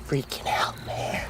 freaking out, man.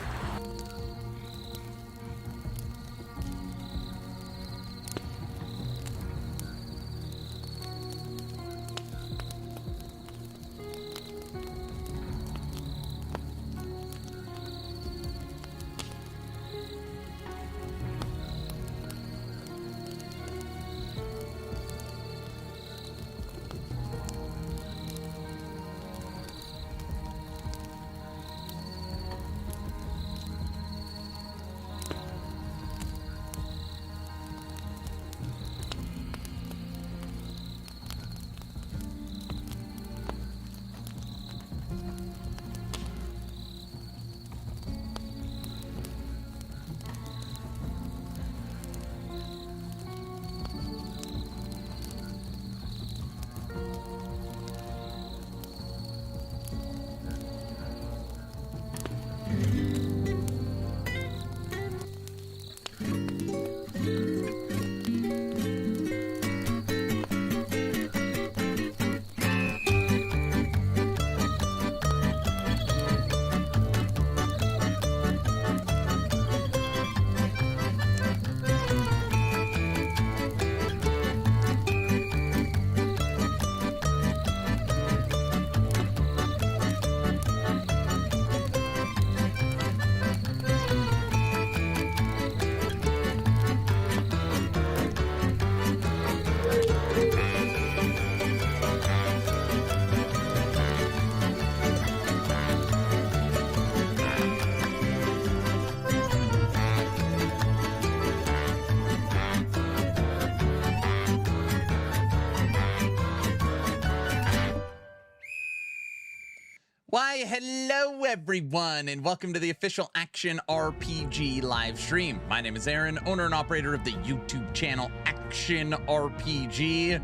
Why, hello everyone, and welcome to the official Action RPG live stream. My name is Aaron, owner and operator of the YouTube channel Action RPG.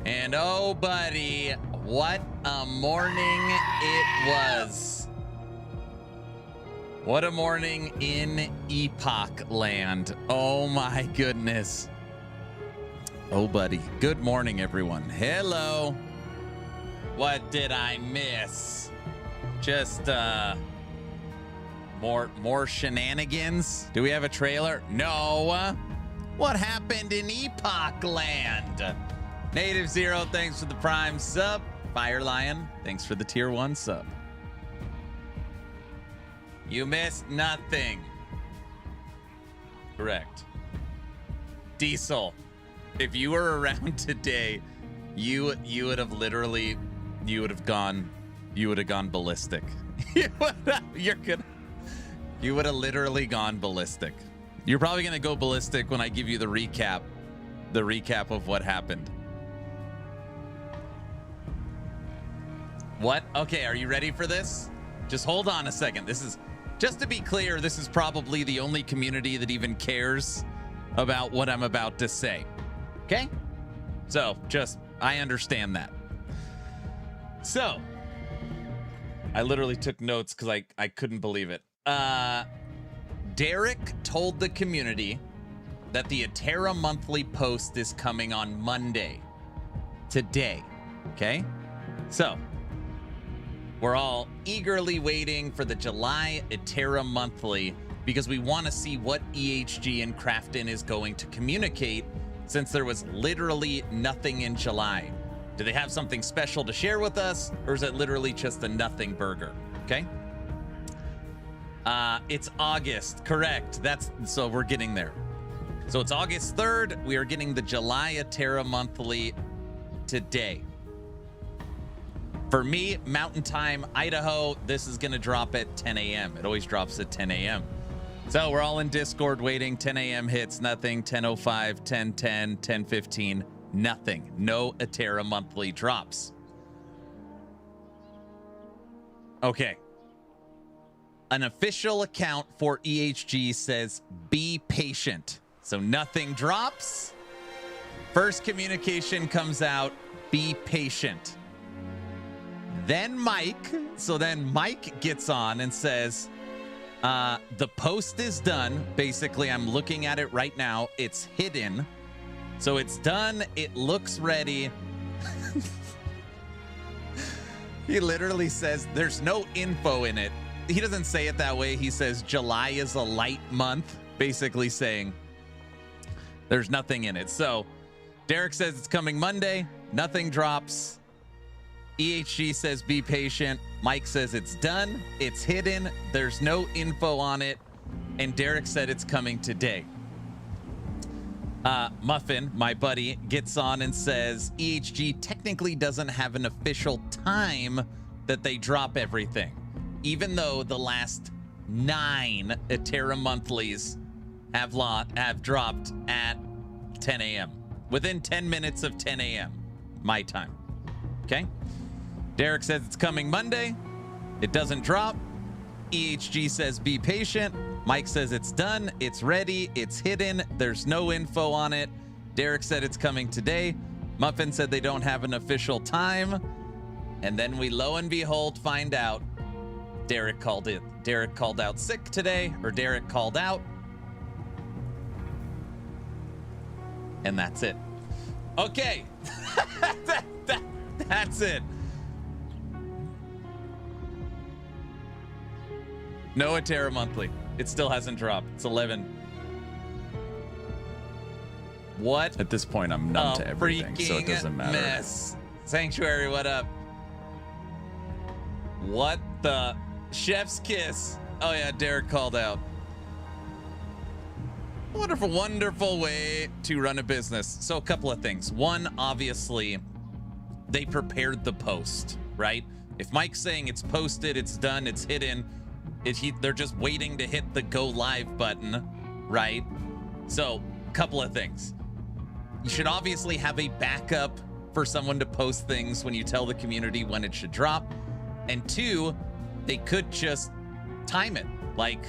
And oh buddy, what a morning it was. What a morning in Epoch Land. Oh my goodness. Oh buddy, good morning everyone. Hello. What did I miss? Just more shenanigans. Do we have a trailer? No. What happened in Epoch Land? Native Zero, thanks for the Prime sub. Fire Lion, thanks for the tier 1 sub. You missed nothing. Correct. Diesel, if you were around today, you would have literally, you would have gone ballistic. You would have literally gone ballistic. You're probably gonna go ballistic when I give you the recap of what happened. What? Okay, are you ready for this? Just hold on a second. This is, just to be clear, this is probably the only community that even cares about what I'm about to say. Okay? So, I understand that. So, I literally took notes because I couldn't believe it. Derek told the community that the Atera monthly post is coming on Monday. Today. Okay? So, we're all eagerly waiting for the July Atera monthly because we want to see what EHG and Crafton is going to communicate since there was literally nothing in July. Do they have something special to share with us, or is it literally just a nothing burger? Okay. It's August, correct. So we're getting there. So it's August 3rd. We are getting the July Atera monthly today. For me, Mountain Time, Idaho, this is going to drop at 10 a.m. It always drops at 10 a.m. So we're all in Discord waiting. 10 a.m. hits, nothing. 10:05, 10:10, 10:15. Nothing. No Atera monthly drops. Okay. An official account for EHG says be patient. So nothing drops. First communication comes out, be patient. Then Mike gets on and says, the post is done. Basically, I'm looking at it right now. It's hidden. So it's done. It looks ready. He literally says there's no info in it. doesn't say it that way. He says July is a light month, basically saying there's nothing in it. So Derek says it's coming Monday. Nothing drops. EHG says be patient. Mike says it's done. It's hidden. There's no info on it. And Derek said it's coming today. Muffin, my buddy, gets on and says EHG technically doesn't have an official time that they drop everything, even though the last 9 Atera monthlies have dropped at 10 a.m. within 10 minutes of 10 a.m. my time. Okay. Derek says it's coming Monday. It doesn't drop. EHG says be patient. Mike says it's done. It's ready. It's hidden. There's no info on it. Derek said it's coming today. Muffin said they don't have an official time. And then we, lo and behold, find out Derek called it. Derek called out sick today, or Derek called out. And that's it. Okay. That's it. No Atera monthly. It still hasn't dropped. It's 11. What? At this point, I'm numb to everything, so it doesn't matter. Mess. Sanctuary, what up? What the? Chef's kiss. Oh, yeah, Derek called out. Wonderful, wonderful way to run a business. So a couple of things. One, obviously, they prepared the post, right? If Mike's saying it's posted, it's done, it's hidden, they're just waiting to hit the go live button, right? So a couple of things. You should obviously have a backup for someone to post things when you tell the community when it should drop. And 2, they could just time it, like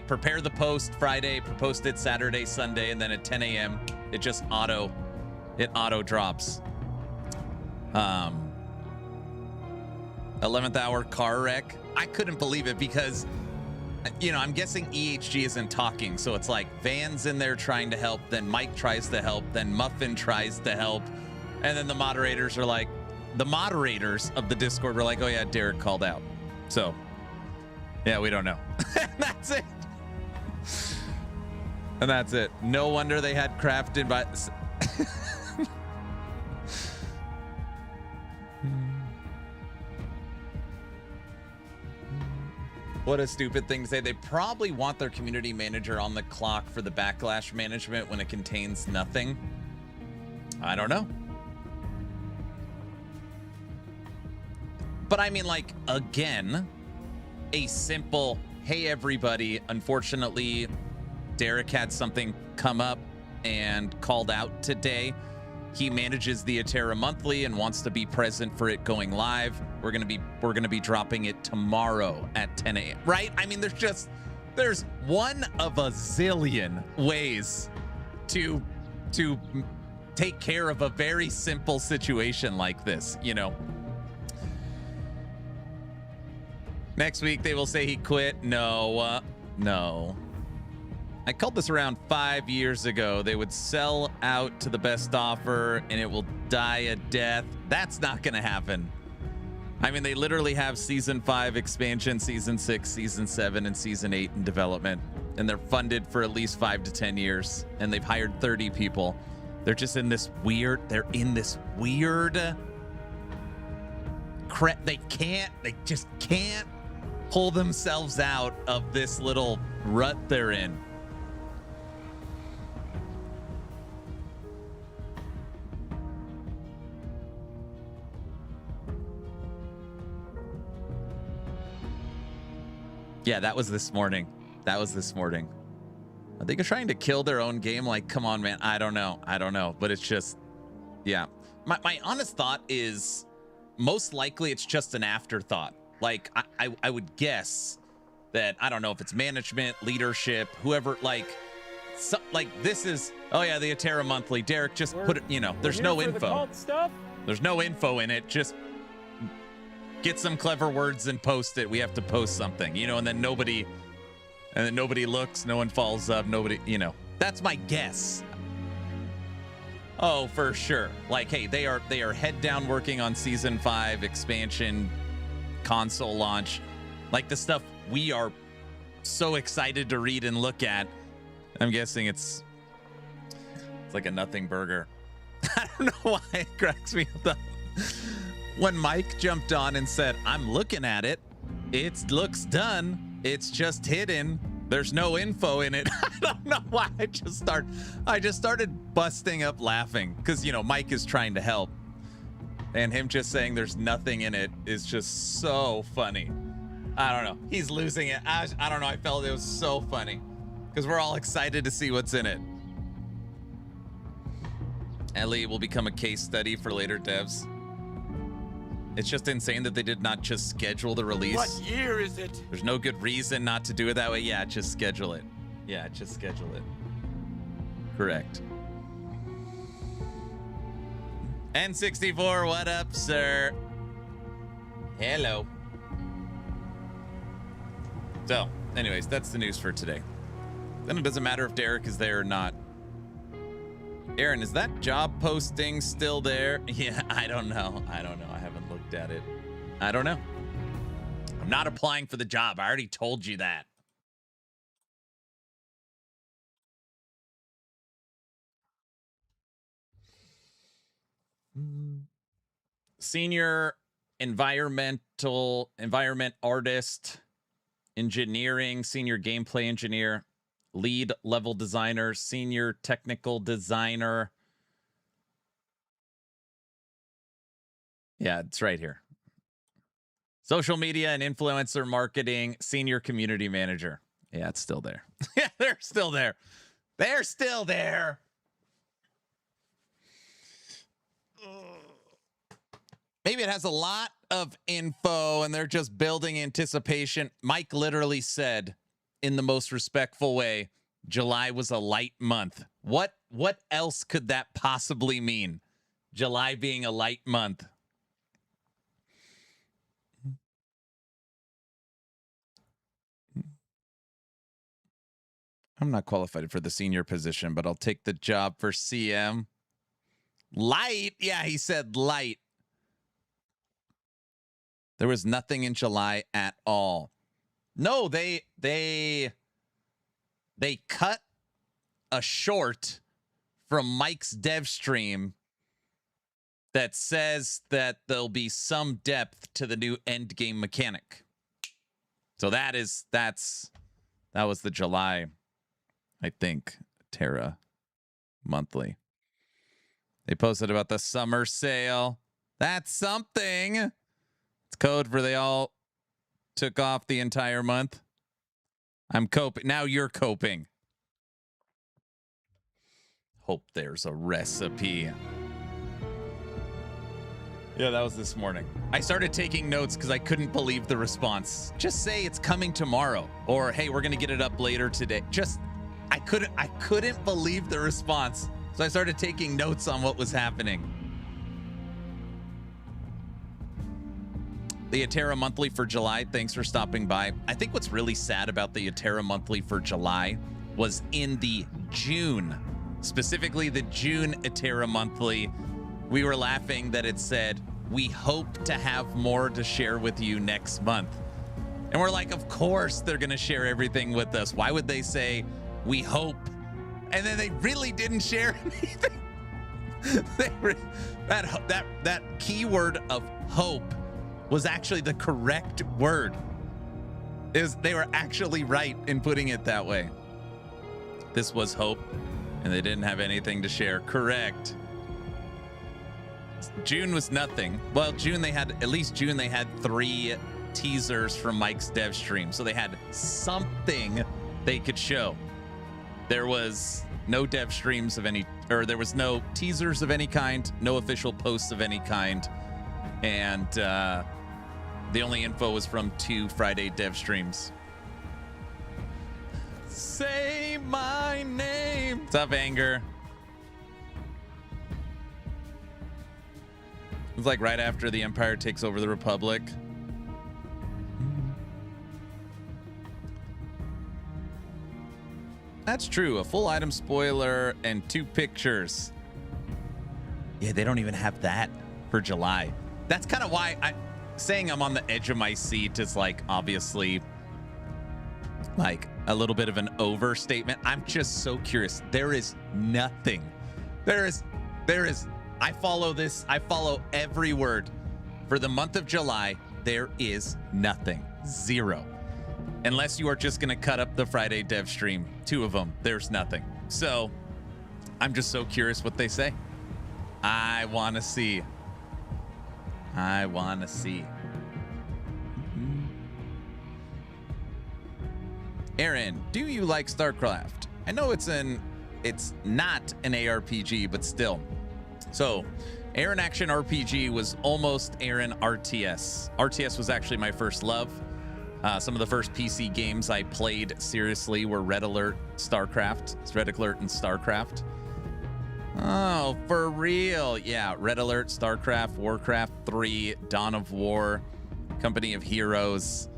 prepare the post Friday, post it Saturday, Sunday, and then at 10 a.m. it just auto drops. 11th hour car wreck. I couldn't believe it because, you know, I'm guessing EHG isn't talking. So it's like Van's in there trying to help. Then Mike tries to help. Then Muffin tries to help. And then the moderators are like, the moderators of the Discord were like, oh yeah, Derek called out. So yeah, we don't know. That's it. And that's it. No wonder they had craft invites. What a stupid thing to say. They probably want their community manager on the clock for the backlash management when it contains nothing. I don't know. But I mean, like, again, a simple, hey, everybody, unfortunately, Derek had something come up and called out today. He manages the Atera monthly and wants to be present for it going live. We're gonna be dropping it tomorrow at 10 a.m. Right? I mean, there's one of a zillion ways to take care of a very simple situation like this, you know. Next week they will say he quit. No, no. I called this around 5 years ago. They would sell out to the best offer and it will die a death. That's not going to happen. I mean, they literally have season 5 expansion, season 6, season 7, and season 8 in development. And they're funded for at least 5 to 10 years. And they've hired 30 people. They're just in this weird, they just can't pull themselves out of this little rut they're in. Yeah, that was this morning. Are they trying to kill their own game? Like, come on, man. I don't know. But it's just, yeah. My honest thought is most likely it's just an afterthought. Like, I would guess that, I don't know if it's management, leadership, whoever, like this is, oh yeah, the Atera monthly. Derek, just put it, you know, there's no info. There's no info in it. Just get some clever words and post it. We have to post something, you know, and then nobody looks, no one follows up, nobody, you know. That's my guess. Oh, for sure. Like, hey, they are head down working on season 5 expansion console launch. Like the stuff we are so excited to read and look at. I'm guessing it's like a nothing burger. I don't know why it cracks me up. When Mike jumped on and said, I'm looking at it. It looks done. It's just hidden. There's no info in it. I don't know why I just started busting up laughing because, you know, Mike is trying to help. And him just saying there's nothing in it is just so funny. I don't know. He's losing it. I don't know. I felt it was so funny because we're all excited to see what's in it. Ellie will become a case study for later devs. It's just insane that they did not just schedule the release. What year is it? There's no good reason not to do it that way. Yeah, just schedule it. Yeah, just schedule it. Correct. N64, what up, sir? Hello. So, anyways, that's the news for today. Then it doesn't matter if Derek is there or not. Aaron, is that job posting still there? Yeah, I don't know. I haven't looked at it. I don't know. I'm not applying for the job. I already told you that. Senior environment artist, engineering, senior gameplay engineer, lead level designer, senior technical designer. Yeah, it's right here. Social media and influencer marketing, senior community manager. Yeah, it's still there. Yeah, they're still there. They're still there. Maybe it has a lot of info and they're just building anticipation. Mike literally said in the most respectful way, July was a light month. What else could that possibly mean? July being a light month. I'm not qualified for the senior position, but I'll take the job for CM. Light? Yeah, he said light. There was nothing in July at all. No, they cut a short from Mike's dev stream that says that there'll be some depth to the new Endgame mechanic. So that was the July, I think, Terra monthly. They posted about the summer sale. That's something. It's code for they all took off the entire month. I'm coping. Now you're coping. Hope there's a recipe. Yeah, that was this morning. I started taking notes because I couldn't believe the response. Just say it's coming tomorrow. Or, hey, we're going to get it up later today. I couldn't believe the response. So I started taking notes on what was happening. The Atera Monthly for July, thanks for stopping by. I think what's really sad about the Atera Monthly for July was in the June, specifically the June Atera Monthly, we were laughing that it said, we hope to have more to share with you next month. And we're like, of course they're going to share everything with us. Why would they say, we hope? And then they really didn't share anything. That keyword of hope was actually the correct word. They were actually right in putting it that way. This was hope, and they didn't have anything to share. Correct. June was nothing. Well, June they had 3 teasers from Mike's dev stream, so they had something they could show. There was no dev streams of any, or there was no teasers of any kind, no official posts of any kind, and the only info was from 2 Friday dev streams. Say my name. What's up, Anger? It's like right after the Empire takes over the Republic. That's true. A full item spoiler and 2 pictures. Yeah, they don't even have that for July. That's kind of why saying I'm on the edge of my seat is like obviously like a little bit of an overstatement. I'm just so curious. There is nothing. There is I follow every word. For the month of July, there is nothing. Zero. Unless you are just going to cut up the Friday dev stream, 2 of them, there's nothing. So I'm just so curious what they say. I want to see. Aaron, do you like StarCraft? I know it's not an ARPG, but still. So, Aaron Action RPG was almost Aaron RTS. RTS was actually my first love. Some of the first PC games I played seriously were Red Alert, StarCraft. It's Red Alert and StarCraft. Oh, for real. Yeah, Red Alert, StarCraft, Warcraft 3, Dawn of War, Company of Heroes.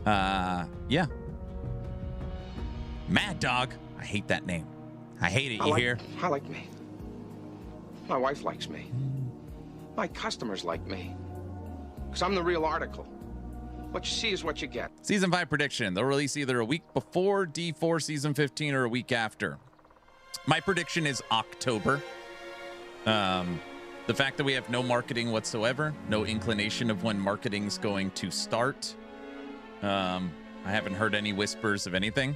Yeah. Mad Dog. I hate that name. I hate it, hear? I like me. My wife likes me. My customers like me. Because I'm the real article. What you see is what you get. Season 5 prediction. They'll release either a week before D4 Season 15 or a week after. My prediction is October. The fact that we have no marketing whatsoever, no inclination of when marketing's going to start. I haven't heard any whispers of anything.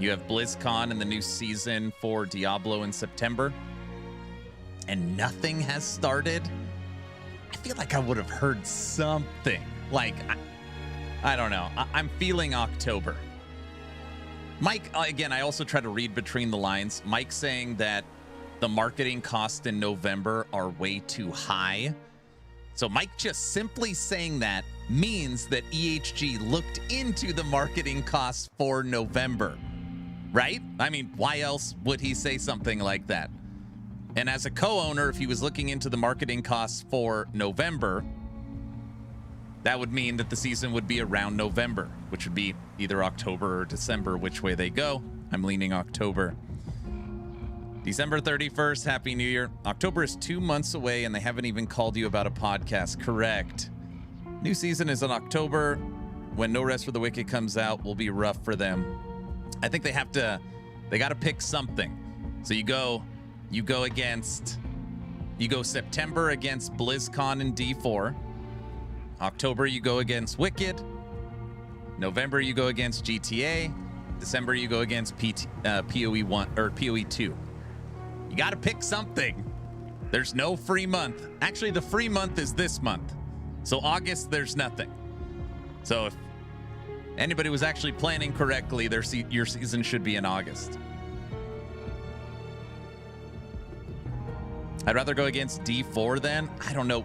You have BlizzCon and the new season for Diablo in September, and nothing has started. I feel like I would have heard something. Like, I don't know. I'm feeling October. Mike, again, I also try to read between the lines. Mike saying that the marketing costs in November are way too high. So Mike just simply saying that means that EHG looked into the marketing costs for November, right? I mean, why else would he say something like that? And as a co-owner, if he was looking into the marketing costs for November, that would mean that the season would be around November, which would be either October or December, which way they go. I'm leaning October. December 31st, Happy New Year. October is 2 months away, and they haven't even called you about a podcast. Correct. New season is in October. When No Rest for the Wicked comes out, will be rough for them. I think they got to pick something. So you go September against BlizzCon and D4. October, you go against Wicked. November, you go against GTA. December, you go against PoE 1 or PoE 2. You got to pick something. There's no free month. Actually, the free month is this month. So August, there's nothing. So if anybody was actually planning correctly, your season should be in August. I'd rather go against D4 then. I don't know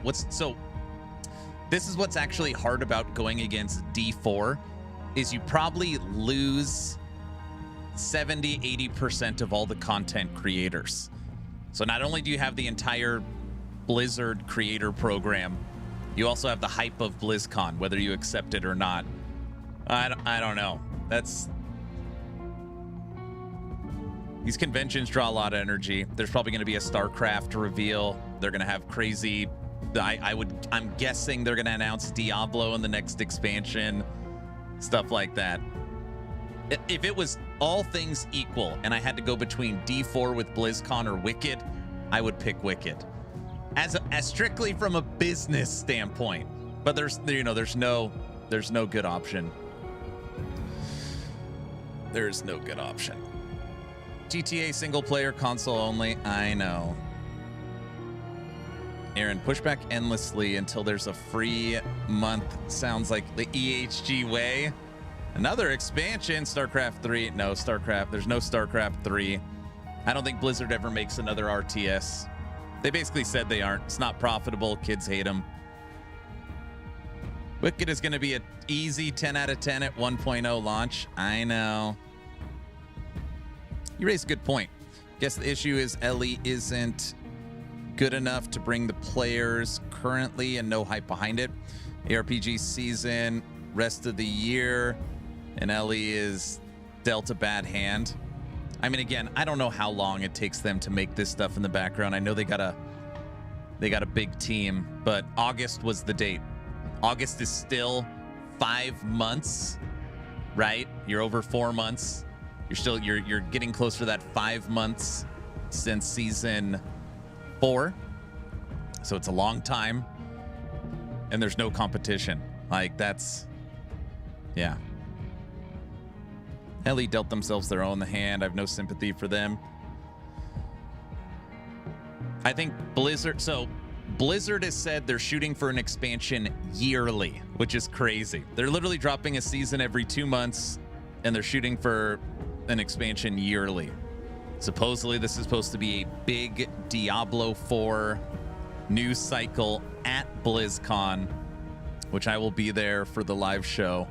this is what's actually hard about going against D4 is you probably lose 70-80% of all the content creators. So not only do you have the entire Blizzard creator program, you also have the hype of BlizzCon, whether you accept it or not. I don't know. These conventions draw a lot of energy. There's probably going to be a StarCraft reveal. They're going to have crazy. I'm guessing they're going to announce Diablo in the next expansion, stuff like that. If it was all things equal and I had to go between D4 with BlizzCon or Wicked, I would pick Wicked. As strictly from a business standpoint, but there's no good option. There's no good option. GTA single player, console only. I know. Aaron, push back endlessly until there's a free month. Sounds like the EHG way. Another expansion, StarCraft 3. No, StarCraft. There's no StarCraft 3. I don't think Blizzard ever makes another RTS. They basically said they aren't. It's not profitable. Kids hate them. Wicked is going to be an easy 10 out of 10 at 1.0 launch. I know. You raise a good point. Guess the issue is Ellie isn't good enough to bring the players currently and no hype behind it. ARPG season, rest of the year, and Ellie is dealt a bad hand. I mean, again, I don't know how long it takes them to make this stuff in the background. I know they gotta They got a big team, but August was the date. August is still 5 months, right? You're over 4 months. You're getting close to that 5 months since season 4. So it's a long time, and there's no competition. Like, that's, yeah. Ellie dealt themselves their own hand. I have no sympathy for them. I think Blizzard has said they're shooting for an expansion yearly, which is crazy. They're literally dropping a season every 2 months, and they're shooting for an expansion yearly. Supposedly, this is supposed to be a big Diablo 4 news cycle at BlizzCon, which I will be there for the live show.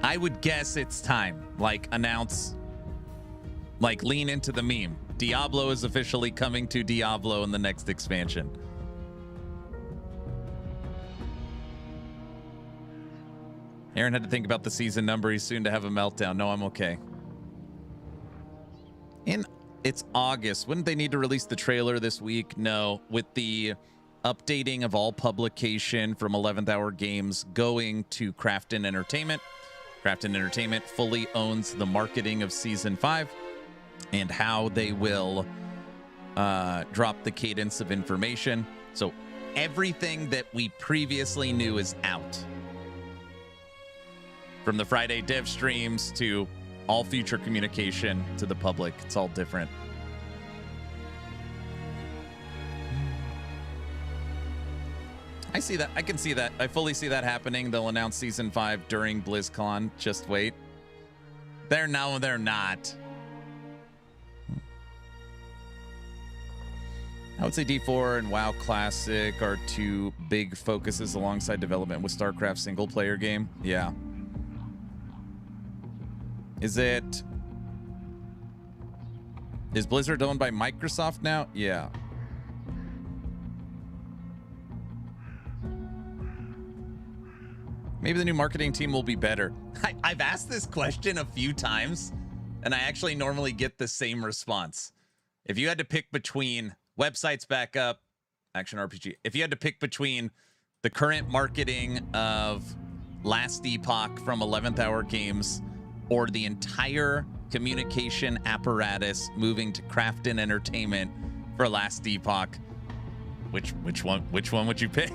I would guess it's time. Like, announce, like, lean into the meme. Diablo is officially coming to Diablo in the next expansion. Aaron had to think about the season number. He's soon to have a meltdown. No, I'm okay. It's August. Wouldn't they need to release the trailer this week? No. With the updating of all publication from 11th Hour Games going to Crafton Entertainment. Crafton Entertainment fully owns the marketing of Season 5 and how they will drop the cadence of information. So everything that we previously knew is out. From the Friday dev streams to all future communication to the public. It's all different. I see that. I can see that. I fully see that happening. They'll announce Season 5 during BlizzCon. Just wait. They're not. I would say D4 and WoW Classic are two big focuses alongside development with StarCraft single player game. Yeah. Is Blizzard owned by Microsoft now? Yeah. Maybe the new marketing team will be better. I've asked this question a few times, and I actually normally get the same response. If you had to pick between websites back up, Action RPG, if you had to pick between the current marketing of Last Epoch from 11th Hour Games or the entire communication apparatus moving to Crafton Entertainment for Last Epoch, which one would you pick?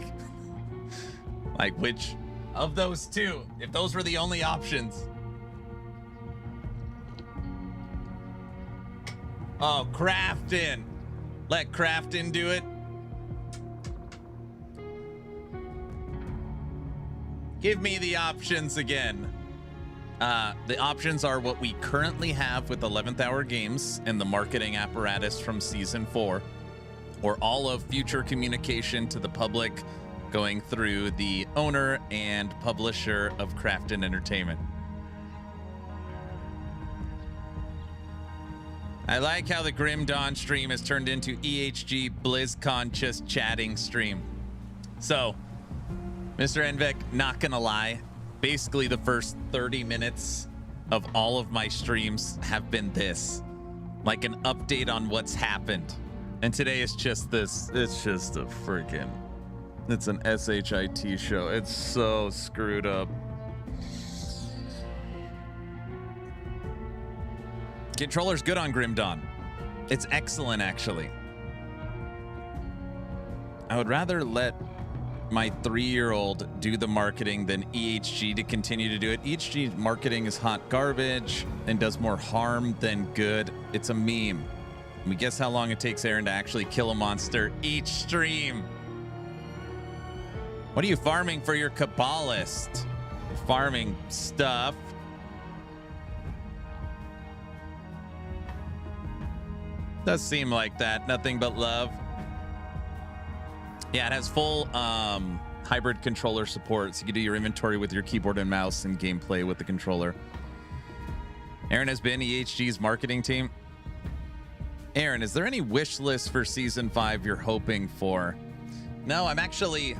Like, which of those two, if those were the only options? Oh, Crafton. Let Crafton do it. Give me the options again. The options are what we currently have with 11th Hour Games and the marketing apparatus from Season 4, or all of future communication to the public going through the owner and publisher of Crafton Entertainment. I like how the Grim Dawn stream has turned into EHG BlizzCon just chatting stream. So, Mr. Envek, not gonna lie, basically the first 30 minutes of all of my streams have been this, like an update on what's happened. And today is just this. It's just a freaking, it's an SHIT show. It's so screwed up. Controller's good on Grim Dawn. It's excellent, actually. I would rather let my 3-year-old do the marketing than EHG to continue to do it. EHG marketing is hot garbage and does more harm than good. It's a meme. Can we guess how long it takes Aaron to actually kill a monster each stream? What are you farming for your Cabalist? You're farming stuff. Does seem like that. Nothing but love. Yeah, it has full hybrid controller support, so you can do your inventory with your keyboard and mouse and gameplay with the controller. Aaron has been EHG's marketing team. Aaron, is there any wish list for Season 5 you're hoping for? No, I'm actually,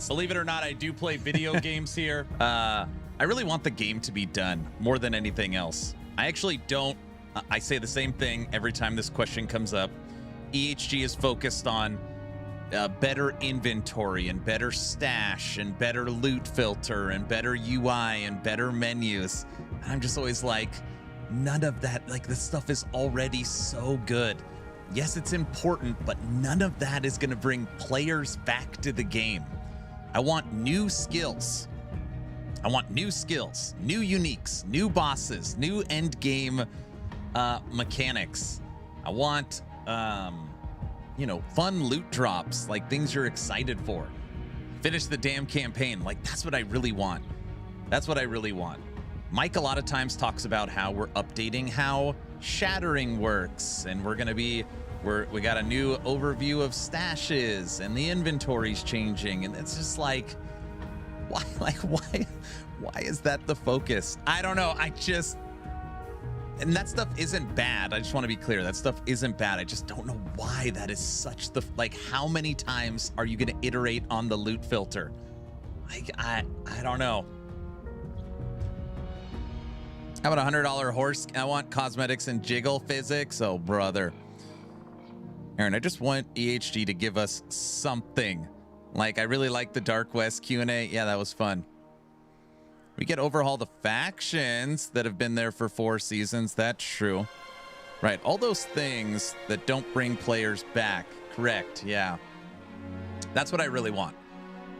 believe it or not, I do play video games here. I really want the game to be done more than anything else. I actually don't I say the same thing every time this question comes up. EHG is focused on better inventory and better stash and better loot filter and better UI and better menus. And I'm just always like, none of that, like, this stuff is already so good. Yes, it's important, but none of that is going to bring players back to the game. I want new skills. I want new skills, new uniques, new bosses, new end game mechanics. I want, you know, fun loot drops, like things you're excited for. Finish the damn campaign. Like, that's what I really want. That's what I really want. Mike a lot of times talks about how we're updating how shattering works, and we're gonna be, we got a new overview of stashes, and the inventory's changing, and it's just like, why, like, why is that the focus? I don't know. And that stuff isn't bad. I just want to be clear. That stuff isn't bad. I just don't know why that is such the, like, how many times are you going to iterate on the loot filter? Like, I don't know. How about $100 horse? I want cosmetics and jiggle physics. Oh, brother. Aaron, I just want EHG to give us something. Like, I really like the Dark West Q&A. Yeah, that was fun. We get overhaul the factions that have been there for 4 seasons. That's true. Right. All those things that don't bring players back. Correct. Yeah. That's what I really want.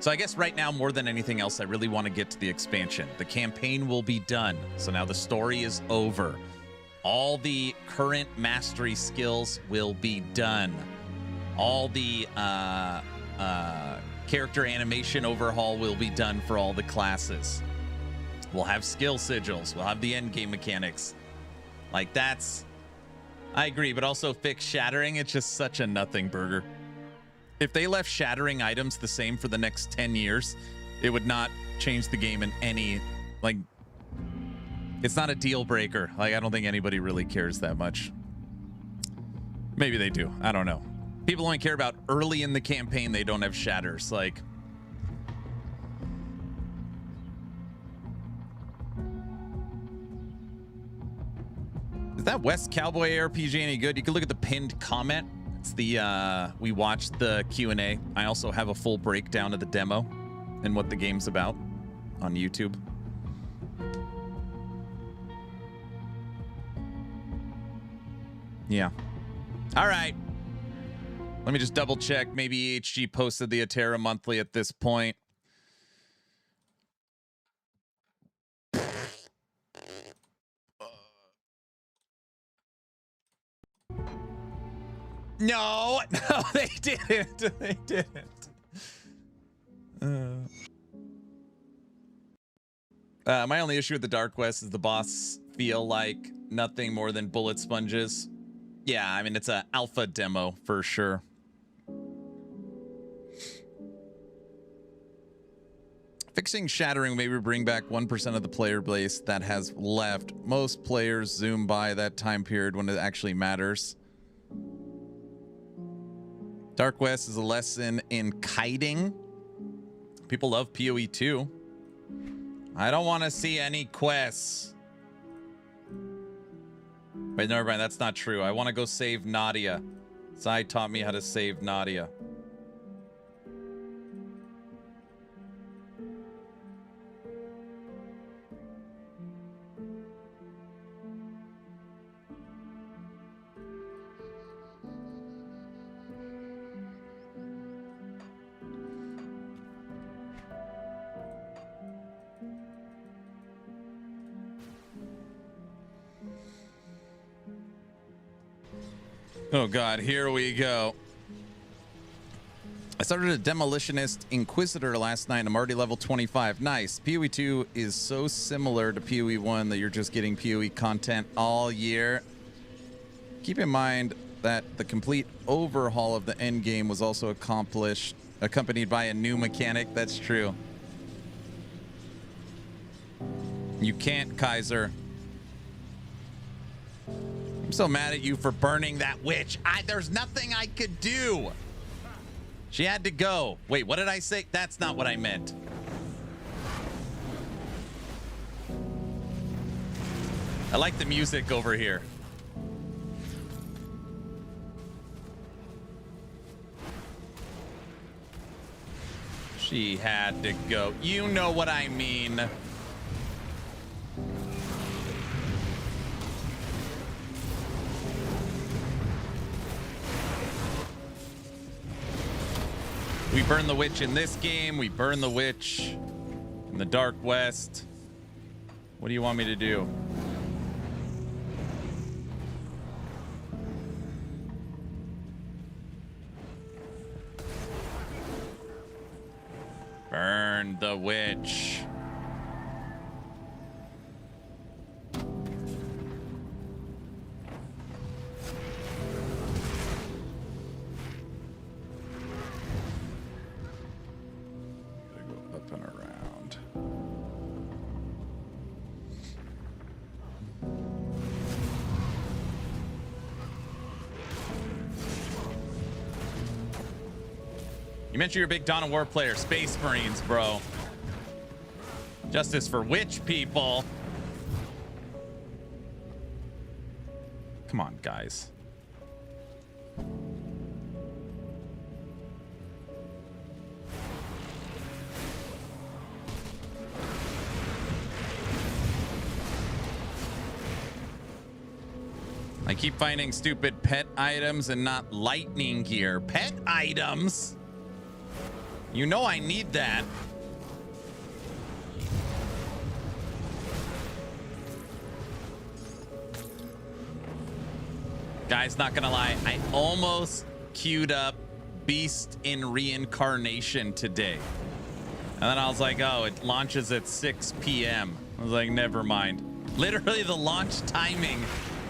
So I guess right now, more than anything else, I really want to get to the expansion. The campaign will be done. So now the story is over. All the current mastery skills will be done. All the character animation overhaul will be done for all the classes. We'll have skill sigils. We'll have the end game mechanics. Like, that's... I agree, but also fix shattering. It's just such a nothing burger. If they left shattering items the same for the next 10 years, it would not change the game in any... Like, it's not a deal breaker. Like, I don't think anybody really cares that much. Maybe they do. I don't know. People only care about early in the campaign they don't have shatters. Like... Is that West Cowboy ARPG any good? You can look at the pinned comment. It's the, we watched the Q&A. I also have a full breakdown of the demo and what the game's about on YouTube. Yeah. All right. Let me just double check. Maybe EHG posted the Atera monthly at this point. No, they didn't. They didn't. My only issue with the Dark West is the boss feel like nothing more than bullet sponges. Yeah, I mean, it's an alpha demo for sure. Fixing shattering maybe bring back 1% of the player base that has left. Most players zoom by that time period when it actually matters. Dark West is a lesson in kiting. People love PoE too. I don't want to see any quests. Wait, never mind. That's not true. I want to go save Nadia. Sai taught me how to save Nadia. Oh god, here we go. I started a Demolitionist Inquisitor last night and I'm already level 25. Nice. PoE 2 is so similar to PoE 1 that you're just getting PoE content all year. Keep in mind that the complete overhaul of the endgame was also accompanied by a new mechanic. That's true. You can't, Kaiser. I'm so mad at you for burning that witch. There's nothing I could do. She had to go. Wait, what did I say? That's not what I meant. I like the music over here. She had to go. You know what I mean. We burn the witch in this game. We burn the witch in the Dark West. What do you want me to do? Burn the witch. Go up and around. You mentioned you're a big Dawn of War player. Space Marines, bro. Justice for witch people. Come on, guys. I keep finding stupid pet items and not lightning gear. Pet items? You know I need that. Guys, not gonna lie, I almost queued up Beast in Reincarnation today. And then I was like, oh, it launches at 6 p.m. I was like, never mind. Literally the launch timing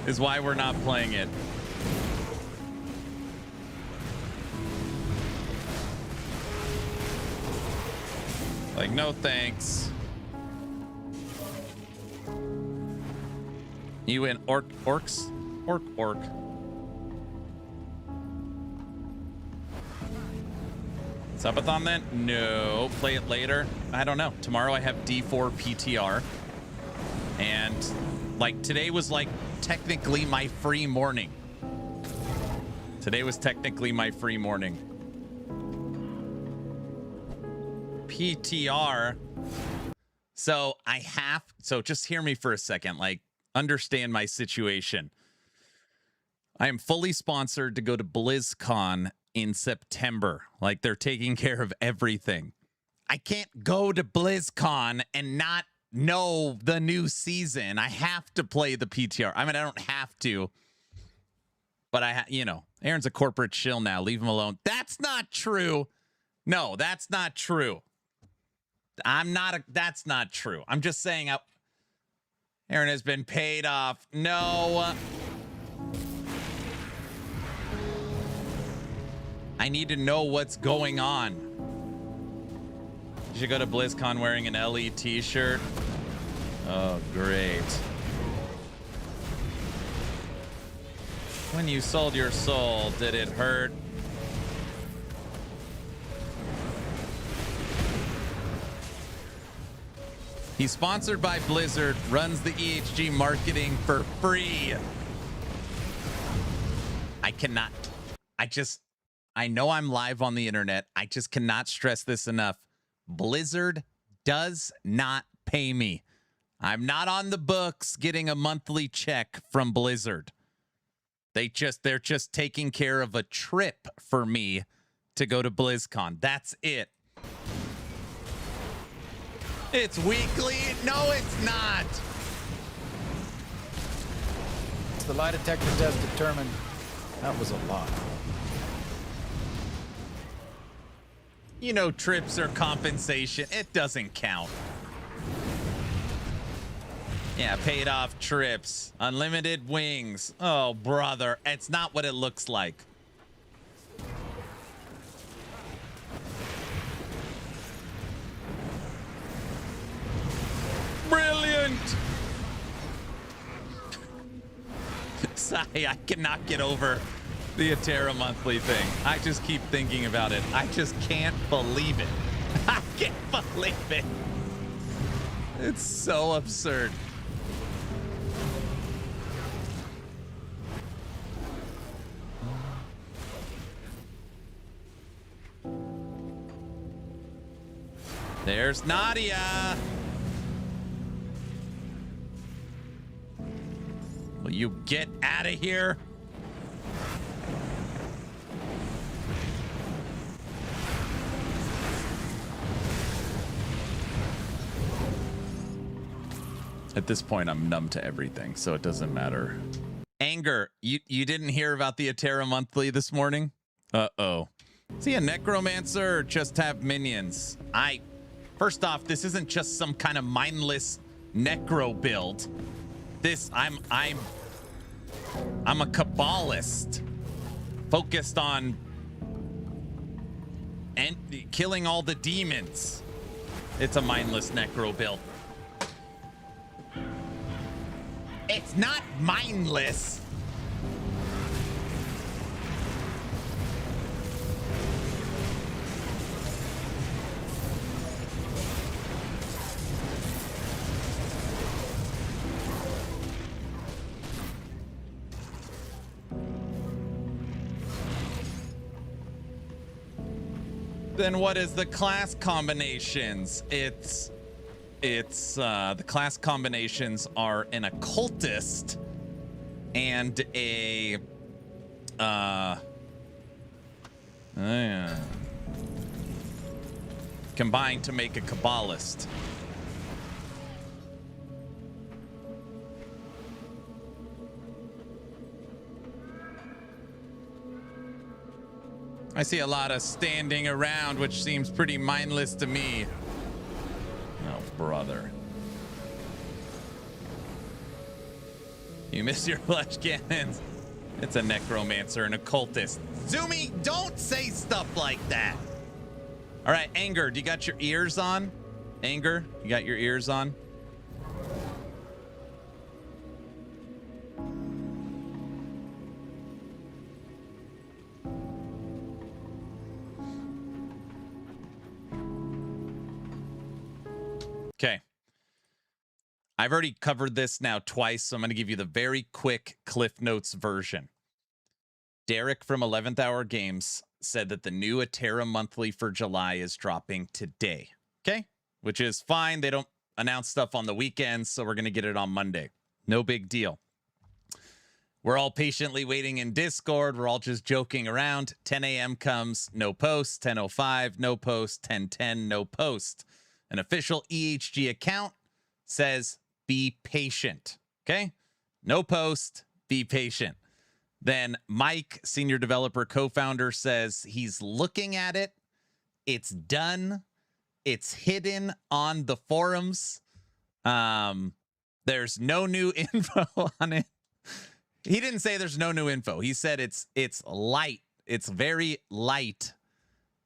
is why we're not playing it. Like, no thanks. You in orcs? Orc. Subathon then? No. Play it later? I don't know. Tomorrow I have D4 PTR. And, like, today was, like, technically my free morning. Today was technically my free morning. PTR. So just hear me for a second. Like, understand my situation. I am fully sponsored to go to BlizzCon in September. Like, they're taking care of everything. I can't go to BlizzCon and not know the new season. I have to play the PTR. I mean, I don't have to, but Aaron's a corporate shill now. Leave him alone. That's not true. No, that's not true. That's not true. I'm just saying Aaron has been paid off. No. I need to know what's going on. You should go to BlizzCon wearing an LE t-shirt. Oh, great. When you sold your soul, did it hurt? He's sponsored by Blizzard, runs the EHG marketing for free. I know I'm live on the internet. I just cannot stress this enough. Blizzard does not pay me. I'm not on the books getting a monthly check from Blizzard. They're just taking care of a trip for me to go to BlizzCon. That's it. It's weekly? No, it's not. The lie detector test determined that was a lie. You know, trips are compensation. It doesn't count. Yeah, paid off trips. Unlimited wings. Oh, brother. It's not what it looks like. Brilliant. Sorry, I cannot get over the Atera monthly thing. I just keep thinking about it. I just can't believe it. I can't believe it. It's so absurd. There's Nadia. Will you get out of here? At this point, I'm numb to everything, so it doesn't matter. Anger, you didn't hear about the Atera Monthly this morning? Uh-oh. Is he a necromancer or just have minions? First off, this isn't just some kind of mindless necro build. I'm a Cabalist focused on killing all the demons. It's a mindless necro build. It's not mindless. Then what is the class combinations? The class combinations are an occultist and a combined to make a Cabalist. I see a lot of standing around, which seems pretty mindless to me. Oh, brother. You miss your flesh cannons. It's a necromancer, an occultist. Zumi, don't say stuff like that. All right, Anger, do you got your ears on? Anger, you got your ears on? Okay. I've already covered this now twice, so I'm going to give you the very quick Cliff Notes version. Derek from 11th Hour Games said that the new Atera Monthly for July is dropping today. Okay? Which is fine. They don't announce stuff on the weekends, so we're going to get it on Monday. No big deal. We're all patiently waiting in Discord. We're all just joking around. 10 a.m. comes, no post. 10:05, no post. 10:10, no post. An official EHG account says, be patient. Okay? No post, be patient. Then Mike, senior developer co-founder, says he's looking at it. It's done. It's hidden on the forums. There's no new info on it. He didn't say there's no new info. He said it's light. It's very light.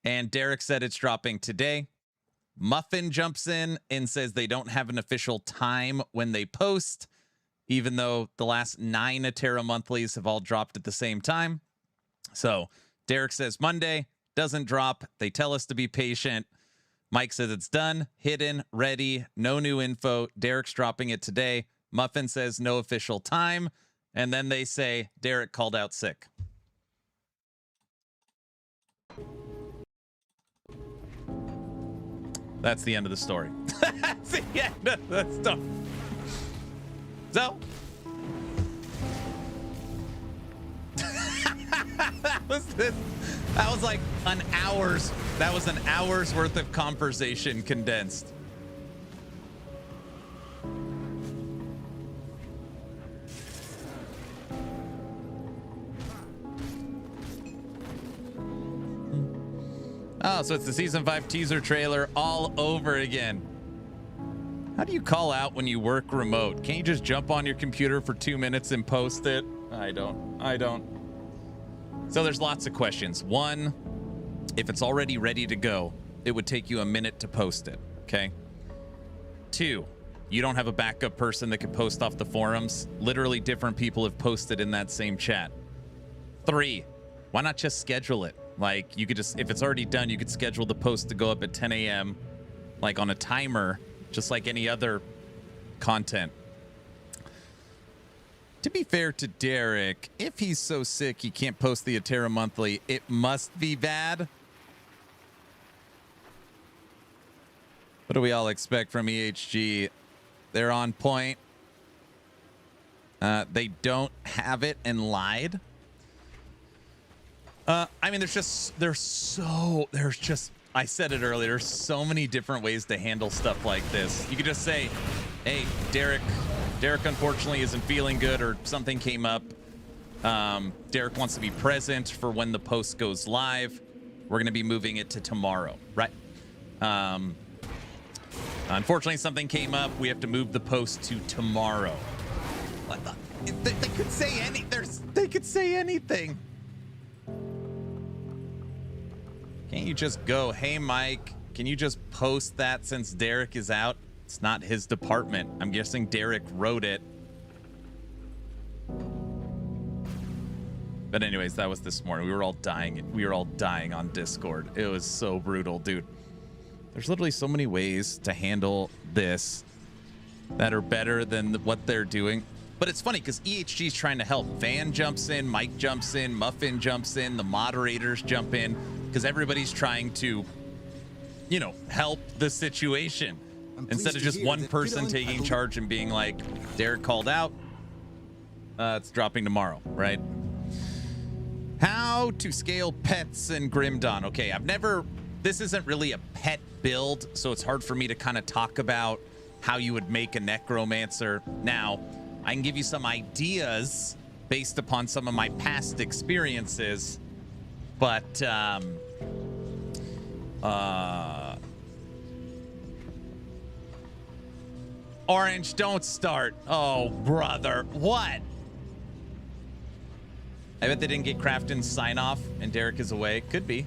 And Derek said it's dropping today. Muffin jumps in and says they don't have an official time when they post, even though the last 9 Atera monthlies have all dropped at the same time. So Derek says Monday, doesn't drop. They tell us to be patient. Mike says it's done, hidden, ready, no new info. Derek's dropping it today. Muffin says no official time. And then they say Derek called out sick. That's the end of the story. That's the end of the story. So, that was like an hour's. That was an hour's worth of conversation condensed. Oh, so it's the season 5 teaser trailer all over again. How do you call out when you work remote? Can't you just jump on your computer for 2 minutes and post it? I don't. So there's lots of questions. One, if it's already ready to go, it would take you a minute to post it, okay? 2, you don't have a backup person that could post off the forums. Literally different people have posted in that same chat. 3, why not just schedule it? Like, you could just, if it's already done, you could schedule the post to go up at 10 a.m., like on a timer, just like any other content. To be fair to Derek, if he's so sick he can't post the Atera Monthly, it must be bad. What do we all expect from EHG? They're on point. They don't have it and lied. I mean, I said it earlier, there's so many different ways to handle stuff like this. You could just say, hey, Derek unfortunately isn't feeling good, or something came up. Derek wants to be present for when the post goes live. We're going to be moving it to tomorrow, right? Unfortunately, something came up. We have to move the post to tomorrow. They could say they could say anything. Can't you just go, hey, Mike, can you just post that since Derek is out? It's not his department. I'm guessing Derek wrote it. But anyways, that was this morning. We were all dying. We were all dying on Discord. It was so brutal, dude. There's literally so many ways to handle this that are better than what they're doing. But it's funny because EHG is trying to help. Van jumps in, Mike jumps in, Muffin jumps in, the moderators jump in, because everybody's trying to, you know, help the situation. Instead of just one person taking charge and being like, Derek called out, it's dropping tomorrow, right? How to scale pets in Grim Dawn. Okay, this isn't really a pet build, so it's hard for me to kind of talk about how you would make a necromancer. Now, I can give you some ideas based upon some of my past experiences, but Orange, don't start. Oh, brother. What? I bet they didn't get Crafton's sign off and Derek is away. Could be.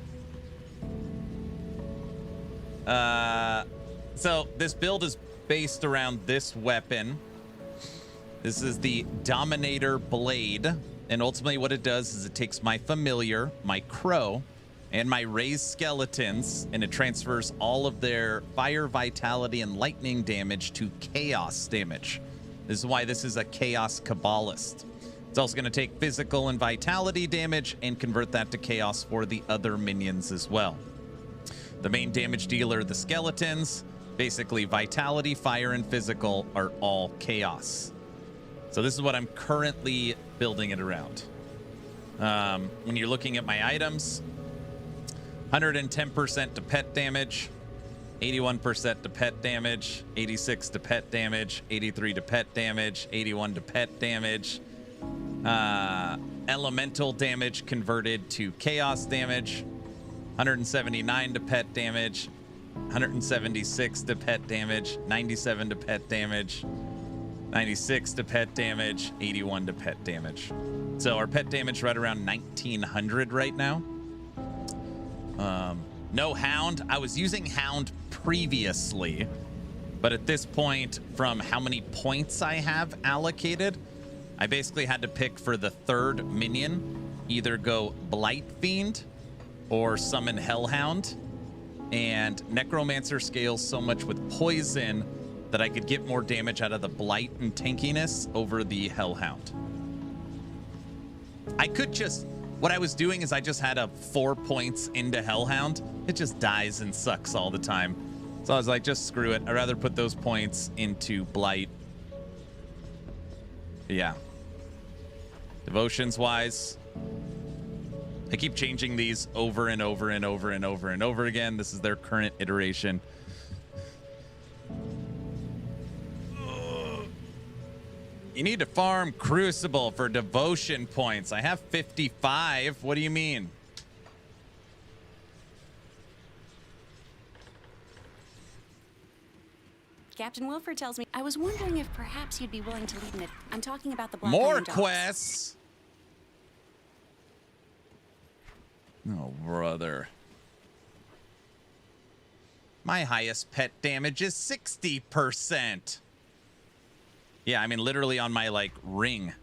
So this build is based around this weapon. This is the Dominator Blade. And ultimately what it does is it takes my familiar, my crow, and my raised skeletons, and it transfers all of their fire, vitality, and lightning damage to chaos damage. This is why this is a chaos Cabalist. It's also going to take physical and vitality damage and convert that to chaos for the other minions as well. The main damage dealer, the skeletons, basically vitality, fire, and physical are all chaos. So this is what I'm currently building it around. When you're looking at my items, 110% to pet damage, 81% to pet damage, 86 to pet damage, 83 to pet damage, 81 to pet damage. Elemental damage converted to chaos damage, 179 to pet damage, 176 to pet damage, 97 to pet damage, 96 to pet damage, 81 to pet damage. So our pet damage right around 1900 right now. No Hound. I was using Hound previously, but at this point, from how many points I have allocated, I basically had to pick for the third minion, either go Blight Fiend or summon Hellhound. And Necromancer scales so much with poison that I could get more damage out of the Blight and tankiness over the Hellhound. I could just... What I was doing is I just had a 4 points into Hellhound. It just dies and sucks all the time. So I was like, just screw it. I'd rather put those points into Blight. But yeah. Devotions-wise, I keep changing these over and over and over and over and over again. This is their current iteration. You need to farm Crucible for devotion points. I have 55. What do you mean? Captain Wilford tells me, I was wondering if perhaps you'd be willing to lead it. I'm talking about the Black More Iron Dogs. quests. Oh, brother. My highest pet damage is 60%. Yeah, I mean, literally on my, like, ring.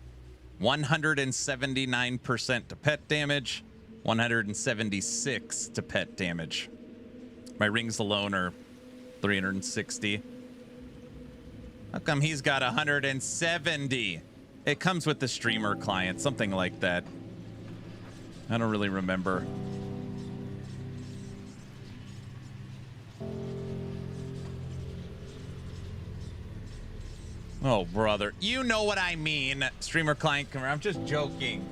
179% to pet damage, 176 to pet damage. My rings alone are 360. How come he's got 170? It comes with the streamer client, something like that. I don't really remember. Oh, brother. You know what I mean. Streamer client, come here. I'm just joking.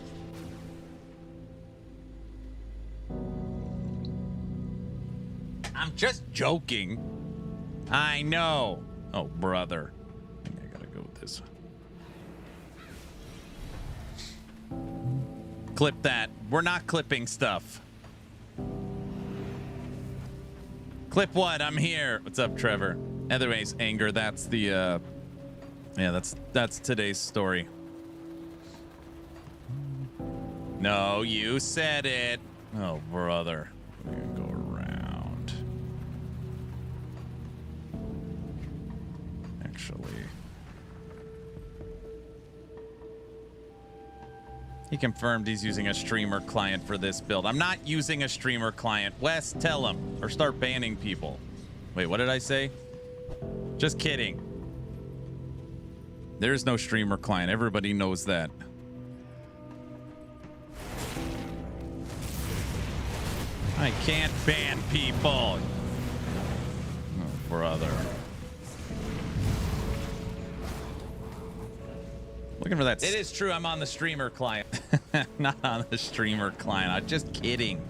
I'm just joking. I know. Oh, brother. I think I gotta go with this one. Clip that. We're not clipping stuff. Clip what? I'm here. What's up, Trevor? Anyways, anger. That's the, yeah, that's today's story. No, you said it. Oh, brother. We're gonna go around. Actually. He confirmed he's using a streamer client for this build. I'm not using a streamer client. Wes, tell him. Or start banning people. Wait, what did I say? Just kidding. There's no streamer client. Everybody knows that. I can't ban people. Oh, brother. Looking for that. It is true. I'm on the streamer client. Not on the streamer client. I'm just kidding.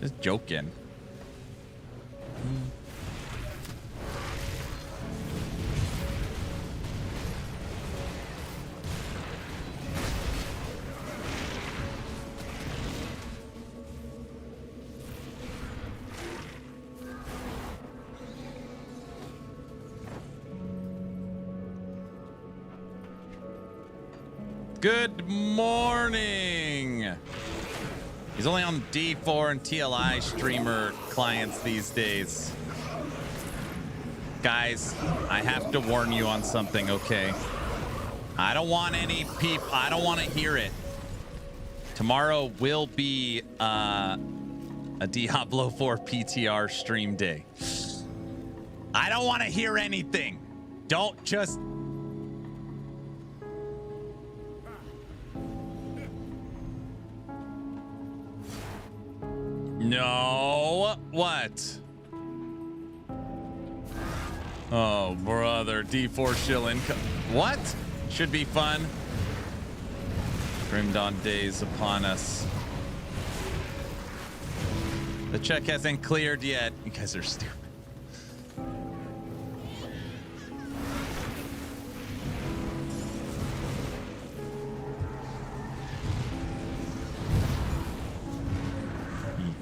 Just joking. Good morning. He's only on D4 and TLI streamer clients these days. Guys, I have to warn you on something, okay? I don't want any people. I don't want to hear it. Tomorrow will be a Diablo 4 PTR stream day. I don't want to hear anything. Don't just... No. What? Oh, brother. D4 shill income. What? Should be fun. Grim Dawn days upon us. The check hasn't cleared yet. You guys are stupid.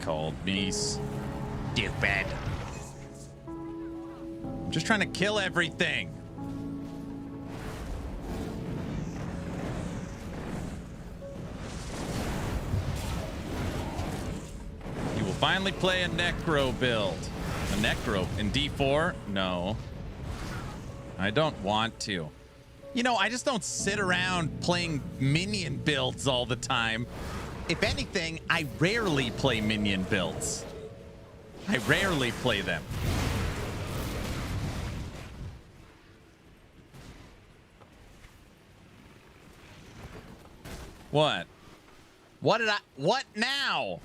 Called me stupid. I'm just trying to kill everything. You will finally play a Necro build. A Necro in D4? No. I don't want to. You know, I just don't sit around playing minion builds all the time. If anything, I rarely play minion builds. I rarely play them. What? What did I... What now?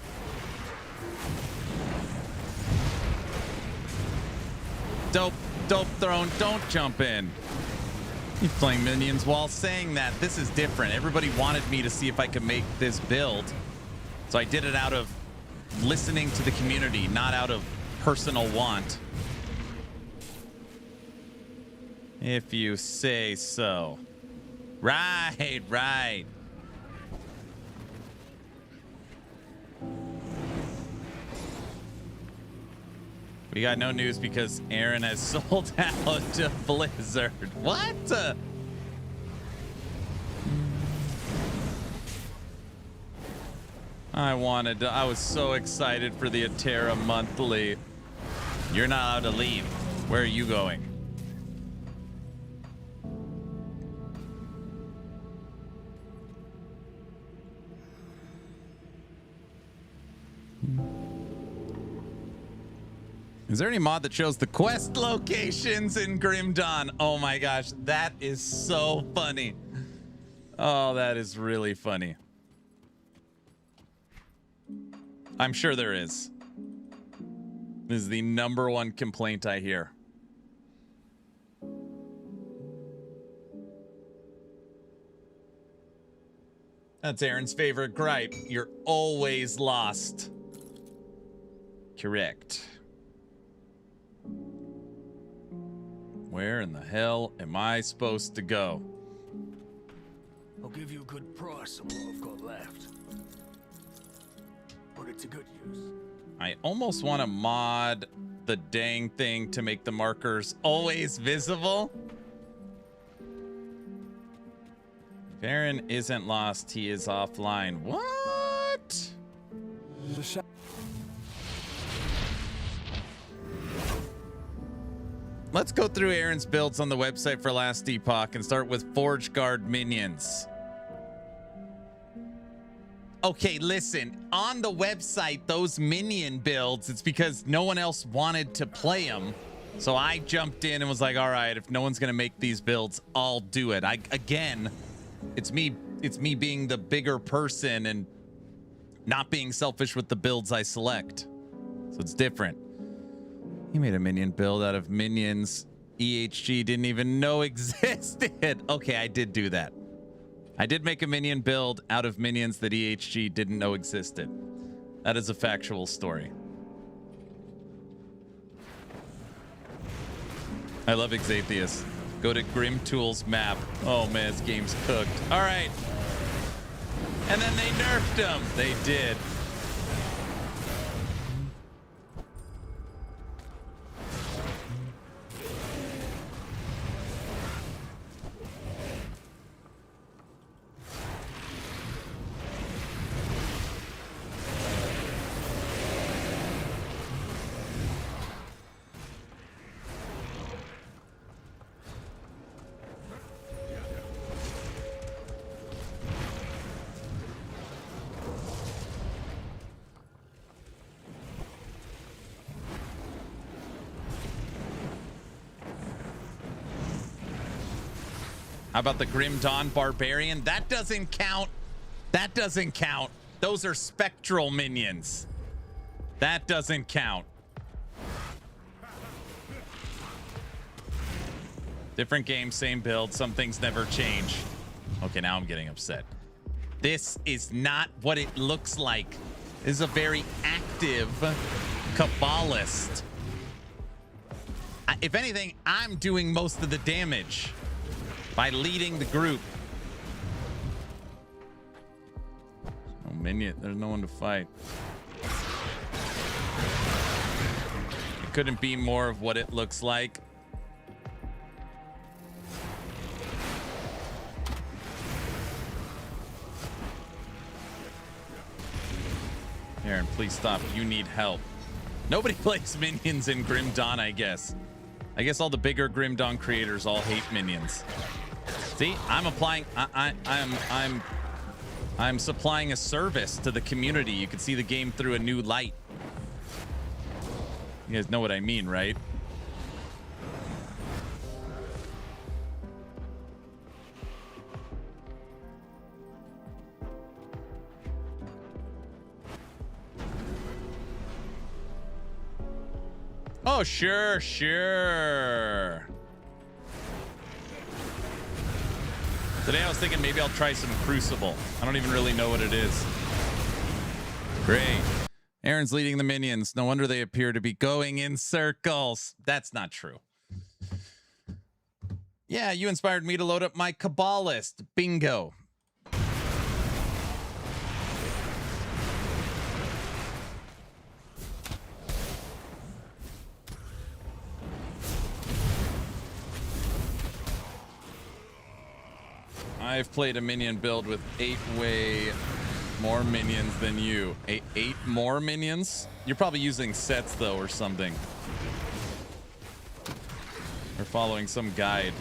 Dope Throne, don't jump in. You're playing minions while saying that. This is different. Everybody wanted me to see if I could make this build. So I did it out of listening to the community, not out of personal want. If you say so. Right, right. We got no news because Aaron has sold out to Blizzard. What? I was so excited for the Atera monthly. You're not allowed to leave. Where are you going? Is there any mod that shows the quest locations in Grim Dawn? Oh my gosh, that is so funny. Oh, that is really funny. I'm sure there is. This is the #1 complaint I hear. That's Aaron's favorite gripe. You're always lost. Correct. Where in the hell am I supposed to go? I'll give you a good price on what I've got left. Put it to good use. I almost want to mod the dang thing to make the markers always visible. If Aaron isn't lost, he is offline. What? Let's go through Aaron's builds on the website for Last Epoch and start with Forge Guard minions. Okay, listen, on the website, those minion builds, it's because no one else wanted to play them. So I jumped in and was like, all right, if no one's going to make these builds, I'll do it. Again, it's me being the bigger person and not being selfish with the builds I select. So it's different. He made a minion build out of minions EHG didn't even know existed. Okay, I did do that. I did make a minion build out of minions that EHG didn't know existed. That is a factual story. I love Exatheus. Go to Grim Tools map. Oh man, this game's cooked. All right. And then they nerfed him. They did. How about the Grim Dawn Barbarian? That doesn't count. That doesn't count. Those are spectral minions. That doesn't count. Different game, same build. Some things never change. Okay, now I'm getting upset. This is not what it looks like. This is a very active Cabalist. If anything, I'm doing most of the damage by leading the group. Oh, minion. There's no one to fight. It couldn't be more of what it looks like. Aaron, please stop. You need help. Nobody plays minions in Grim Dawn, I guess. I guess all the bigger Grim Dawn creators all hate minions. See, I'm applying. I'm supplying a service to the community. You can see the game through a new light. You guys know what I mean, right? Oh, sure, sure. Today I was thinking maybe I'll try some Crucible. I don't even really know what it is. Great. Aaron's leading the minions. No wonder they appear to be going in circles. That's not true. Yeah, you inspired me to load up my Cabalist. Bingo. I've played a minion build with 8 way more minions than you. 8 more minions? You're probably using sets though or something. Or following some guide.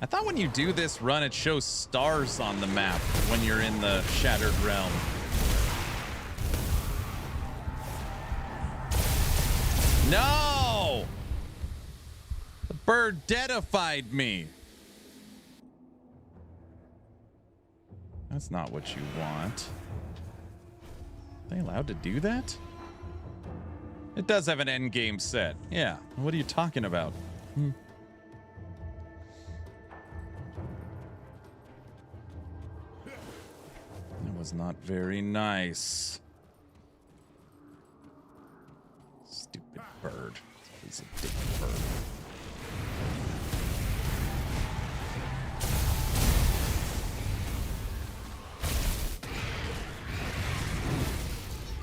I thought when you do this run, it shows stars on the map when you're in the Shattered Realm. No! The bird deadified me. That's not what you want. Are they allowed to do that? It does have an endgame set. Yeah. What are you talking about? That was not very nice. Stupid bird. Piece of dick bird.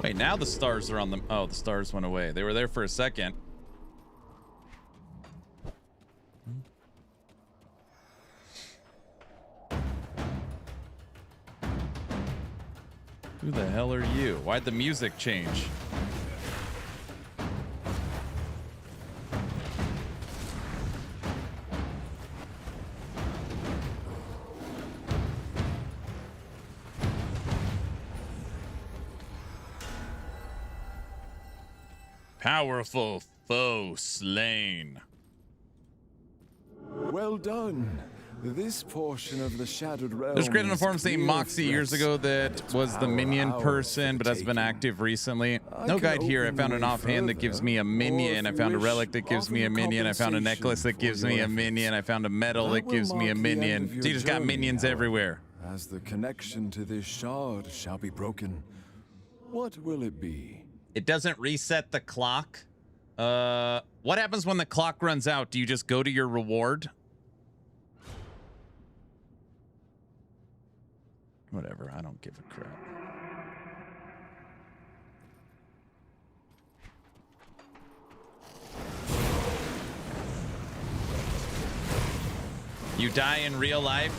Wait, now the stars are on them. Oh, the stars went away. They were there for a second. Who the hell are you? Why'd the music change? Powerful foe slain. Well done. This portion of the Shattered Realm. There's created a form named clear Moxie years threats ago that was the minion person, but has been active recently. No guide here. I found an offhand that gives me a minion. I found a relic that gives me a minion. I found a necklace that gives me a minion. I found a medal that gives me a minion. So you just got minions everywhere. As the connection to this shard shall be broken, what will it be? It doesn't reset the clock. What happens when the clock runs out? Do you just go to your reward? Whatever, I don't give a crap. You die in real life?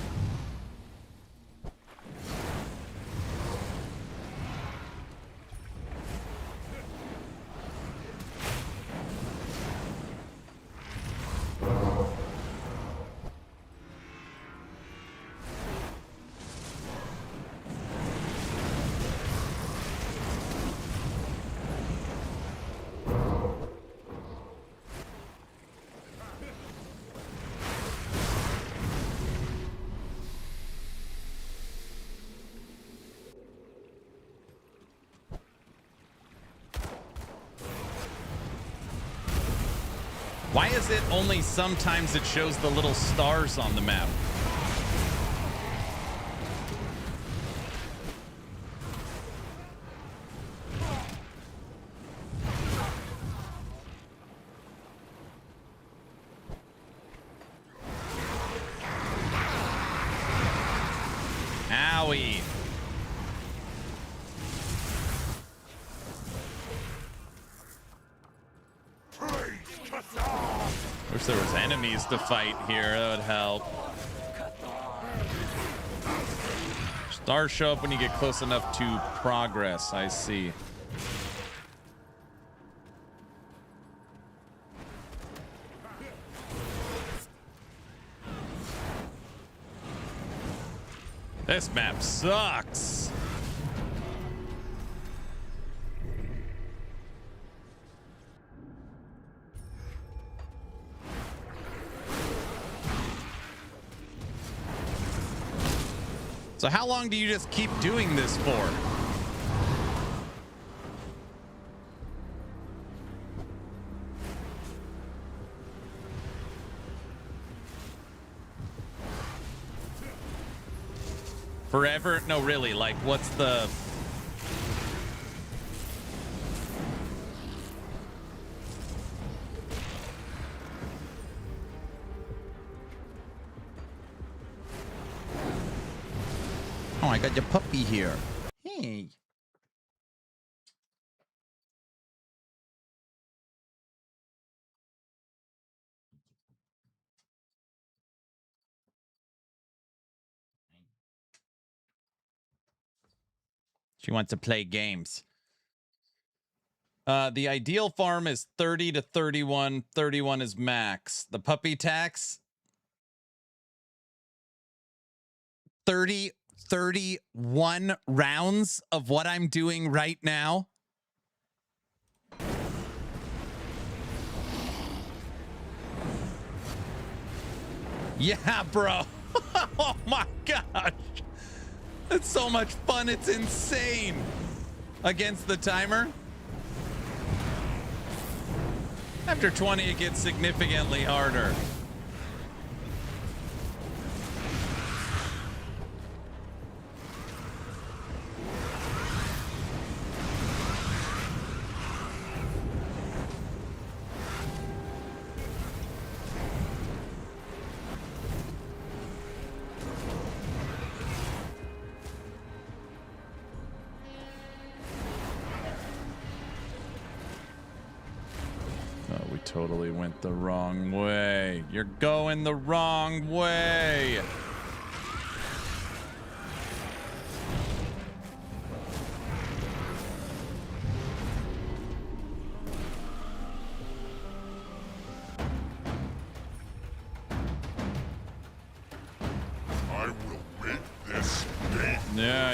Why is it only sometimes it shows the little stars on the map? Owie. Wish there was enemies to fight here. That would help. Stars show up when you get close enough to progress. I see. This map sucks. So how long do you just keep doing this for? Forever? No, really, like, what's the... Oh, I got your puppy here. Hey. She wants to play games. The ideal farm is 30 to 31. 31 is max. The puppy tax, 31 rounds of what I'm doing right now. Yeah, bro. Oh my gosh. It's so much fun. It's insane. Against the timer. After 20, it gets significantly harder. Totally went the wrong way. You're going the wrong way. I will make this game. Yeah.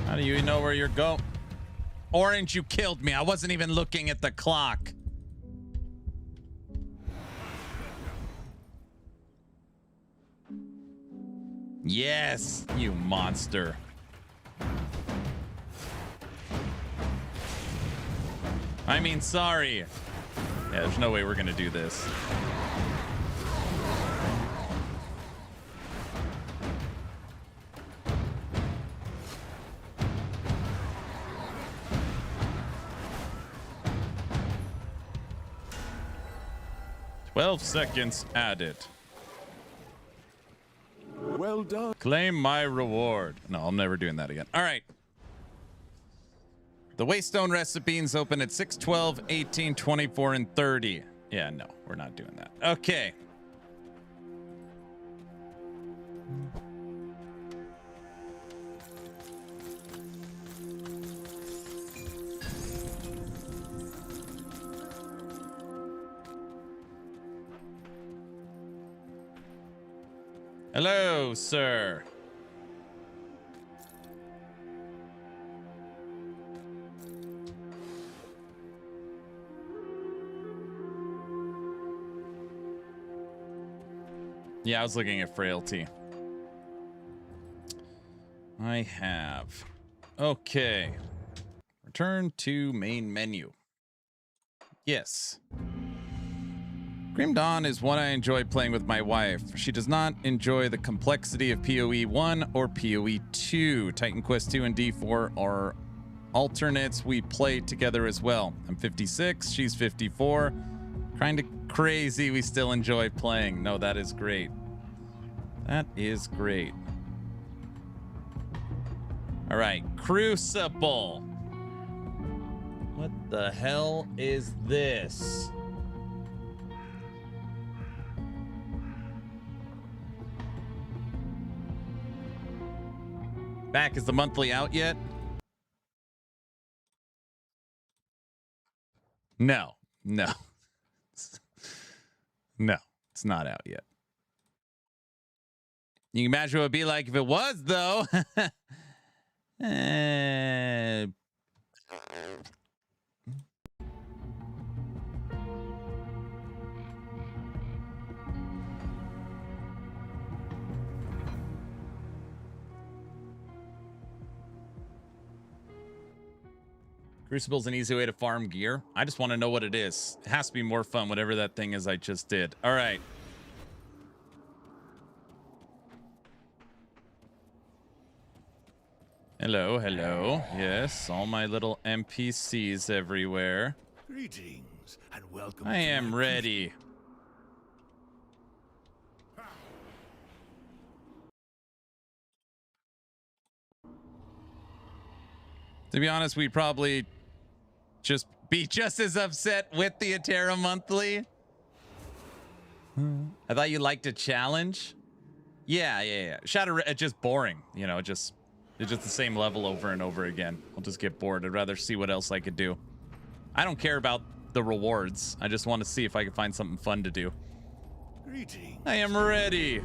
How do you know where you're going? Orange, you killed me. I wasn't even looking at the clock. Yes, You monster. I mean, sorry. Yeah, there's no way we're gonna do this. Seconds added. Well done. Claim my reward. No, I'm never doing that again. All right. The Waystone recipes open at 6, 12, 18, 24, and 30. Yeah, no, we're not doing that. Okay. Hello, sir. Yeah, I was looking at frailty. I have. Okay. Return to main menu. Yes. Grim Dawn is one I enjoy playing with my wife. She does not enjoy the complexity of PoE 1 or PoE 2. Titan Quest 2 and D4 are alternates we play together as well. I'm 56, she's 54. Kind of crazy we still enjoy playing. No, that is great. That is great. All right, Crucible. What the hell is this? Back, is the monthly out yet? No. No, it's not out yet. You can imagine what it would be like if it was, though. Crucible's an easy way to farm gear. I just want to know what it is. It has to be more fun, whatever that thing is I just did. All right. Hello, hello. Yes, all my little NPCs everywhere. Greetings and welcome. I am ready. To be honest, we'd probably just be just as upset with the Atera monthly. I thought you liked a challenge. Yeah. Shadow, it's just boring. You know, it's just the same level over and over again. I'll just get bored. I'd rather see what else I could do. I don't care about the rewards. I just want to see if I can find something fun to do. Greetings. I am ready.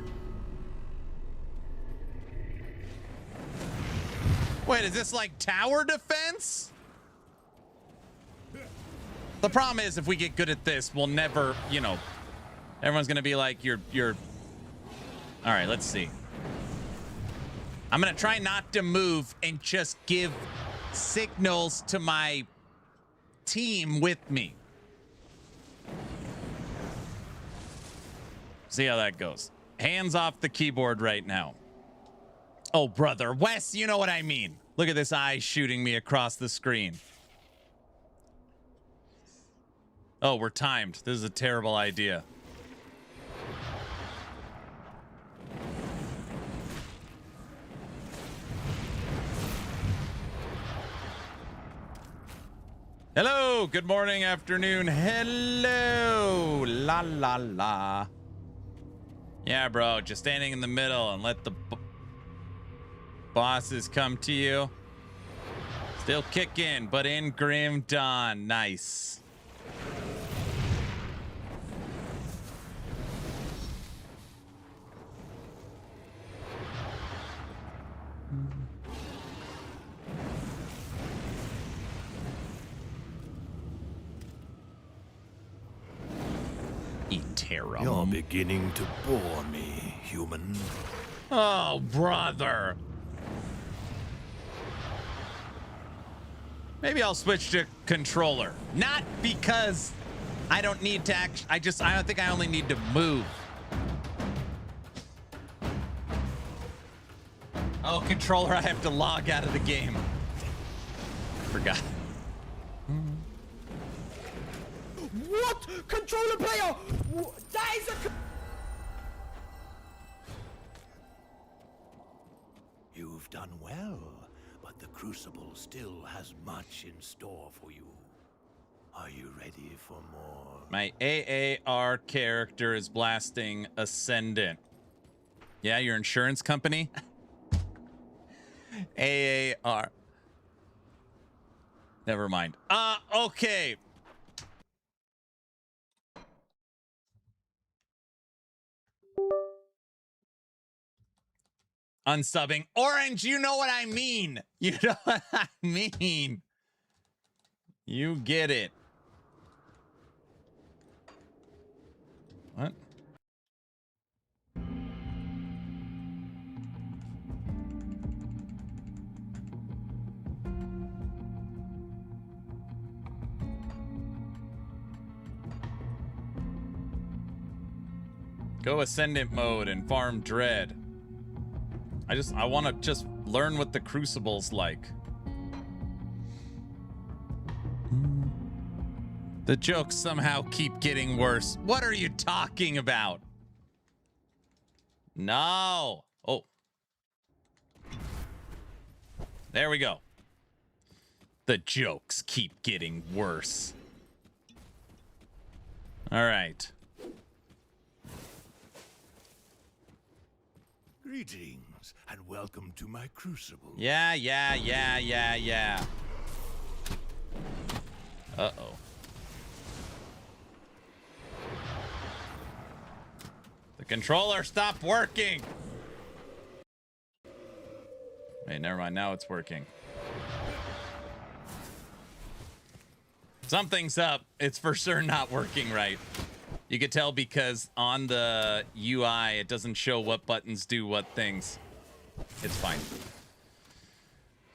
Wait, is this like tower defense? The problem is if we get good at this, we'll never, you know, Everyone's gonna be like, you're. All right, let's see. I'm gonna try not to move and just give signals to my team with me. See how that goes. Hands off the keyboard right now. Oh, brother. Wes, you know what I mean. Look at this eye shooting me across the screen. Oh, we're timed. This is a terrible idea. Hello, good morning, afternoon. Hello, la la la. Yeah, bro, just standing in the middle and let the bosses come to you. Still kicking, but in Grim Dawn. Nice. Eterum. You're beginning to bore me, human. Oh, brother. Maybe I'll switch to controller. Not because I don't need to I don't think I only need to move. Oh, controller, I have to log out of the game. Forgot. What? Controller player? That is a... You've done well, but the Crucible still has much in store for you. Are you ready for more? My AAR character is blasting Ascendant. Yeah, your insurance company? AAR. Never mind. Okay. Unsubbing. Orange, you know what I mean. You know what I mean. You get it. What? Go Ascendant mode and farm Dread. I want to just learn what the Crucible's like. The jokes somehow keep getting worse. What are you talking about? No. Oh. There we go. The jokes keep getting worse. All right. Greetings, and welcome to my Crucible. Yeah. Uh-oh. The controller stopped working. Wait, never mind. Now it's working. Something's up. It's for sure not working right. You could tell because on the UI, it doesn't show what buttons do what things. It's fine.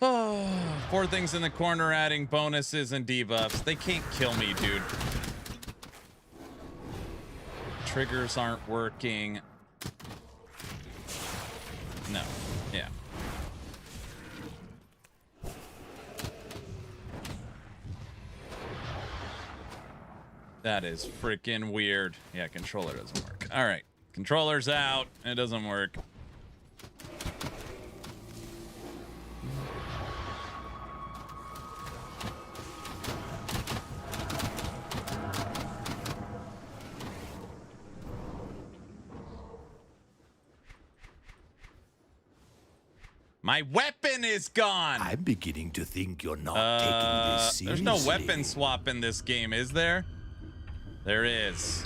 Oh, 4 things in the corner adding bonuses and debuffs. They can't kill me, dude. Triggers aren't working. No. Yeah. That is freaking weird. Yeah, controller doesn't work. All right. Controller's out. It doesn't work. My weapon is gone. I'm beginning to think you're not taking this seriously. There's no weapon swap in this game, is there? There is.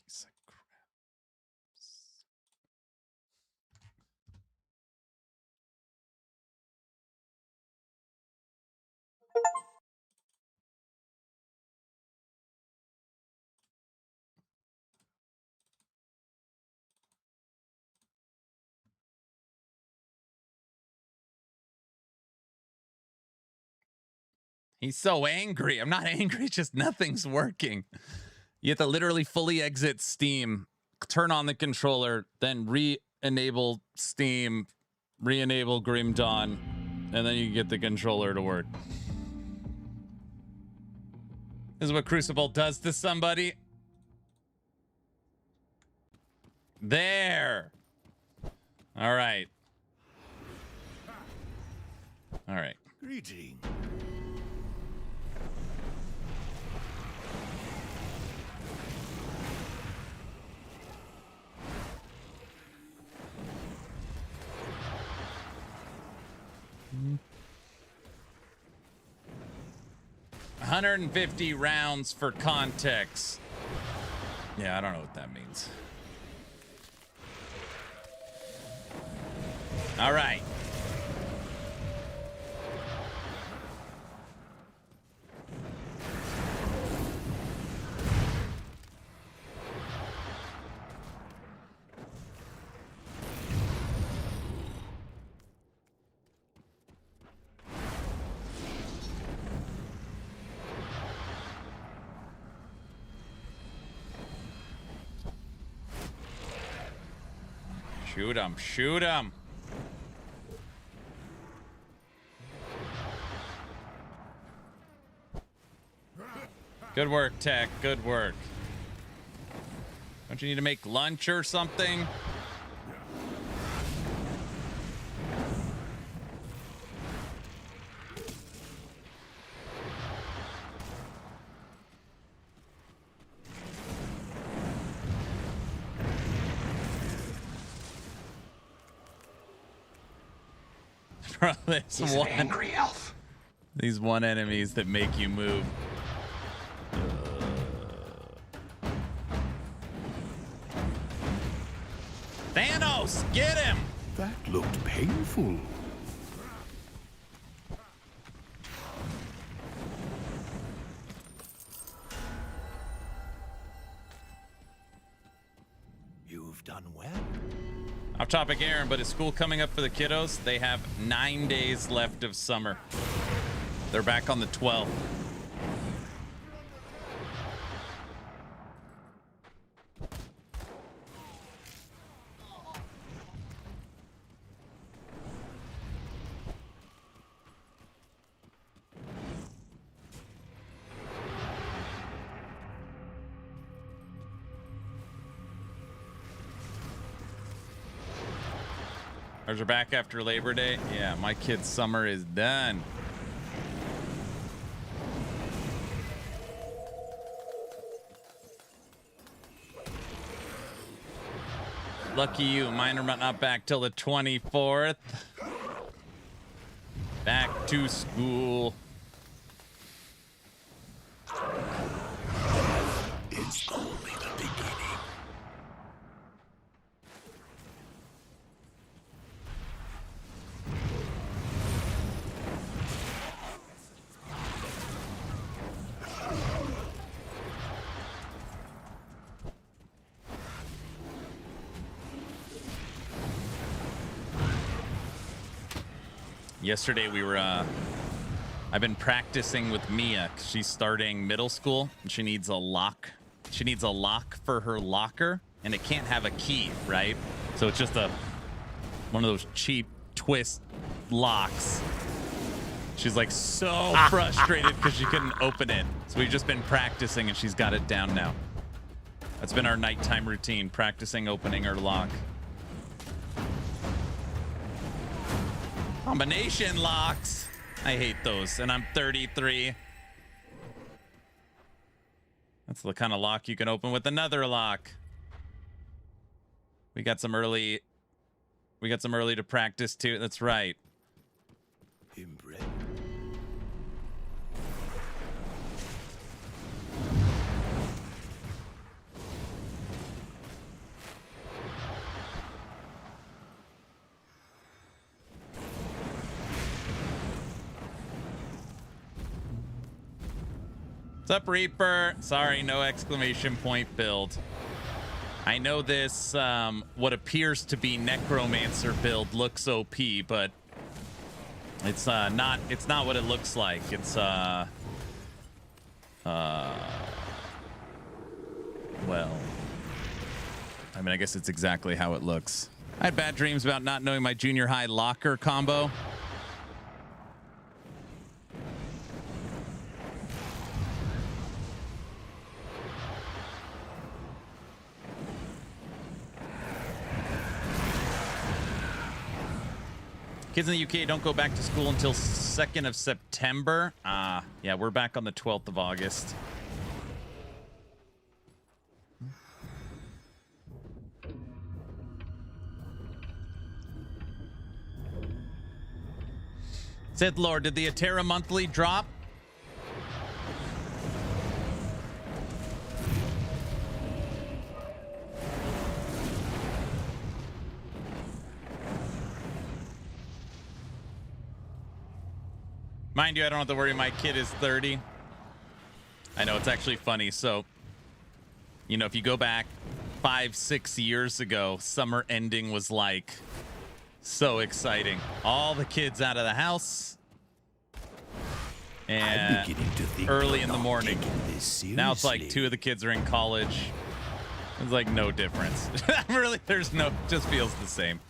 piece of crap. He's so angry. I'm not angry, just nothing's working. You have to literally fully exit Steam, turn on the controller, then re-enable Steam, re-enable Grim Dawn, and then you can get the controller to work. This is what Crucible does to somebody. There. All right. All right. Greeting. Mm-hmm. 150 rounds for context. Yeah, I don't know what that means. All right. Shoot him, shoot him. Good work, Tech. Good work. Don't you need to make lunch or something? Bro, He's an angry elf. These one enemies that make you move. Thanos, get him! That looked painful. You've done well. Off topic, Aaron, but is school coming up for the kiddos? They have 9 days left of summer. They're back on the 12th. Ours are back after Labor Day. Yeah, my kid's summer is done. Lucky you. Mine are not back till the 24th. Back to school. It's only the beginning. Yesterday we were I've been practicing with Mia 'cause she's starting middle school and she needs a lock. She needs a lock for her locker and it can't have a key, right? So it's just one of those cheap twist locks. She's like so frustrated because she couldn't open it. So we've just been practicing and she's got it down now. That's been our nighttime routine, practicing opening her lock. Combination locks. I hate those, and I'm 33. That's the kind of lock you can open with another lock. We got some early to practice too. That's right. Inbred. What's up, Reaper? Sorry, no exclamation point build. I know this, what appears to be Necromancer build looks OP, but it's not what it looks like. It's well, I mean, I guess it's exactly how it looks. I had bad dreams about not knowing my junior high locker combo. Kids in the UK don't go back to school until 2nd of September. Yeah, we're back on the 12th of August. Sith Lord, did the Atera monthly drop? Mind you, I don't have to worry. My kid is 30. I know, it's actually funny. So, you know, if you go back 5-6 years ago, summer ending was like so exciting. All the kids out of the house. And early in the morning. Now it's like 2 of the kids are in college. It's like no difference. Really, there's no, just feels the same.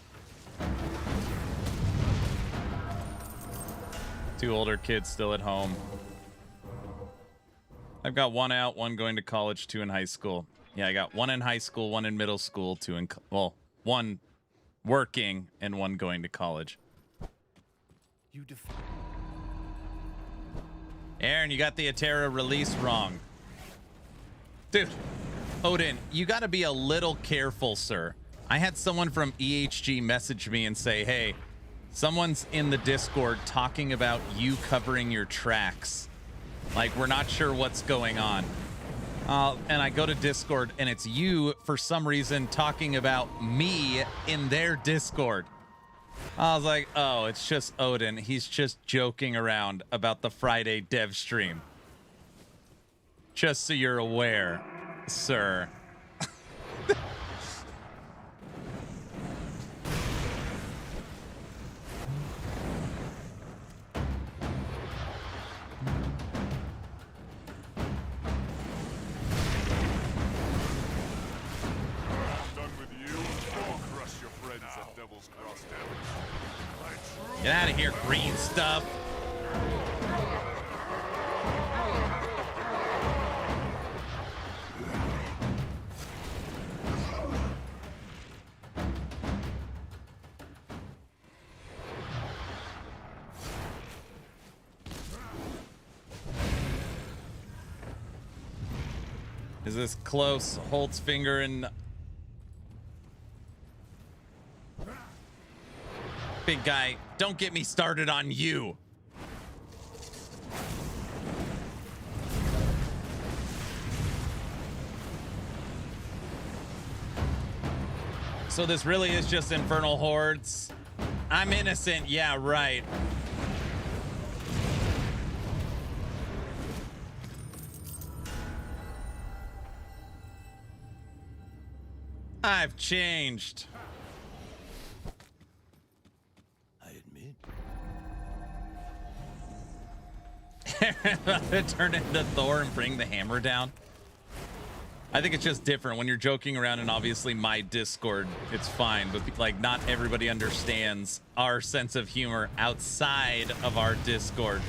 2 older kids still at home. I've got 1 out, 1 going to college, 2 in high school. Yeah, I got 1 in high school, 1 in middle school, 2 in, well, 1 working and 1 going to college. Aaron, you got the Atera release wrong. Dude, Odin, you got to be a little careful, sir. I had someone from EHG message me and say, hey, someone's in the Discord talking about you covering your tracks. Like, we're not sure what's going on. And I go to Discord, and it's you, for some reason, talking about me in their Discord. I was like, oh, it's just Odin. He's just joking around about the Friday dev stream. Just so you're aware, sir. Get out of here, green stuff. Is this close? Holt's finger in. Big guy, don't get me started on you. So this really is just infernal hordes. I'm innocent. Yeah, right. I've changed. Turn into Thor and bring the hammer down. I think it's just different when you're joking around, and obviously my Discord, it's fine, but like not everybody understands our sense of humor outside of our Discord.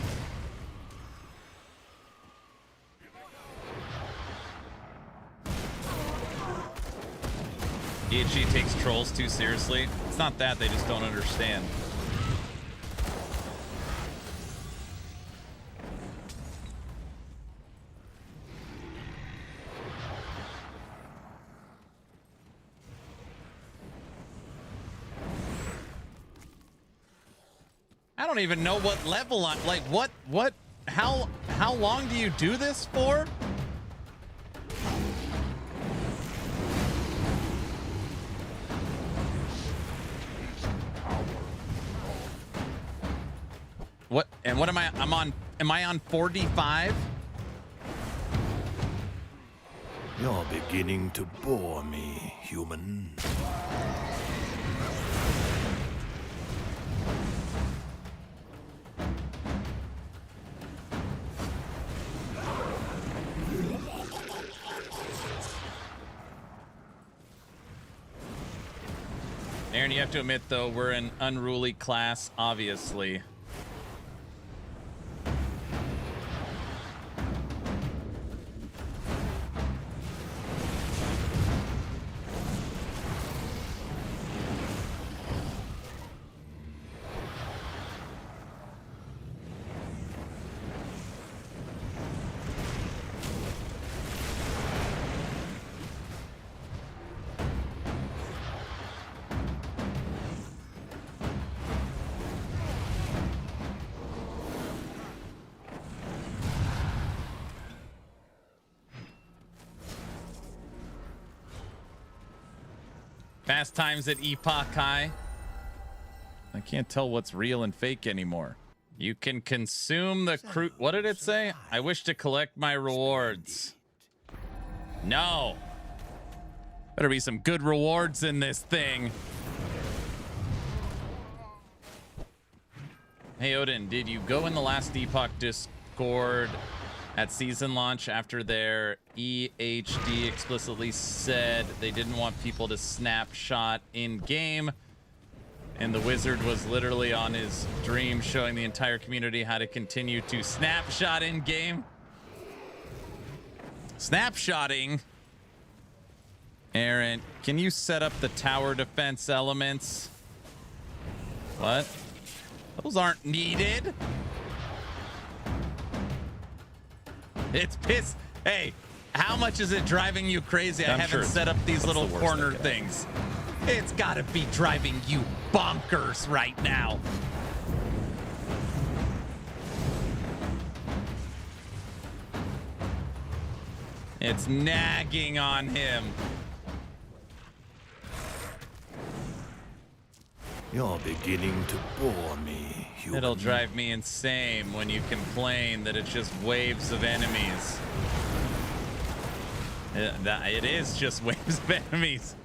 EHG takes trolls too seriously. It's not that, they just don't understand. I don't even know what level I'm like. How long do you do this for? What am I on 45? You're beginning to bore me, human. Aaron, you have to admit, though, we're an unruly class, obviously. Fast times at Epoch High. I can't tell what's real and fake anymore. You can consume the crew. What did it say? I wish to collect my rewards. No. Better be some good rewards in this thing. Hey, Odin, did you go in the last Epoch Discord at season launch after their EHD explicitly said they didn't want people to snapshot in game, and the wizard was literally on his dream showing the entire community how to continue to snapshot in game? Snapshotting? Aaron, can you set up the tower defense elements? What? Those aren't needed. It's piss. Hey, how much is it driving you crazy? I haven't set up these little corner things. It's gotta be driving you bonkers right now. It's nagging on him. You're beginning to bore me, human. It'll drive me insane when you complain that it's just waves of enemies. It is just waves of enemies.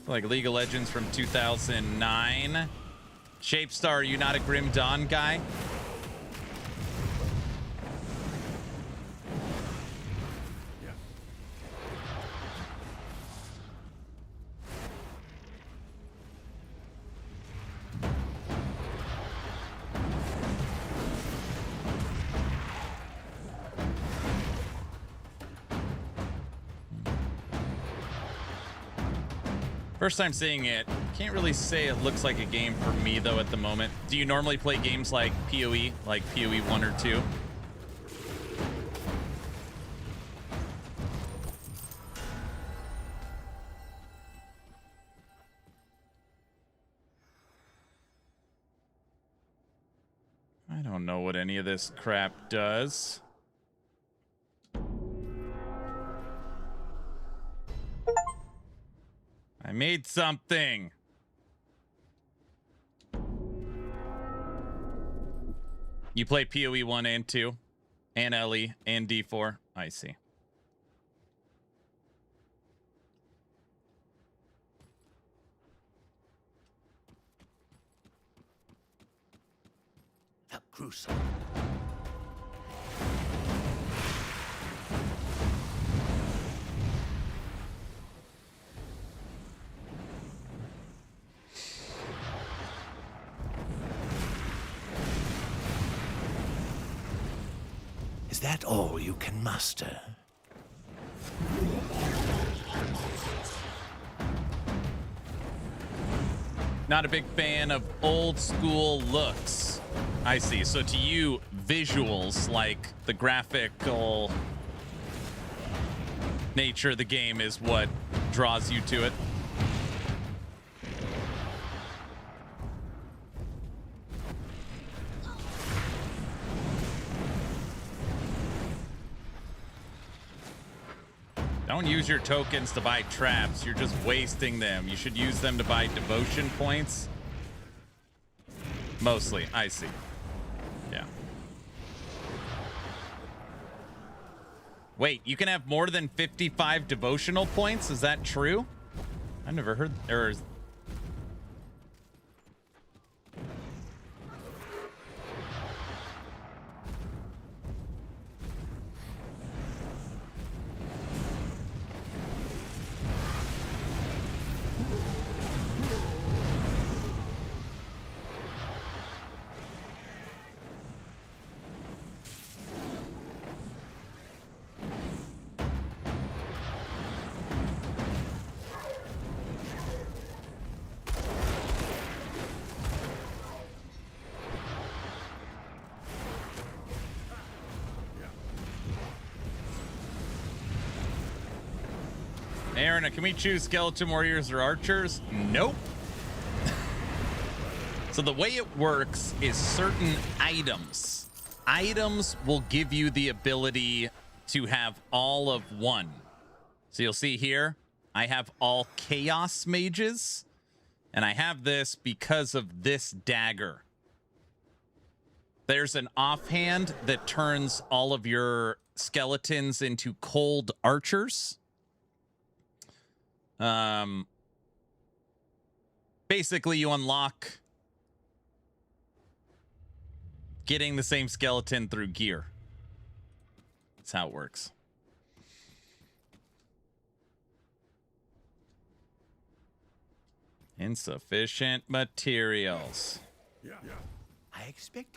Like League of Legends from 2009. Shapestar, are you not a Grim Dawn guy? First time seeing it. Can't really say it looks like a game for me, though, at the moment. Do you normally play games like PoE, like PoE 1 or 2? I don't know what any of this crap does. I made something. You play PoE 1 and 2 and LE and D4. I see. The Crucible. Is that all you can muster? Not a big fan of old school looks. I see. So to you, visuals, like the graphical nature of the game, is what draws you to it. Don't use your tokens to buy traps. You're just wasting them. You should use them to buy devotion points. Mostly. I see. Yeah. Wait, you can have more than 55 devotional points? Is that true? I never heard. Or Aaron, can we choose skeleton warriors or archers? Nope. So the way it works is certain items will give you the ability to have all of one. So you'll see here, I have all chaos mages, and I have this because of this dagger. There's an offhand that turns all of your skeletons into cold archers. Basically, you unlock getting the same skeleton through gear. That's how it works. Insufficient materials. Yeah. I expect.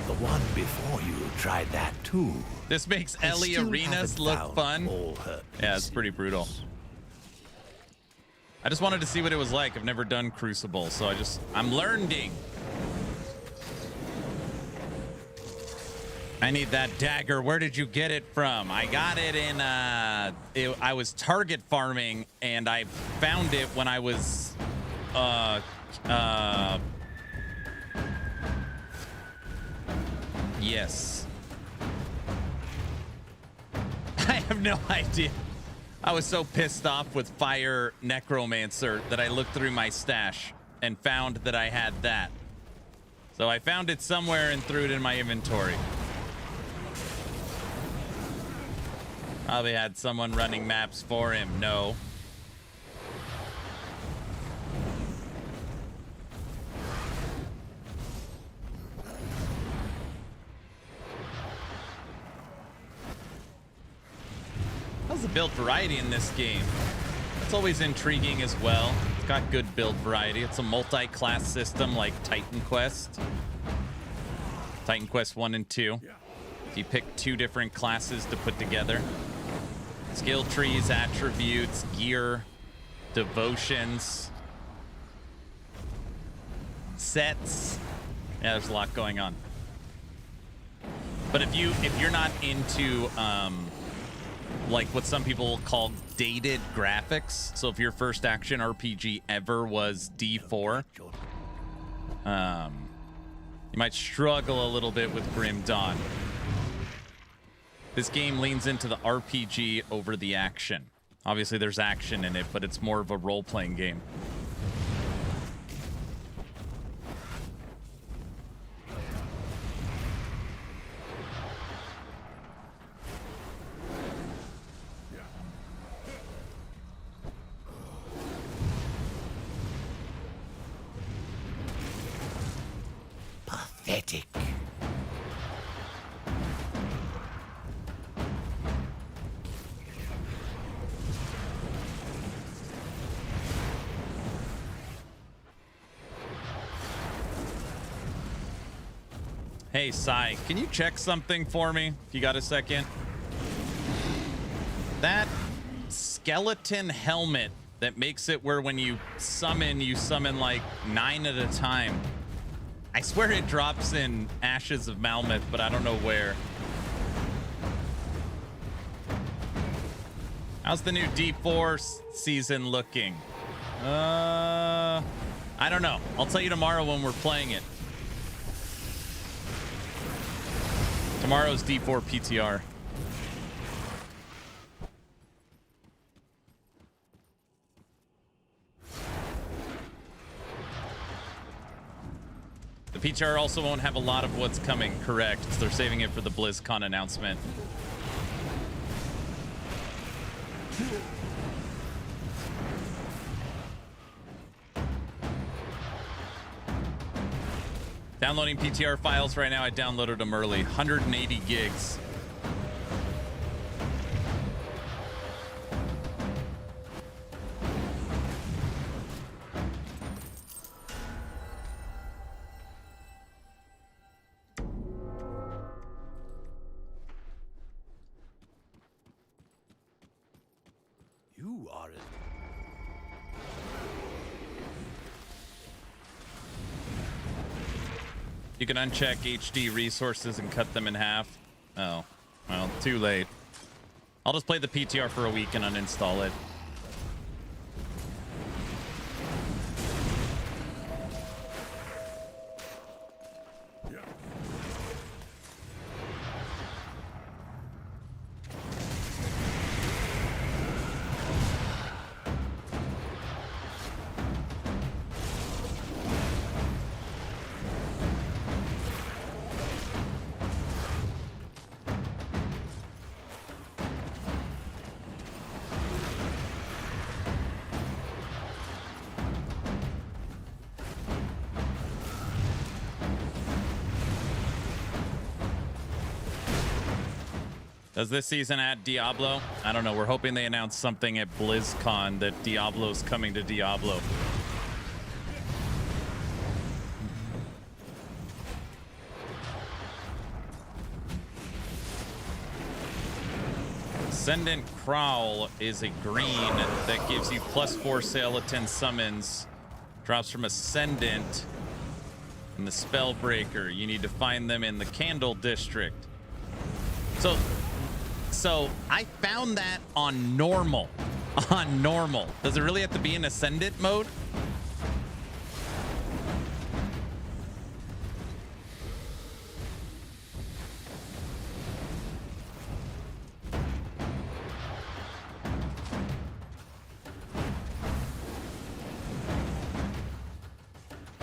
The one before you tried that too. This makes I Ellie still Arenas haven't look found fun. all her Yeah, it's pretty brutal. I just wanted to see what it was like. I've never done Crucible, so I'm learning. I need that dagger. Where did you get it from? I got it in, I was target farming, and I found it when I was, yes. I have no idea. I was so pissed off with Fire Necromancer that I looked through my stash and found that I had that. So I found it somewhere and threw it in my inventory. Probably had someone running maps for him. No. How's the build variety in this game? It's always intriguing as well. It's got good build variety. It's a multi-class system like Titan Quest. Titan Quest 1 and 2. You pick 2 different classes to put together. Skill trees, attributes, gear, devotions, sets. Yeah, there's a lot going on. But if you're not into like what some people call dated graphics, so if your first action RPG ever was D4, you might struggle a little bit with Grim Dawn. This game leans into the RPG over the action. Obviously, there's action in it, but it's more of a role-playing game. Pathetic. Hey, Sai, can you check something for me? If you got a second. That skeleton helmet that makes it where when you summon like 9 at a time. I swear it drops in Ashes of Malmeth, but I don't know where. How's the new D4 season looking? I don't know. I'll tell you tomorrow when we're playing it. Tomorrow's D4 PTR. The PTR also won't have a lot of what's coming, correct? Because they're saving it for the BlizzCon announcement. Downloading PTR files right now. I downloaded them early. 180 gigs. You are it. You can uncheck HD resources and cut them in half. Oh, well, too late. I'll just play the PTR for a week and uninstall it. Does this season add Diablo? I don't know. We're hoping they announce something at BlizzCon that Diablo's coming to Diablo. Ascendant Prowl is a green that gives you +4 Skeleton summons. Drops from Ascendant and the Spellbreaker. You need to find them in the Candle District. So I found that on normal. On normal. Does it really have to be in Ascendant mode?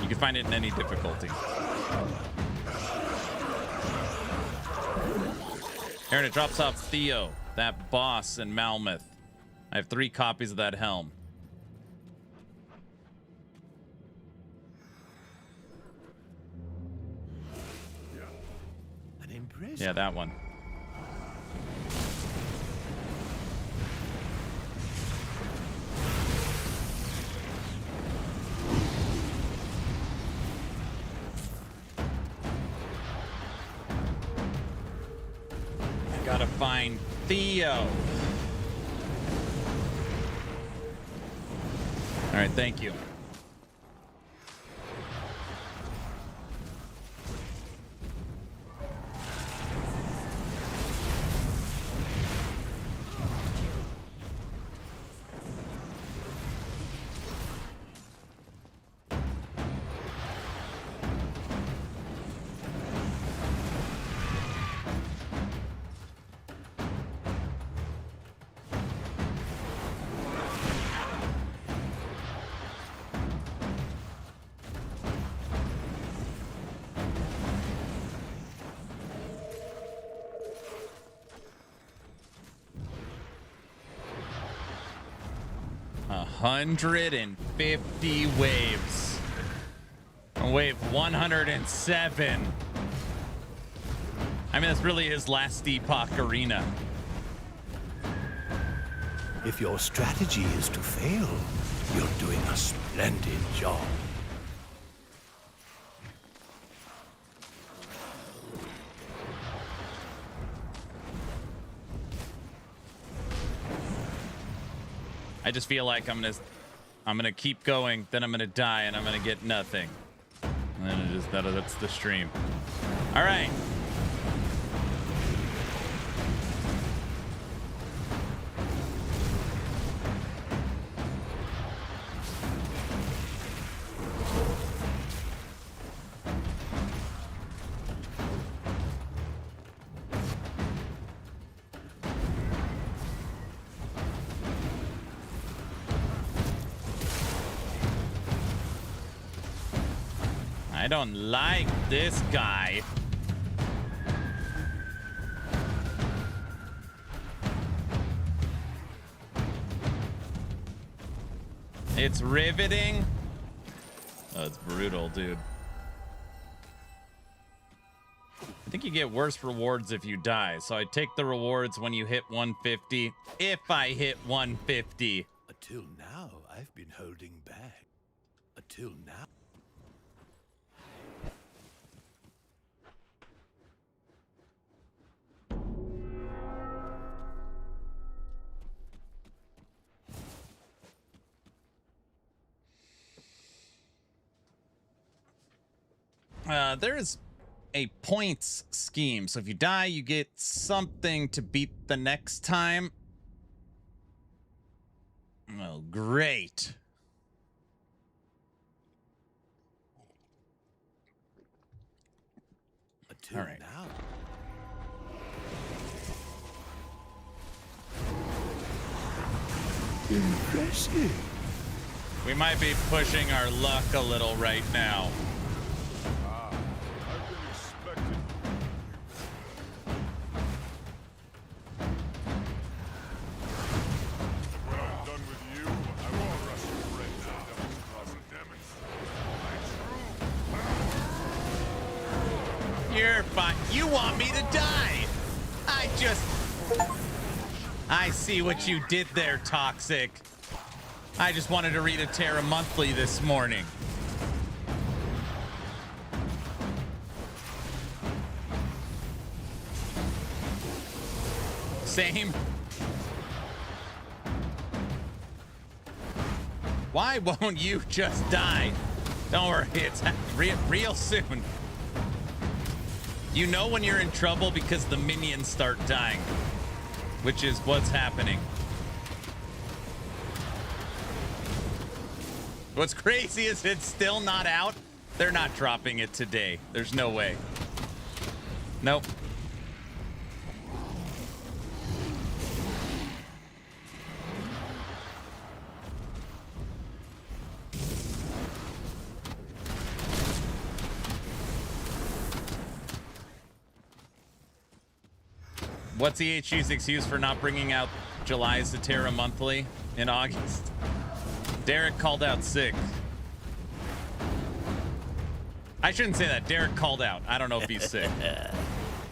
You can find it in any difficulty. Aaron, it drops off Theo, that boss in Malmouth. I have 3 copies of that helm. An impressive. Yeah, that one. Gotta find Theo. All right, thank you. $150 waves. Wave 107. I mean, that's really his last Epoch arena. If your strategy is to fail, you're doing a splendid job. I just feel like I'm gonna keep going, then I'm gonna die, and I'm gonna get nothing. And then that's the stream. All right. I don't like this guy. It's riveting. Oh, it's brutal, dude. I think you get worse rewards if you die. So I take the rewards when you hit 150. If I hit 150. Until now, I've been holding back. Until now. There's a points scheme. So if you die, you get something to beat the next time. Oh, great. Until All right. now. Impressive. We might be pushing our luck a little right now. I've been expecting. When I'm done with you, I won't rush your friend now. Devil's causing damage. My true. You're fine. You want me to die. I see what you did there, Toxic. I just wanted to read a Terra Monthly this morning. Same. Why won't you just die? Don't worry, it's real soon. You know when you're in trouble because the minions start dying, which is what's happening. What's crazy is it's still not out. They're not dropping it today. There's no way. Nope. What's EHG's excuse for not bringing out July's Terra Monthly in August? Derek called out sick. I shouldn't say that. Derek called out. I don't know if he's sick.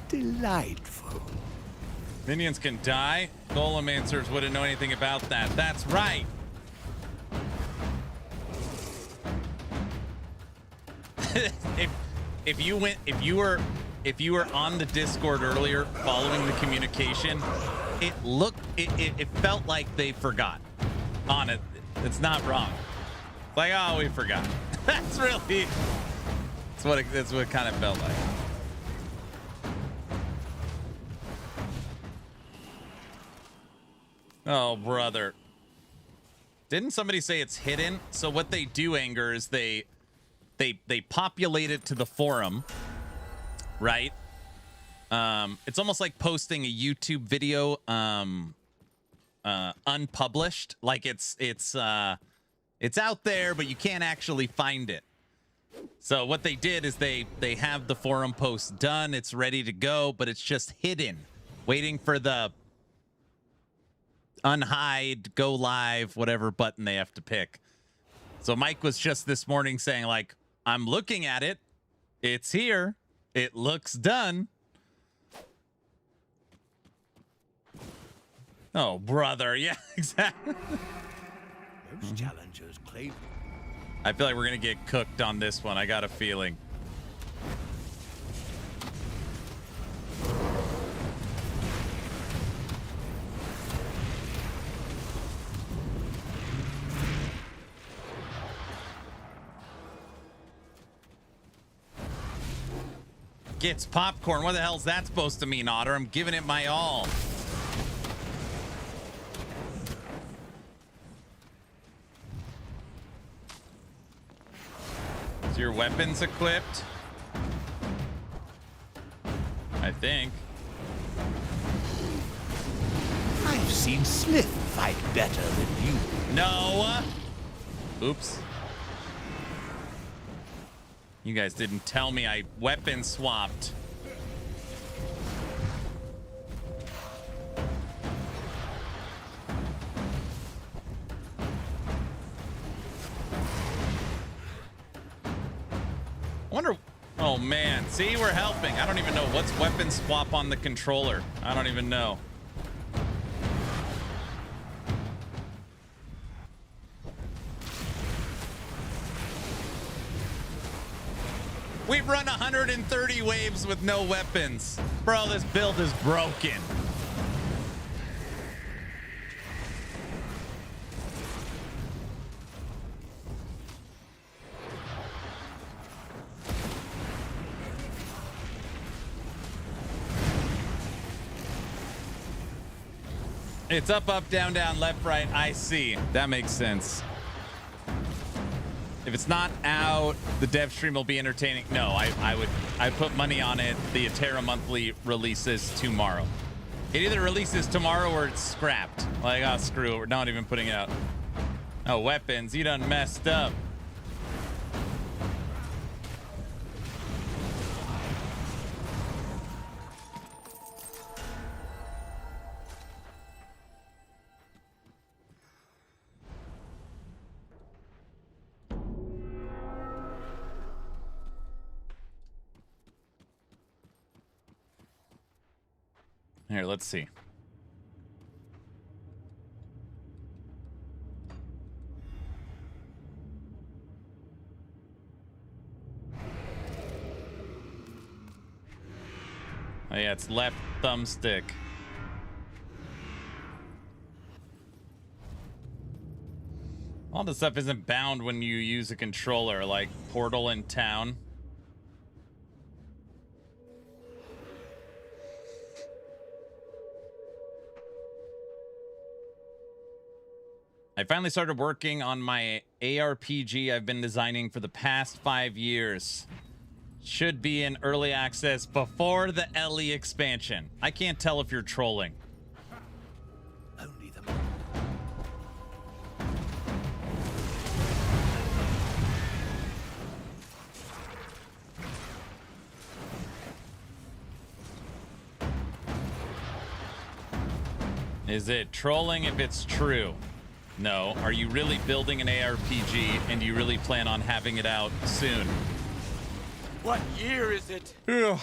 Delightful. Minions can die. Golemancers wouldn't know anything about that. That's right. if you were on the Discord earlier following the communication, it felt like they forgot on it. It's not wrong. It's like, oh, we forgot. That's what it kind of felt like. Oh, brother. Didn't somebody say it's hidden? So what they do, Anger, is they populate it to the forum, right? It's almost like posting a YouTube video unpublished. Like it's out there, but you can't actually find it. So what they did is they have the forum post done. It's ready to go, but it's just hidden, waiting for the unhide, go live, whatever button they have to pick. So Mike was just this morning saying, like, I'm looking at it. It's here. It looks done. Oh, brother. Yeah, exactly. Most challengers claim. I feel like we're going to get cooked on this one. I got a feeling. Gets popcorn. What the hell's that supposed to mean, Otter? I'm giving it my all. Is your weapons equipped? I think. I've seen Slith fight better than you. No. Oops. You guys didn't tell me I weapon swapped. I wonder. Oh man, see, we're helping. I don't even know what's weapon swap on the controller. I don't even know. We've run 130 waves with no weapons. Bro, this build is broken. It's up, up, down, down, left, right. I see. That makes sense. If it's not out, the dev stream will be entertaining. No, I put money on it. The Atera monthly releases tomorrow. It either releases tomorrow or it's scrapped. Like, oh, screw it. We're not even putting it out. Oh, weapons. You done messed up. Here, let's see. Oh yeah, it's left thumbstick. All this stuff isn't bound when you use a controller, like Portal in Town. I finally started working on my ARPG I've been designing for the past 5 years. Should be in early access before the LE expansion. I can't tell if you're trolling. Only the Is it trolling if it's true? No. Are you really building an ARPG and do you really plan on having it out soon? What year is it? Ugh.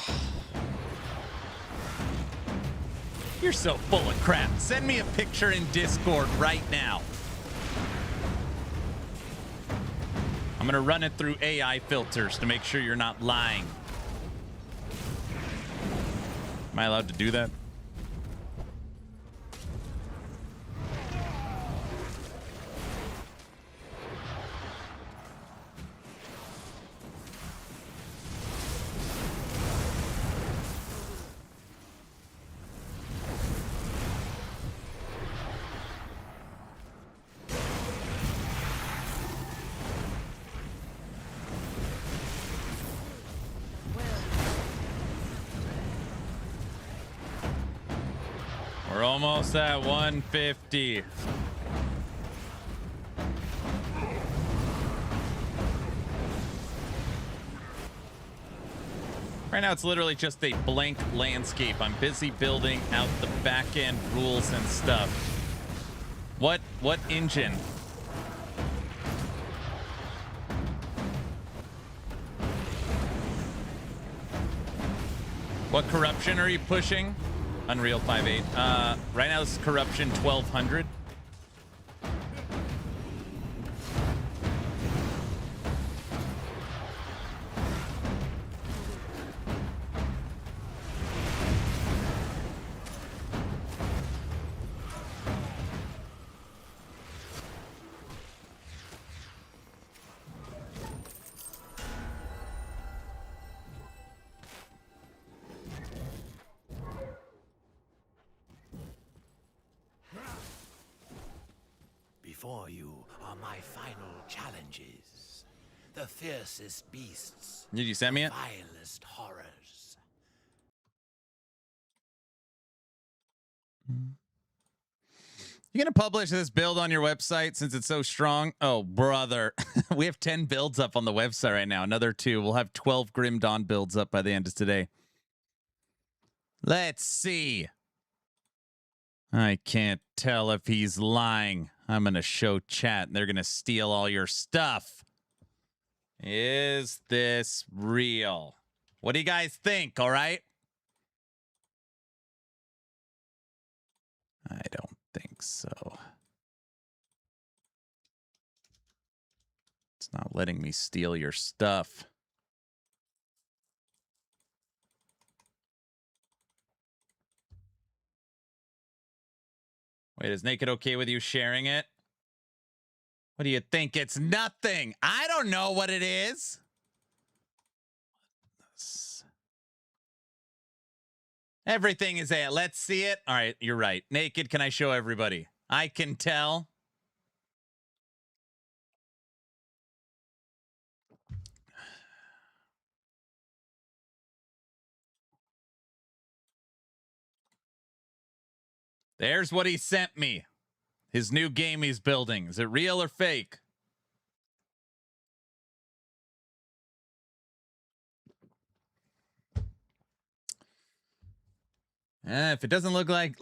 You're so full of crap. Send me a picture in Discord right now. I'm gonna run it through AI filters to make sure you're not lying. Am I allowed to do that? We're almost at 150. Right now, it's literally just a blank landscape. I'm busy building out the back-end rules and stuff. What engine? What corruption are you pushing? Unreal 5.8. Right now, this is corruption 1200. Before you are my final challenges. The fiercest beasts. Did you send me it? Vilest horrors. You gonna publish this build on your website since it's so strong? Oh, brother. We have 10 builds up on the website right now. Another 2. We'll have 12 Grim Dawn builds up by the end of today. Let's see. I can't tell if he's lying. I'm gonna show chat and they're gonna steal all your stuff. Is this real? What do you guys think, all right? I don't think so. It's not letting me steal your stuff. Wait, is Naked okay with you sharing it? What do you think? It's nothing. I don't know what it is. Everything is it. Let's see it. All right, you're right. Naked, can I show everybody? I can tell. There's what he sent me. His new game he's building. Is it real or fake? If it doesn't look like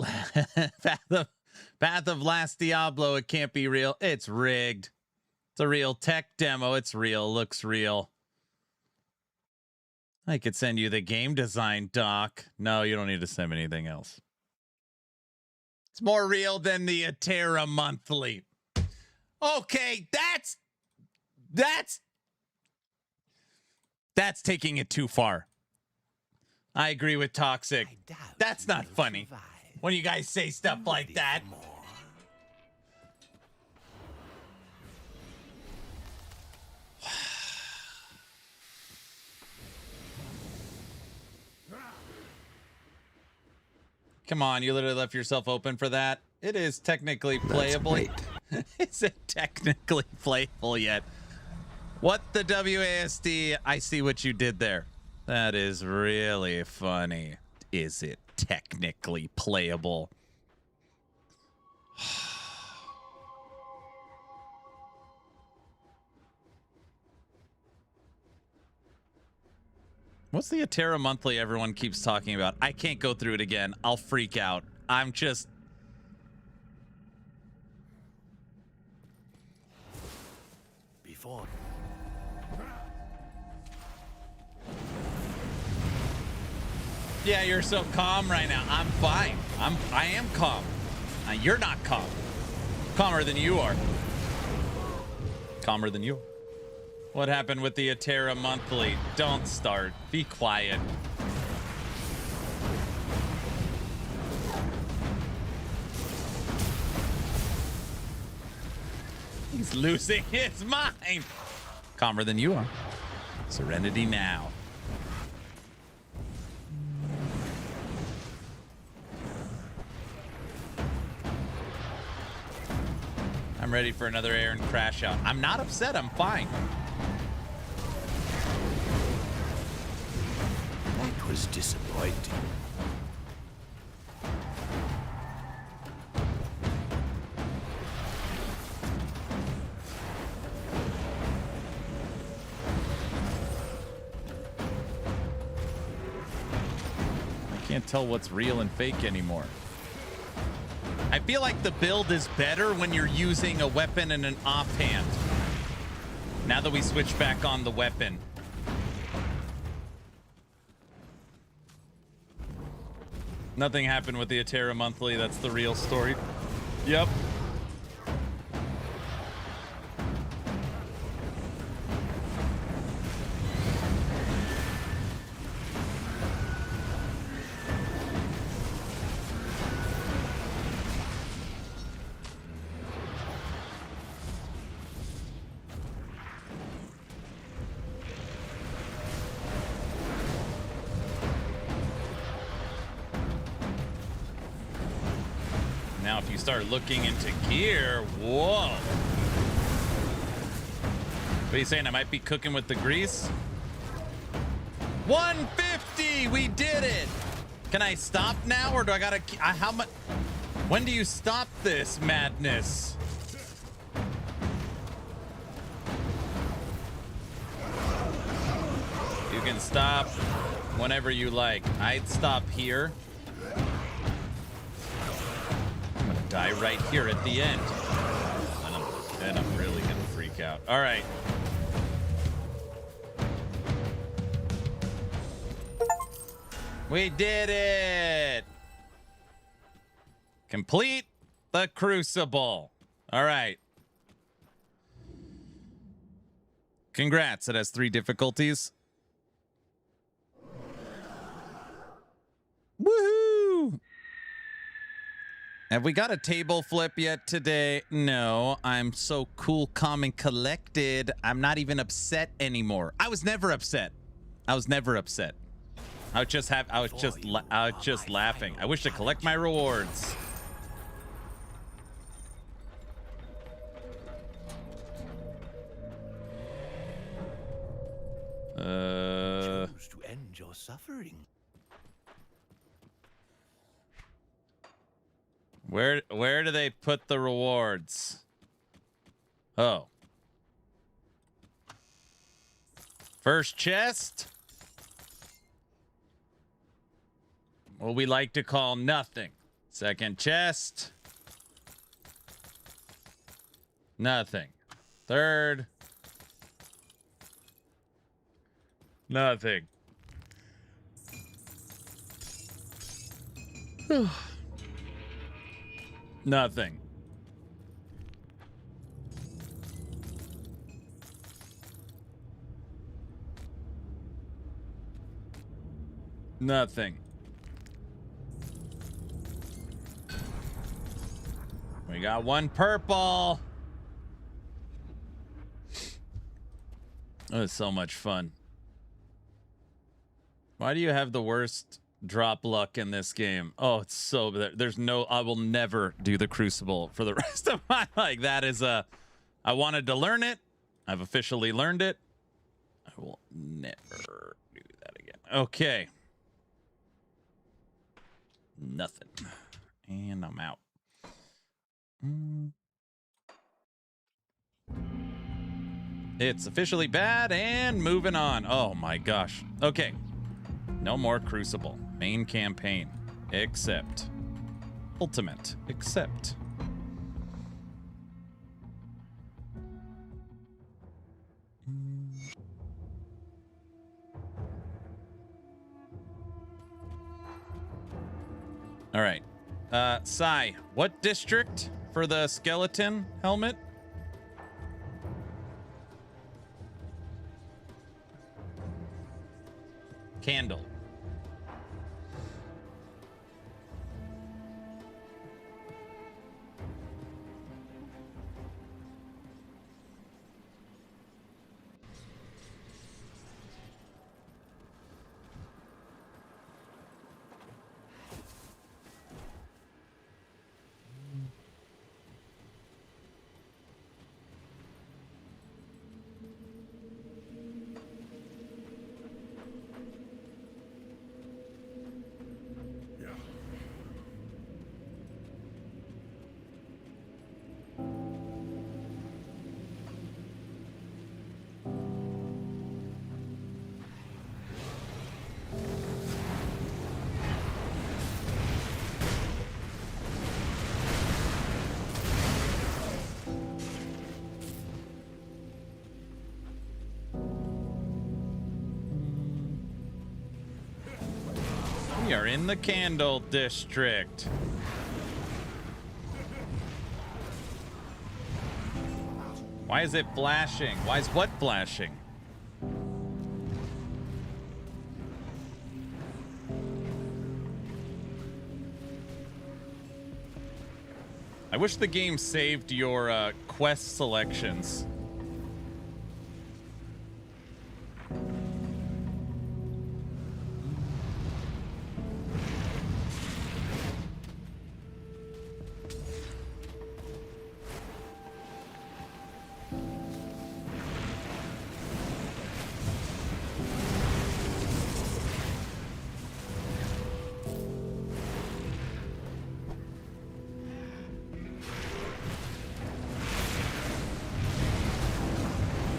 Path of Last Diablo, it can't be real. It's rigged. It's a real tech demo. It's real. Looks real. I could send you the game design doc. No, you don't need to send me anything else. It's more real than the Atera monthly. Okay, that's taking it too far. I agree with Toxic. That's not funny when you guys say stuff like that. Come on, you literally left yourself open for that. It is technically playable. Is it technically playable yet? What the WASD? I see what you did there. That is really funny. Is it technically playable? What's the Atera monthly everyone keeps talking about? I can't go through it again. I'll freak out. I'm just... Before. Yeah, you're so calm right now. I'm fine. I am calm. You're not calm. Calmer than you are. Calmer than you. What happened with the Atera monthly? Don't start. Be quiet. He's losing his mind. Calmer than you are. Serenity now. I'm ready for another Aaron crash out. I'm not upset. I'm fine. That was disappointing. I can't tell what's real and fake anymore. I feel like the build is better when you're using a weapon and an offhand. Now that we switch back on the weapon. Nothing happened with the Atera monthly. That's the real story. Yep. Now, if you start looking into gear, whoa. What are you saying? I might be cooking with the grease? 150! We did it! Can I stop now, or do I gotta... how much... When do you stop this madness? You can stop whenever you like. I'd stop here. I'm gonna die right here at the end. And I'm really gonna freak out. All right. We did it! Complete the crucible. All right. Congrats. It has 3 difficulties. Woohoo! Have we got a table flip yet today? No. I'm so cool, calm, and collected. I'm not even upset anymore. I was never upset. I was never upset. I was just laughing. I wish to collect my rewards. Choose to end your suffering. Where do they put the rewards? Oh. First chest. What we like to call nothing. Second chest. Nothing. Third. Nothing. Nothing. Nothing. We got 1 purple. That was so much fun. Why do you have the worst drop luck in this game? Oh, it's so... There's no... I will never do the Crucible for the rest of my life. That is a... I wanted to learn it. I've officially learned it. I will never do that again. Okay. Nothing. And I'm out. It's officially bad and moving on. Oh my gosh. Okay. No more Crucible. Main campaign. Except. Ultimate. Except. All right. Sai, what district for the skeleton helmet? Candle. We are in the Candle District. Why is it flashing? Why is what flashing? I wish the game saved your quest selections.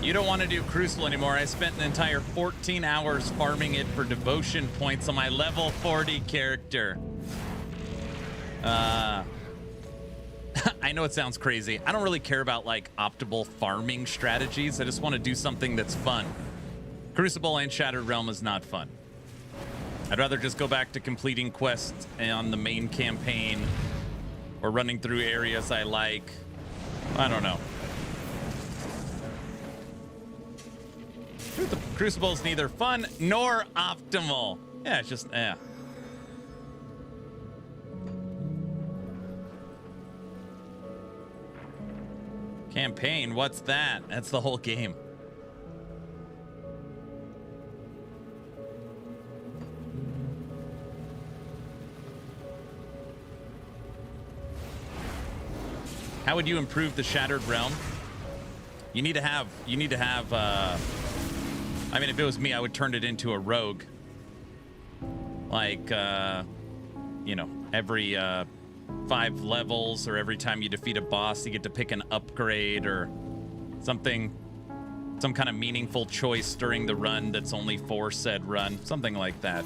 You don't want to do Crucible anymore. I spent an entire 14 hours farming it for devotion points on my level 40 character. I know it sounds crazy. I don't really care about like optimal farming strategies. I just want to do something that's fun. Crucible and Shattered Realm is not fun. I'd rather just go back to completing quests on the main campaign or running through areas I like. I don't know. Crucible is neither fun nor optimal. Yeah, it's just, yeah. Campaign, what's that? That's the whole game. How would you improve the Shattered Realm? You need to have, I mean, if it was me, I would turn it into a rogue. Like, you know, every 5 levels or every time you defeat a boss, you get to pick an upgrade or something, some kind of meaningful choice during the run that's only for said run, something like that.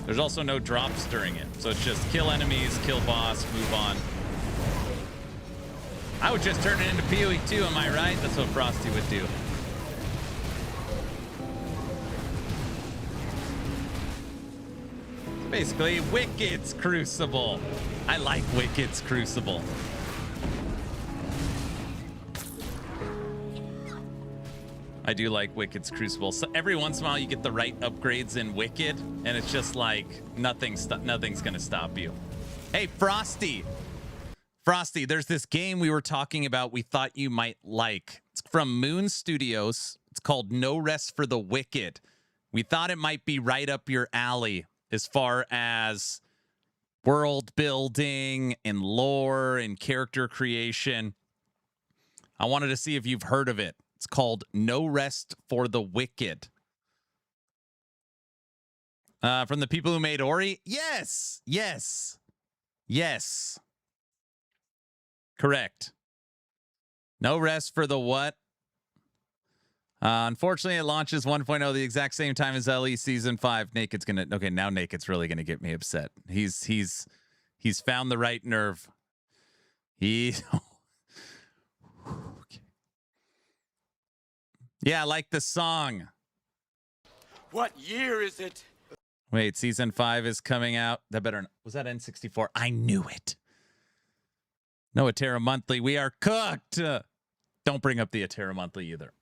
There's also no drops during it, so it's just kill enemies, kill boss, move on. I would just turn it into PoE 2, am I right? That's what Frosty would do. Basically, Wicked's Crucible. I like Wicked's Crucible. I do like Wicked's Crucible. So every once in a while, you get the right upgrades in Wicked, and it's just like nothing's gonna stop you. Hey, Frosty. Frosty, there's this game we were talking about we thought you might like. It's from Moon Studios. It's called No Rest for the Wicked. We thought it might be right up your alley as far as world building and lore and character creation. I wanted to see if you've heard of it. It's called No Rest for the Wicked. From the people who made Ori? Yes, yes, yes. Correct. No Rest for the what? Unfortunately, it launches 1.0 the exact same time as LE Season 5. Naked's gonna... Okay, now Naked's really gonna get me upset. He's found the right nerve. Okay. Yeah, I like the song. What year is it? Wait, Season 5 is coming out. That better... Was that N64? I knew it. No Atera Monthly. We are cooked. Don't bring up the Atera Monthly either.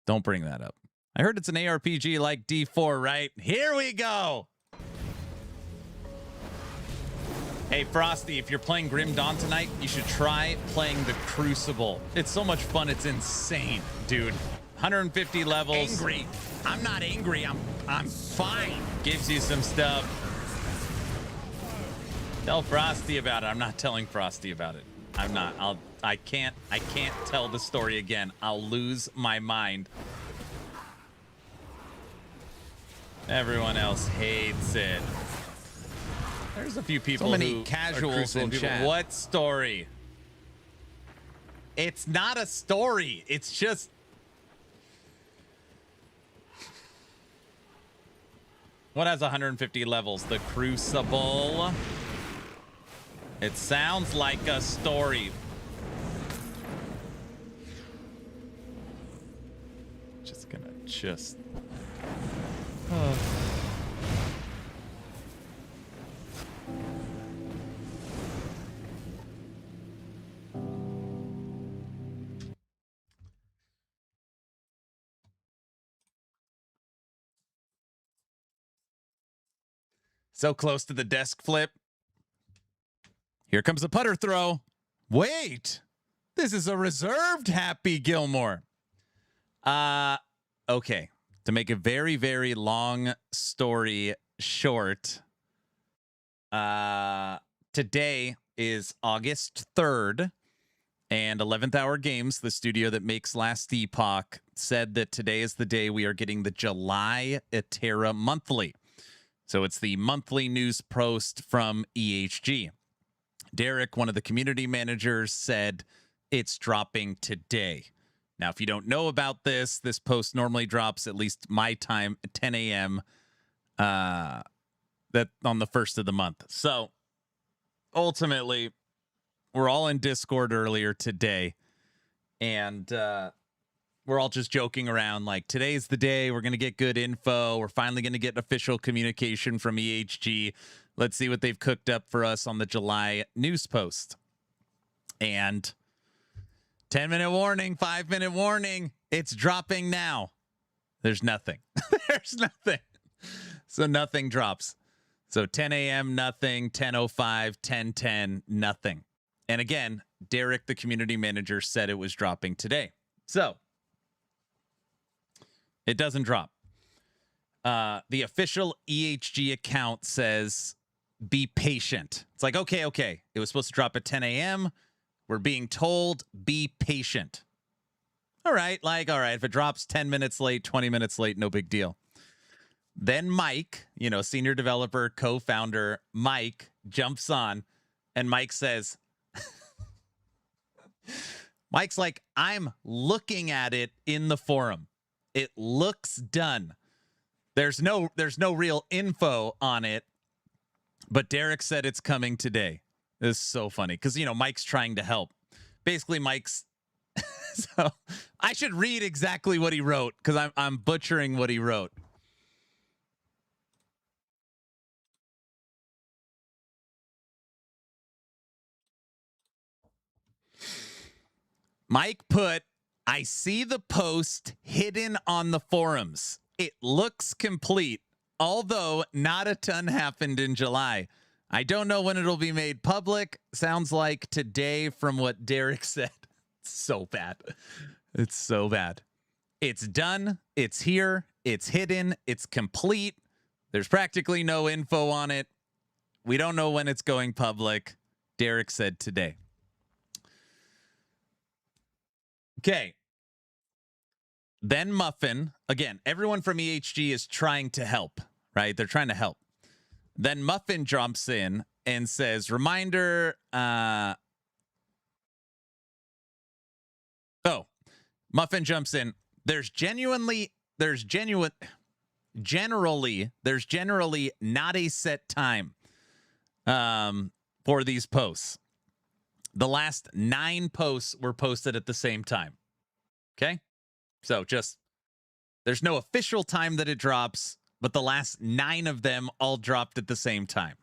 Don't bring that up. I heard it's an ARPG like D4, right? Here we go. Hey, Frosty, if you're playing Grim Dawn tonight, you should try playing the Crucible. It's so much fun. It's insane, dude. 150 levels. Angry. I'm not angry. I'm fine. Gives you some stuff. Tell Frosty about it. I'm not telling Frosty about it. I'm not. I can't tell the story again. I'll lose my mind. Everyone else hates it. There's a few people So many who casuals are in people. chat. What story? It's not a story. It's just... What has 150 levels? The Crucible. It sounds like a story. Just gonna Oh. So close to the desk flip. Here comes a putter throw. Wait, this is a reserved Happy Gilmore. Okay. To make a very, very long story short, today is August 3rd, and 11th Hour Games, the studio that makes Last Epoch, said that today is the day we are getting the July Atera Monthly. So it's the monthly news post from EHG. Derek, one of the community managers, said it's dropping today. Now, if you don't know about this, this post normally drops at least my time at 10 a.m. That on the first of the month. So ultimately, we're all in Discord earlier today, and we're all just joking around like, today's the day. We're going to get good info. We're finally going to get official communication from EHG. Let's see what they've cooked up for us on the July news post. And 10-minute warning, 5-minute warning. It's dropping now. There's nothing. There's nothing. So nothing drops. So 10 a.m., nothing. 10:05, 10:10, nothing. And again, Derek, the community manager, said it was dropping today. So it doesn't drop. The official EHG account says, be patient. It's like, okay. It was supposed to drop at 10 a.m. We're being told, be patient. All right, if it drops 10 minutes late, 20 minutes late, no big deal. Then Mike, senior developer, co-founder, Mike jumps on, and Mike says, Mike's like, I'm looking at it in the forum. It looks done. There's no real info on it, but Derek said it's coming today. This is so funny because, Mike's trying to help. Basically, Mike's so I should read exactly what he wrote because I'm butchering what he wrote. Mike put, I see the post hidden on the forums. It looks complete, although not a ton happened in July. I don't know when it'll be made public. Sounds like today from what Derek said. It's so bad. It's so bad. It's done. It's here. It's hidden. It's complete. There's practically no info on it. We don't know when it's going public. Derek said today. Okay. Then Muffin, again, everyone from EHG is trying to help, right? They're trying to help. Then Muffin jumps in and says, reminder, Muffin jumps in. There's generally not a set time for these posts. The last 9 posts were posted at the same time. Okay? So there's no official time that it drops, but the last 9 of them all dropped at the same time.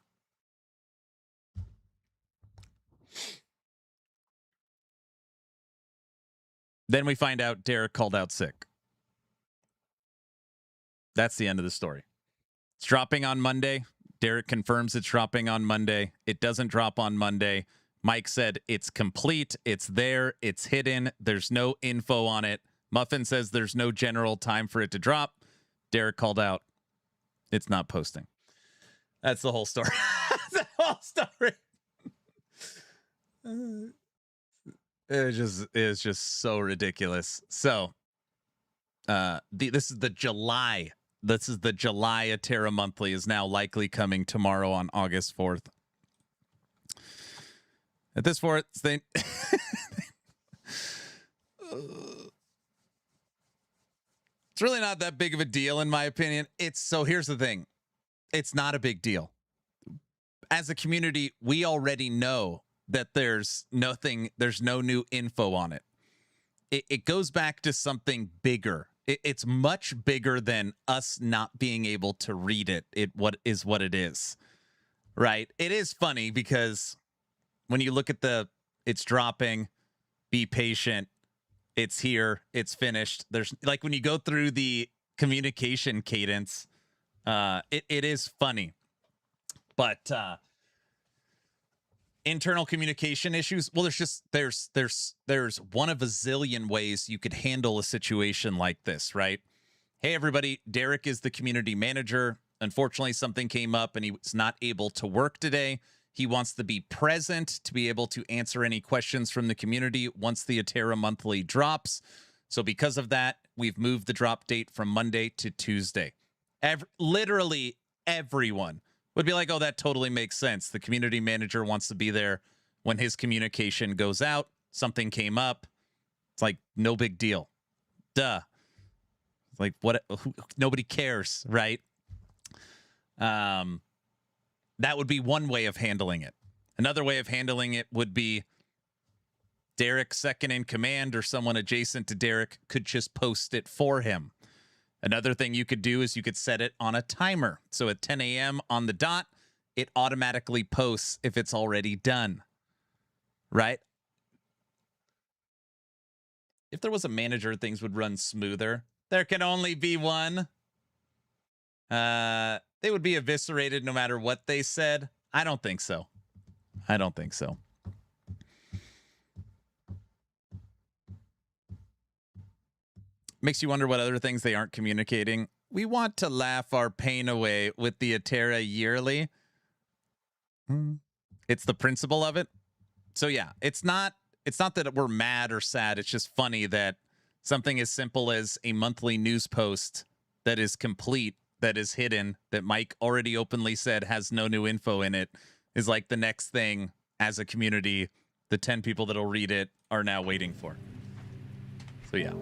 Then we find out Derek called out sick. That's the end of the story. It's dropping on Monday. Derek confirms it's dropping on Monday. It doesn't drop on Monday. Mike said it's complete. It's there. It's hidden. There's no info on it. Muffin says there's no general time for it to drop. Derek called out it's not posting. That's the whole story. That's the whole story. It's just so ridiculous. So this is the July. This is the July Atera Monthly is now likely coming tomorrow on August 4th. At this point, it's really not that big of a deal, in my opinion. Here's the thing. It's not a big deal. As a community, we already know that there's no new info on it. It goes back to something bigger. It's much bigger than us not being able to read it. What it is, right? It is funny because when you look at it's dropping, be patient, it's here, it's finished. There's like when you go through the communication cadence, it is funny, but internal communication issues. Well, there's one of a zillion ways you could handle a situation like this, right? Hey, everybody, Derek is the community manager. Unfortunately, something came up and he was not able to work today. He wants to be present to be able to answer any questions from the community once the Atera Monthly drops. So because of that, we've moved the drop date from Monday to Tuesday. Literally everyone would be like, oh, that totally makes sense. The community manager wants to be there when his communication goes out, something came up. It's like, no big deal. Duh. Like, what? Nobody cares, right? That would be one way of handling it. Another way of handling it would be Derek, second in command, or someone adjacent to Derek could just post it for him. Another thing you could do is you could set it on a timer. So at 10 a.m. on the dot, it automatically posts if it's already done. Right? If there was a manager, things would run smoother. There can only be one. They would be eviscerated no matter what they said. I don't think so. I don't think so. Makes you wonder what other things they aren't communicating. We want to laugh our pain away with the Atera yearly. It's the principle of it. So yeah, it's not that we're mad or sad. It's just funny that something as simple as a monthly news post that is complete, that is hidden, that Mike already openly said has no new info in it, is like the next thing as a community the 10 people that'll read it are now waiting for. So yeah.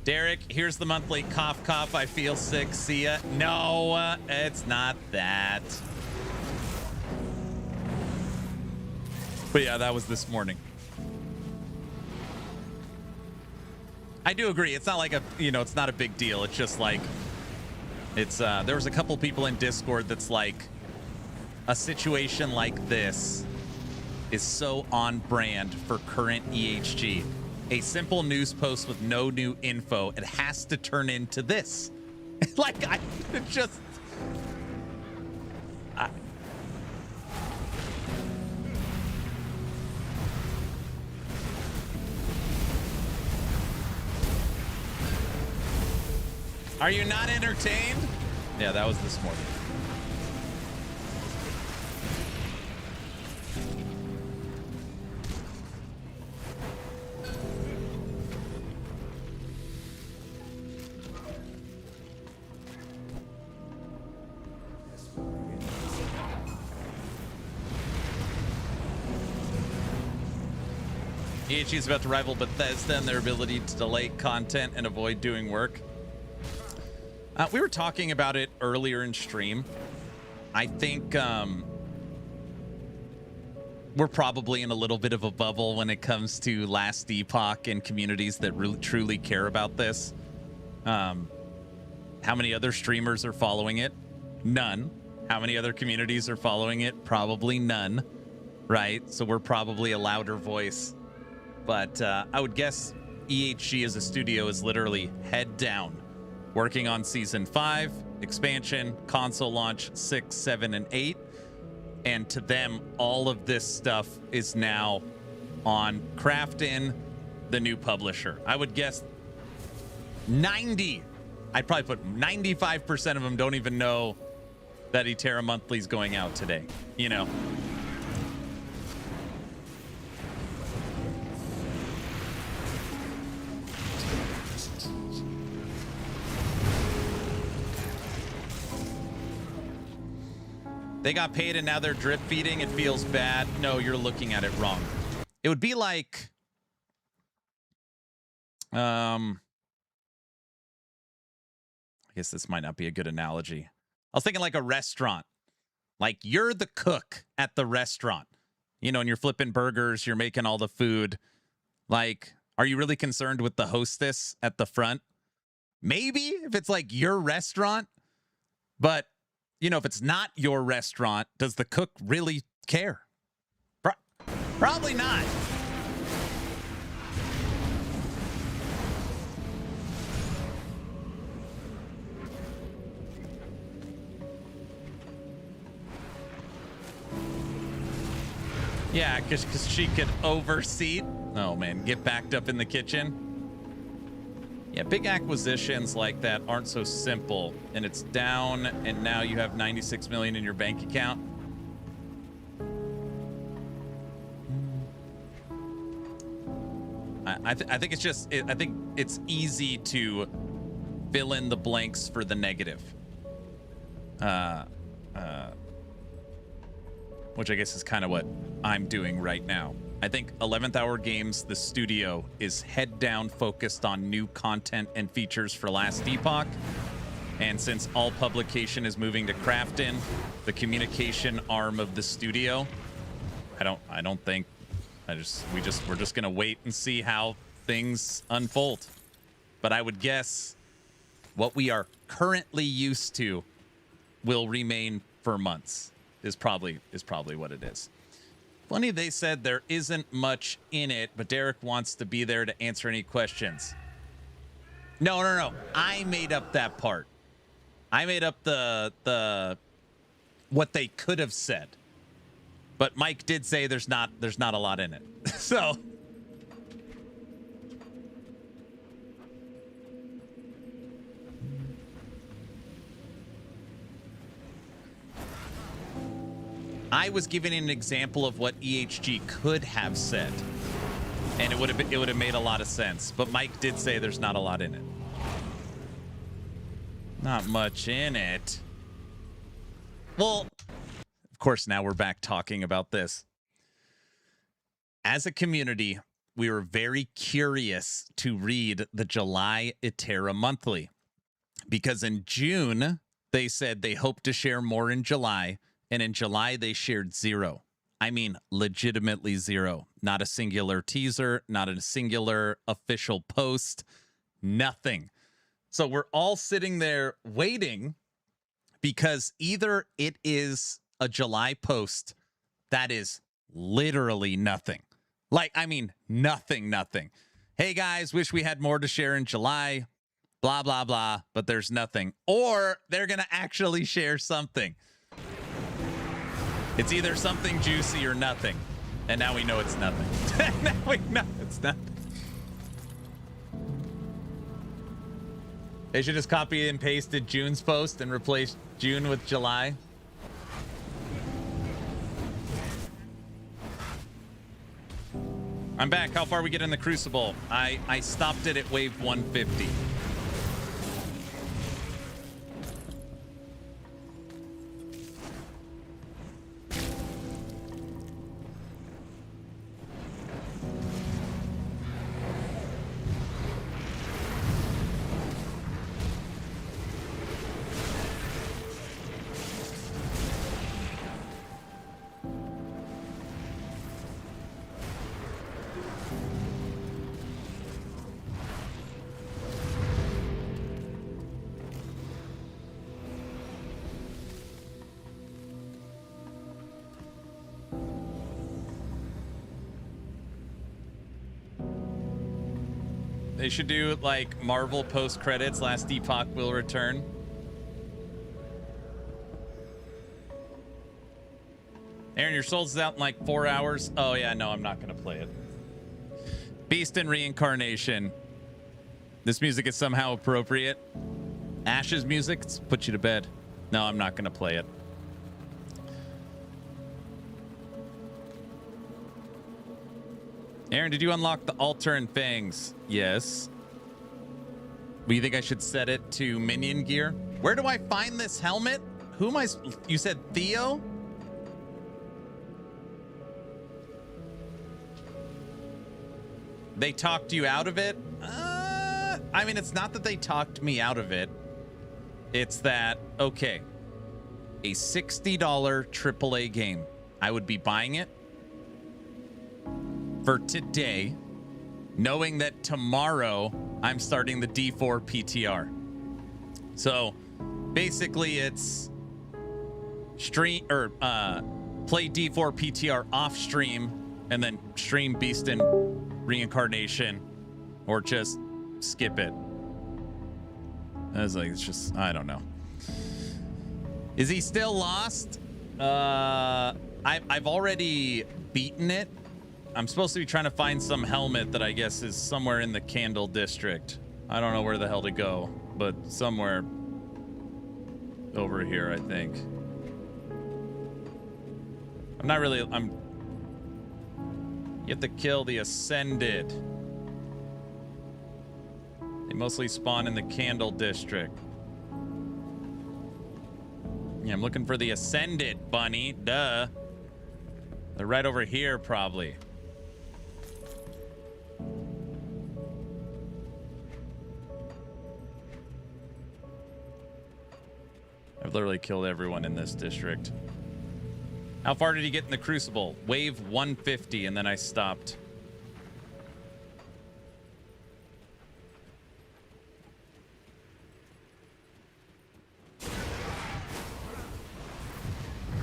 Derek, here's the monthly cough cough. I feel sick. See ya. No, it's not that. But yeah, that was this morning. I do agree. It's not like it's not a big deal. It's just like, there was a couple people in Discord that's like, a situation like this is so on brand for current EHG. A simple news post with no new info, it has to turn into this. Like, are you not entertained? Yeah, that was this morning. EHG is about to rival Bethesda in their ability to delay content and avoid doing work. We were talking about it earlier in stream. I think we're probably in a little bit of a bubble when it comes to Last Epoch and communities that really truly care about this. How many other streamers are following it? None. How many other communities are following it? Probably none. Right? So we're probably a louder voice. But I would guess EHG as a studio is literally head down, working on Season 5, expansion, console launch 6, 7, and 8. And to them, all of this stuff is now on Crafton, the new publisher. I would guess I'd probably put 95% of them don't even know that Etera Monthly is going out today. You know? They got paid and now they're drip feeding. It feels bad. No, you're looking at it wrong. It would be like, I guess this might not be a good analogy. I was thinking like a restaurant. Like you're the cook at the restaurant, and you're flipping burgers, you're making all the food. Like, are you really concerned with the hostess at the front? Maybe if it's like your restaurant, but if it's not your restaurant, does the cook really care? Probably not. Yeah, because she could overseat. Oh, man, get backed up in the kitchen. Yeah, big acquisitions like that aren't so simple, and it's down, and now you have 96 million in your bank account. I think it's just, I think it's easy to fill in the blanks for the negative. which I guess is kind of what I'm doing right now. I think 11th Hour Games, the studio, is head down focused on new content and features for Last Epoch. And since all publication is moving to Crafton, the communication arm of the studio, we're just gonna wait and see how things unfold. But I would guess what we are currently used to will remain for months is probably what it is. Funny they said there isn't much in it, but Derek wants to be there to answer any questions. No. I made up that part. I made up the what they could have said. But Mike did say there's not a lot in it. So I was giving an example of what EHG could have said, and it would have made a lot of sense. But Mike did say there's not a lot in it. Not much in it. Well, of course, now we're back talking about this. As a community, we were very curious to read the July Itera Monthly, because in June they said they hope to share more in July. And in July, they shared 0. I mean, legitimately 0. Not a singular teaser, not a singular official post, nothing. So we're all sitting there waiting because either it is a July post that is literally nothing. Like, I mean, nothing. Hey, guys, wish we had more to share in July, blah, blah, blah, but there's nothing. Or they're going to actually share something. It's either something juicy or nothing. And now we know it's nothing. Now we know it's nothing. They should just copy and pasted June's post and replace June with July. I'm back. How far we get in the Crucible? I stopped it at wave 150. They should do like Marvel post credits. Last Epoch will return. Aaron, your Souls is out in like 4 hours. Oh yeah, no, I'm not gonna play it. Beast and Reincarnation. This music is somehow appropriate. Ash's music, let's put you to bed. No, I'm not gonna play it. Aaron, did you unlock the altar in Fangs? Yes. But you think I should set it to minion gear? Where do I find this helmet? Who am I? You said Theo? They talked you out of it? I mean, it's not that they talked me out of it. It's that, okay, a $60 AAA game. I would be buying it for today, knowing that tomorrow I'm starting the D4 PTR. So basically it's stream or play D4 PTR off stream and then stream Beast and Reincarnation, or just skip it. I was like, it's just, I don't know. Is he still lost? I've already beaten it. I'm supposed to be trying to find some helmet that I guess is somewhere in the Candle District. I don't know where the hell to go, but somewhere over here, I think. I'm not really, you have to kill the Ascended. They mostly spawn in the Candle District. Yeah, I'm looking for the Ascended, bunny. Duh. They're right over here, probably. I've literally killed everyone in this district. How far did he get in the Crucible? Wave 150, and then I stopped.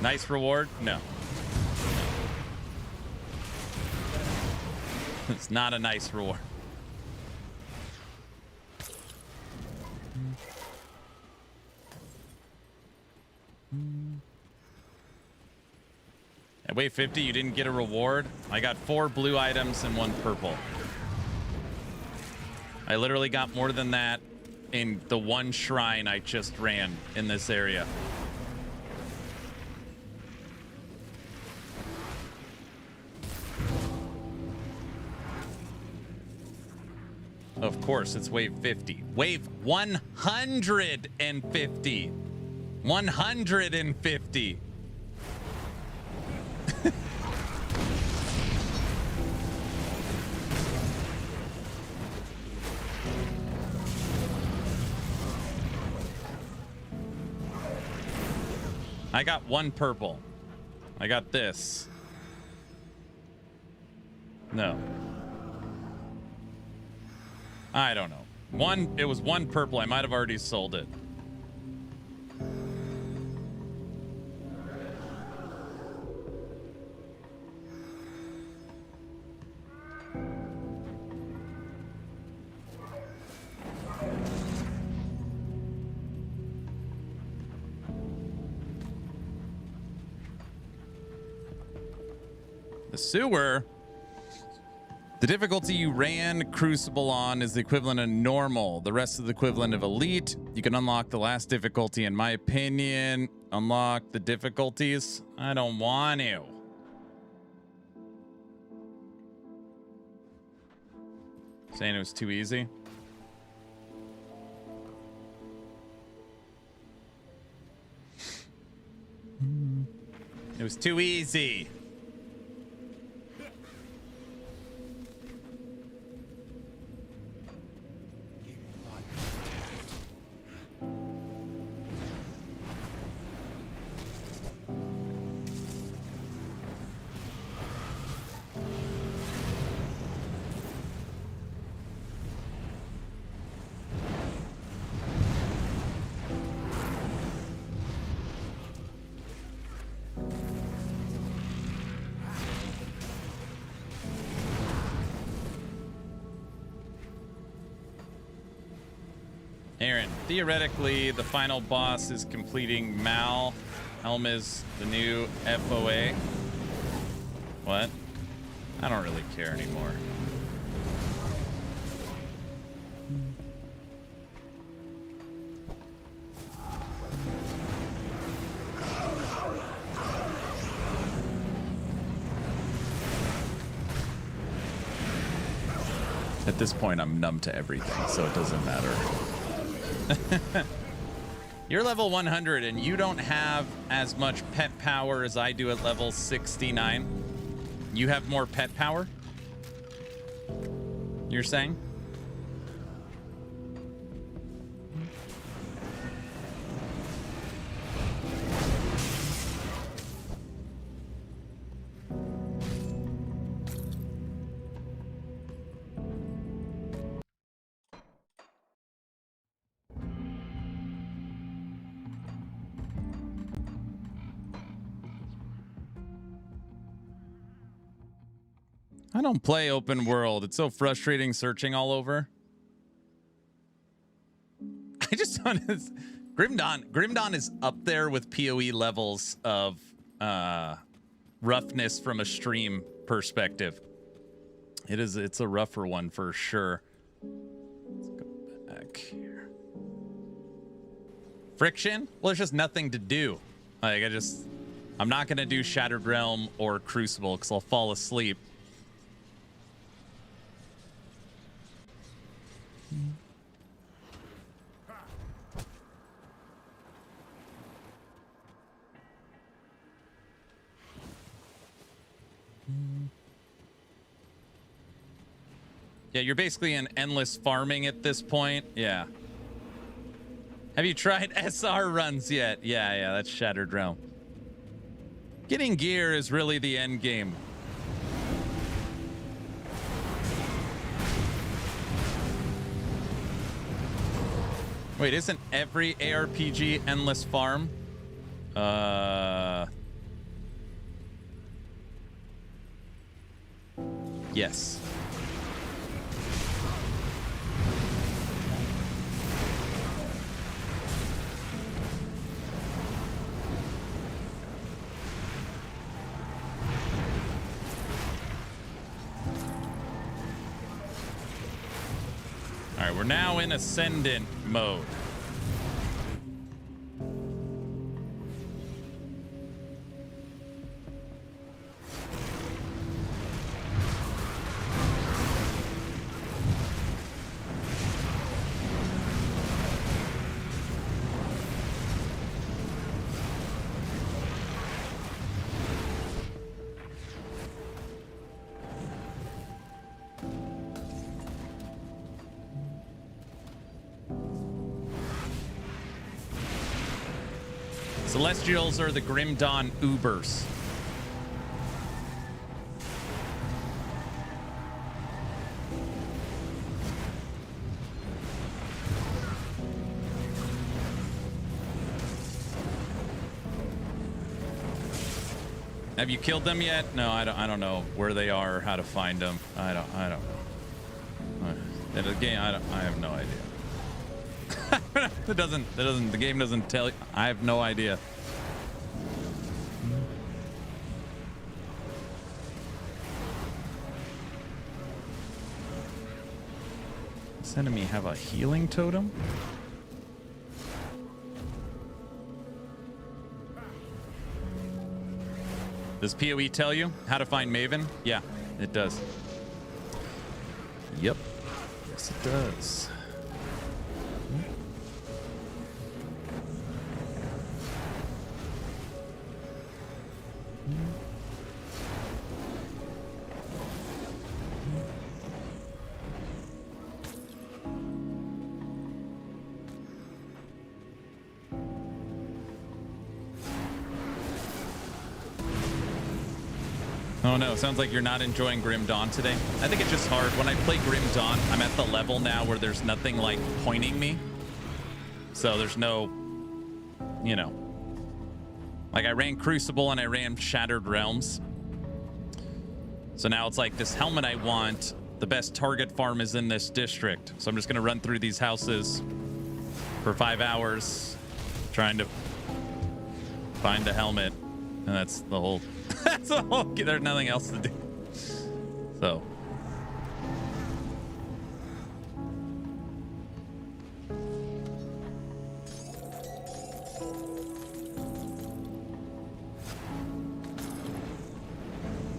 Nice reward? No. It's not a nice reward. At wave 50, you didn't get a reward. I got 4 blue items and 1 purple. I literally got more than that in the 1 shrine I just ran in this area. Of course, it's wave 50. Wave 150. 150. I got 1 purple. I got this. No. I don't know. It was 1 purple. I might have already sold it. The sewer. The difficulty you ran Crucible on is the equivalent of normal. The rest is the equivalent of elite. You can unlock the last difficulty, in my opinion. Unlock the difficulties. I don't want to. Saying it was too easy. It was too easy. Aaron, theoretically, the final boss is completing Mal. Helm is the new FOA. What? I don't really care anymore. At this point, I'm numb to everything, so it doesn't matter. You're level 100 and you don't have as much pet power as I do at level 69. You have more pet power? You're saying? I don't play open world. It's so frustrating searching all over. I just want to... Grim Dawn is up there with PoE levels of roughness from a stream perspective. It's a rougher one for sure. Let's go back here. Friction? Well, there's just nothing to do. Like, I'm not going to do Shattered Realm or Crucible because I'll fall asleep. Yeah, you're basically in endless farming at this point. Yeah. Have you tried SR runs yet? Yeah, that's Shattered Realm. Getting gear is really the end game. Wait, isn't every ARPG endless farm? Yes. All right, we're now in ascendant mode. Celestials are the Grim Dawn Ubers. Have you killed them yet? No, I don't know where they are or how to find them. I don't know. The game, I have no idea. The game doesn't tell you. I have no idea. This enemy have a healing totem? Does PoE tell you how to find Maven? Yeah, it does. Yep. Yes, it does. Oh no, sounds like you're not enjoying Grim Dawn today. I think it's just hard. When I play Grim Dawn, I'm at the level now where there's nothing like pointing me. So there's no, you know. Like I ran Crucible and I ran Shattered Realms. So now it's like this helmet I want. The best target farm is in this district. So I'm just going to run through these houses for 5 hours trying to find the helmet. And that's the whole... That's the whole... There's nothing else to do. So...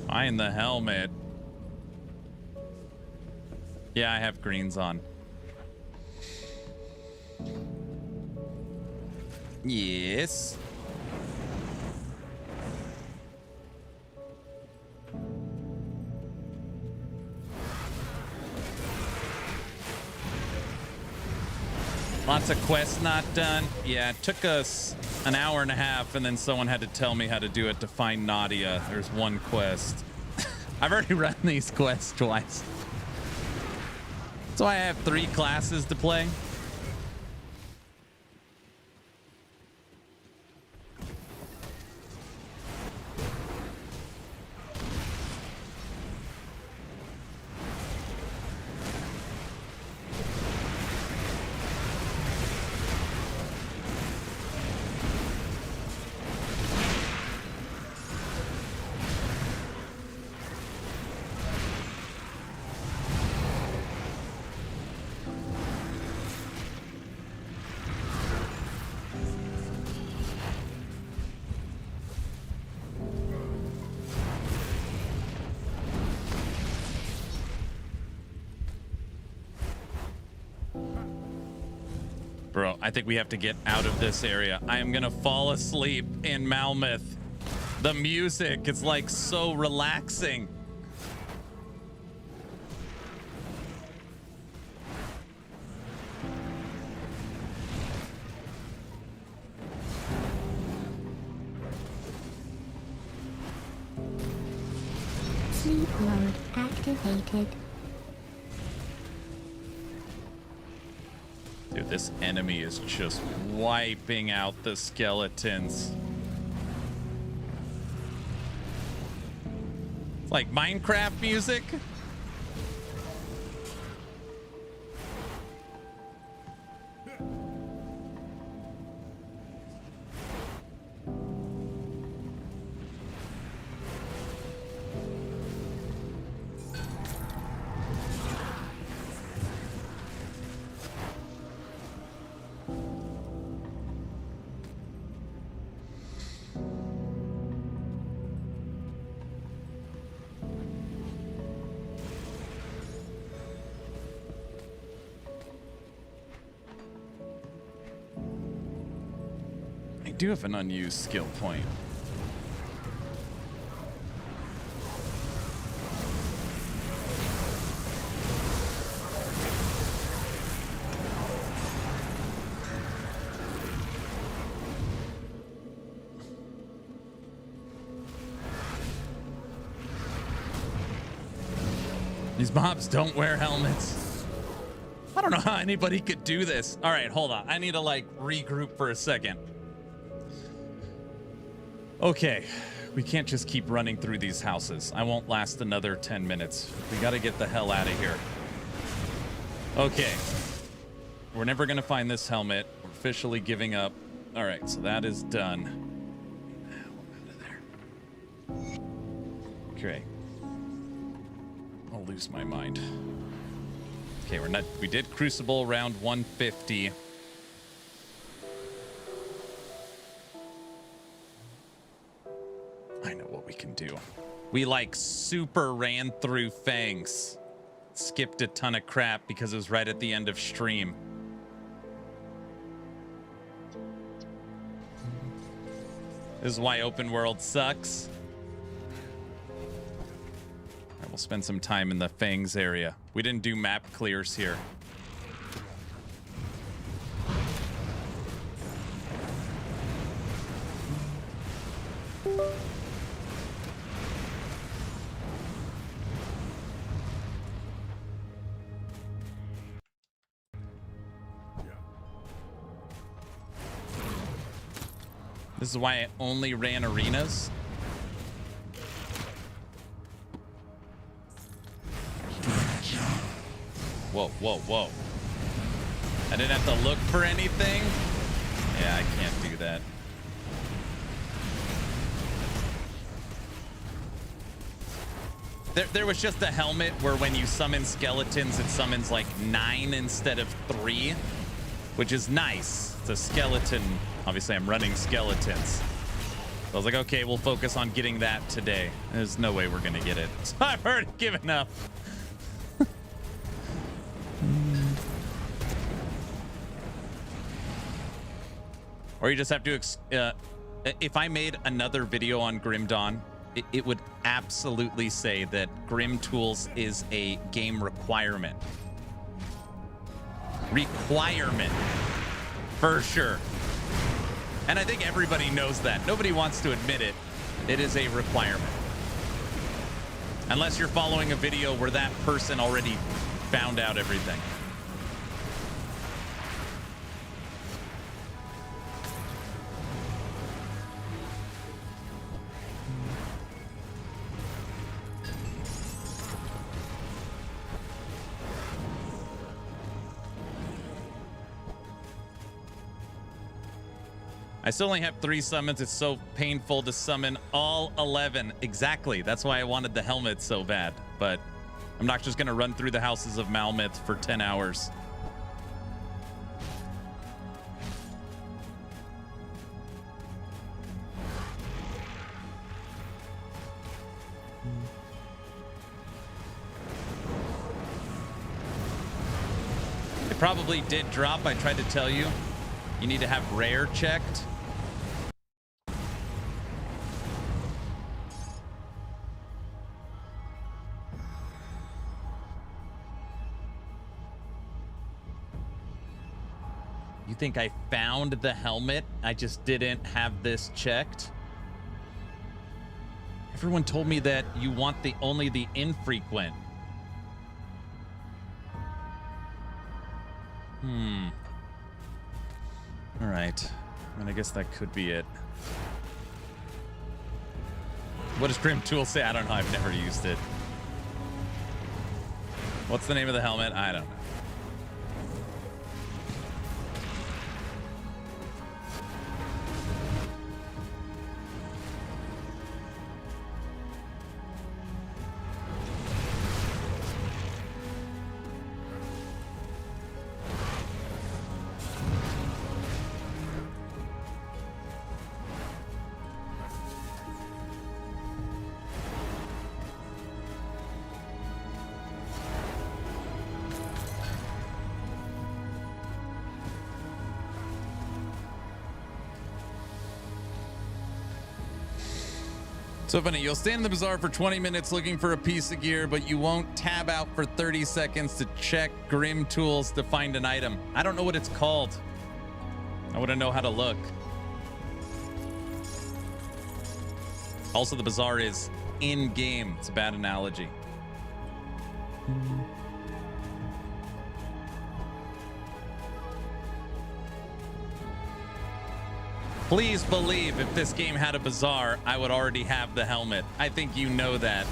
Find the helmet. Yeah, I have greens on. Yes. Lots of quests not done. Yeah, it took us an hour and a half, and then someone had to tell me how to do it to find Nadia. There's one quest. I've already run these quests twice. That's why I have 3 classes to play. Bro, I think we have to get out of this area. I am gonna fall asleep in Malmeth. The music is like so relaxing. Sleep mode activated. Dude, this enemy is just wiping out the skeletons. It's like Minecraft music. I do have an unused skill point. These mobs don't wear helmets. I don't know how anybody could do this. All right, hold on. I need to like regroup for a second. Okay, we can't just keep running through these houses. I won't last another 10 minutes. We got to get the hell out of here. Okay. We're never going to find this helmet. We're officially giving up. All right, so that is done. Out of there. Okay. I'll lose my mind. Okay, we did Crucible round 150. I know what we can do. We like super ran through Fangs. Skipped a ton of crap because it was right at the end of stream. This is why open world sucks. All right, we'll spend some time in the Fangs area. We didn't do map clears here. This is why I only ran arenas. Whoa, whoa, whoa. I didn't have to look for anything? Yeah, I can't do that. There was just a helmet where when you summon skeletons, it summons like 9 instead of 3, which is nice. It's a skeleton. Obviously, I'm running skeletons. So I was like, okay, we'll focus on getting that today. There's no way we're going to get it. So I've already given up. Or you just have to... if I made another video on Grim Dawn, it would absolutely say that Grim Tools is a game requirement. Requirement. For sure. And I think everybody knows that. Nobody wants to admit it. It is a requirement. Unless you're following a video where that person already found out everything. I still only have 3 summons. It's so painful to summon all 11. Exactly. That's why I wanted the helmet so bad. But I'm not just going to run through the houses of Malmith for 10 hours. It probably did drop. I tried to tell you. You need to have rare checked. You think I found the helmet? I just didn't have this checked. Everyone told me that you want only the infrequent. All right. I guess that could be it. What does Grim Tool say? I don't know. I've never used it. What's the name of the helmet? I don't know. So funny, you'll stand in the bazaar for 20 minutes looking for a piece of gear, but you won't tab out for 30 seconds to check Grim Tools to find an item. I don't know what it's called. I wouldn't know how to look. Also, the bazaar is in-game. It's a bad analogy. Please believe if this game had a bazaar, I would already have the helmet. I think you know that.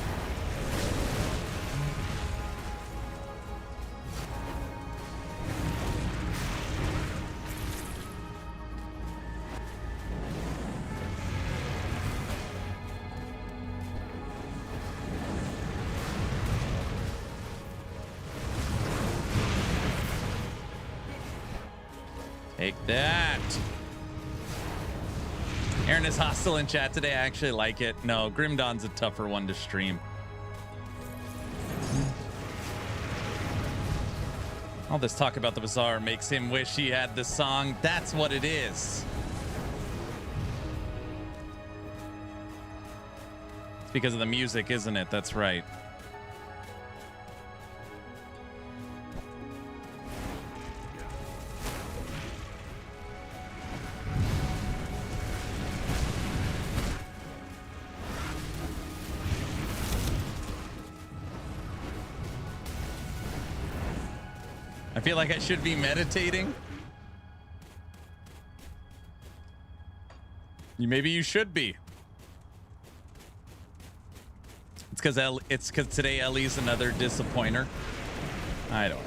Take that. Aaron is hostile in chat today. I actually like it. No, Grim Dawn's a tougher one to stream. All this talk about the bazaar makes him wish he had the song. That's what it is. It's because of the music, isn't it? That's right. I feel like I should be meditating. Maybe you should be. It's because today Ellie's another disappointer. I don't know.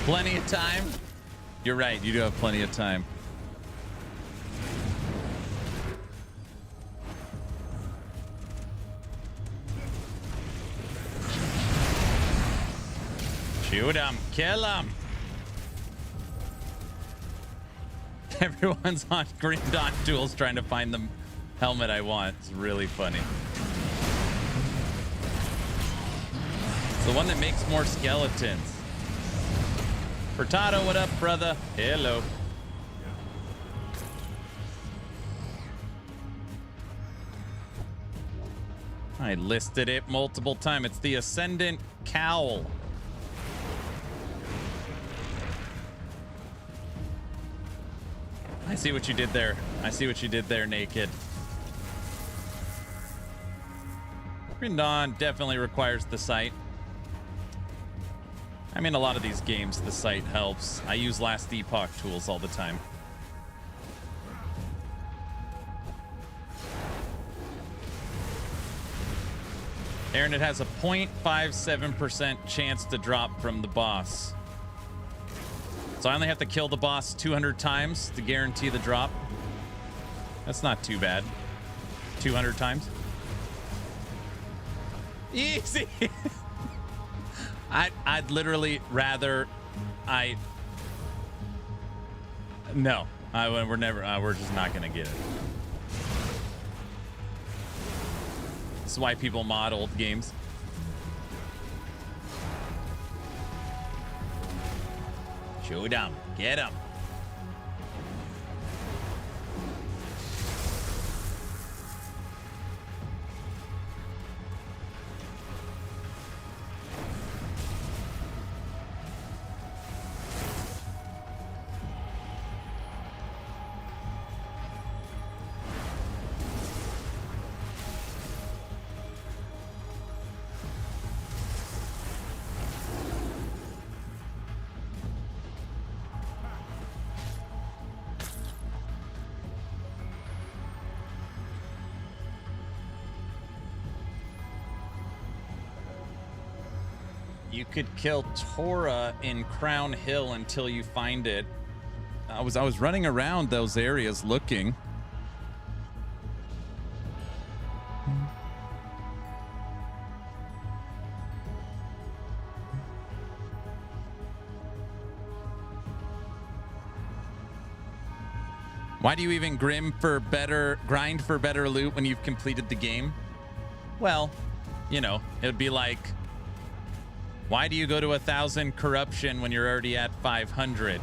Plenty of time. You're right. You do have plenty of time. Shoot him. Kill him. Everyone's on Green Dot Tools trying to find the helmet I want. It's really funny. It's the one that makes more skeletons. Furtado, what up, brother? Hello. I listed it multiple times. It's the Ascendant Cowl. I see what you did there. I see what you did there, Naked. Green Dawn definitely requires the sight. I mean, a lot of these games, the sight helps. I use Last Epoch tools all the time. Aaron, it has a 0.57% chance to drop from the boss. So I only have to kill the boss 200 times to guarantee the drop. That's not too bad. 200 times. Easy. I'd literally rather no, we're just not gonna get it. This is why people mod old games. Shoot him, get him. you could kill Tora in Crown Hill until you find it. I was running around those areas looking. Why do you even grind for better loot when you've completed the game? Well, you know, it would be like, why do you go to 1,000 corruption when you're already at 500?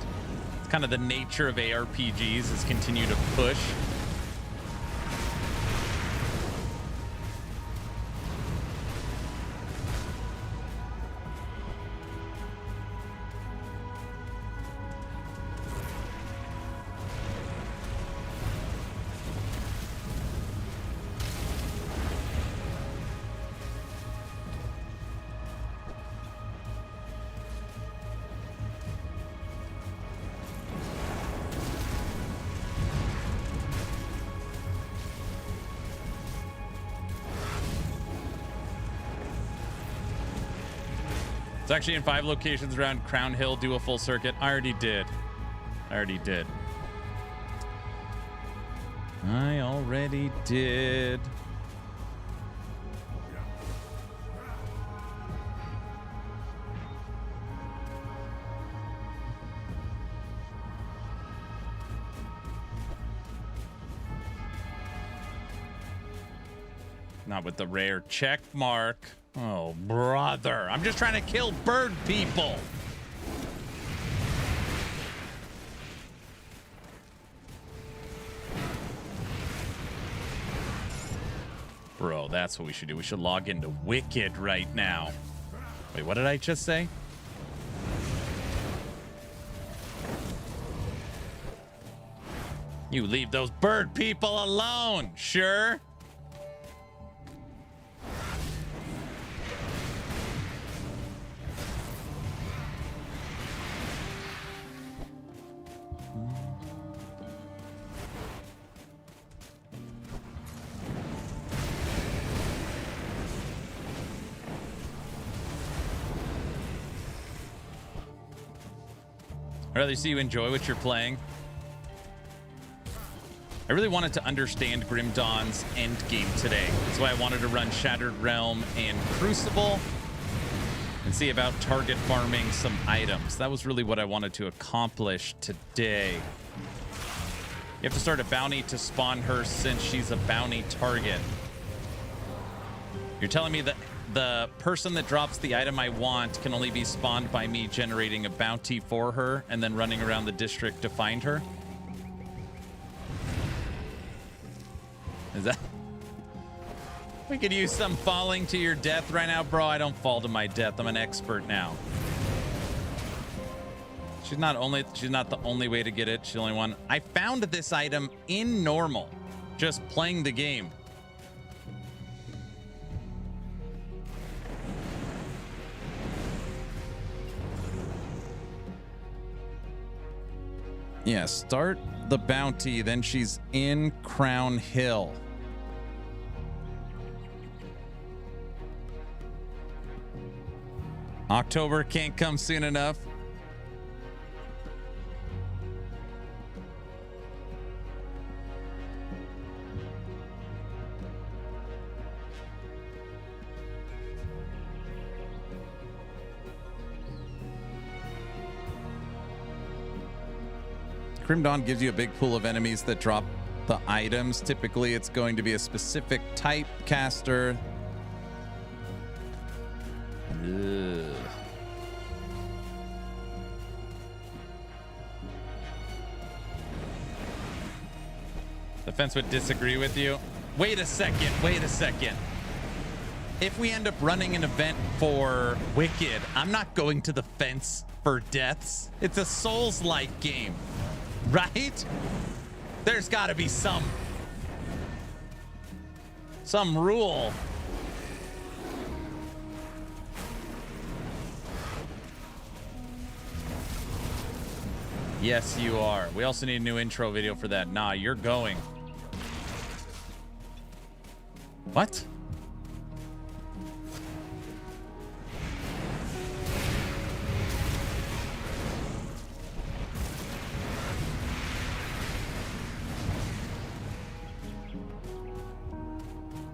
It's kind of the nature of ARPGs, is continue to push. It's actually in 5 locations around Crown Hill. Do a full circuit. I already did. I already did. Not with the rare check mark. Oh, brother. I'm just trying to kill bird people. Bro, that's what we should do. We should log into Wicked right now. Wait, what did I just say? You leave those bird people alone, sure? I'd rather see you enjoy what you're playing. I really wanted to understand Grim Dawn's Endgame today. That's why I wanted to run Shattered Realm and Crucible and see about target farming some items. That was really what I wanted to accomplish today. You have to start a bounty to spawn her since she's a bounty target. You're telling me that the person that drops the item I want can only be spawned by me generating a bounty for her and then running around the district to find her? Is that... We could use some falling to your death right now, bro. I don't fall to my death. I'm an expert now. She's not the only way to get it. She's the only one. I found this item in normal, just playing the game. Yeah, start the bounty, then she's in Crown Hill. October can't come soon enough. Grim Dawn gives you a big pool of enemies that drop the items. Typically, it's going to be a specific type caster. Ugh. The fence would disagree with you. Wait a second. If we end up running an event for Wicked, I'm not going to the fence for deaths. It's a Souls-like game. Right? There's got to be some rule. Yes, you are. We also need a new intro video for that. Nah, you're going. What?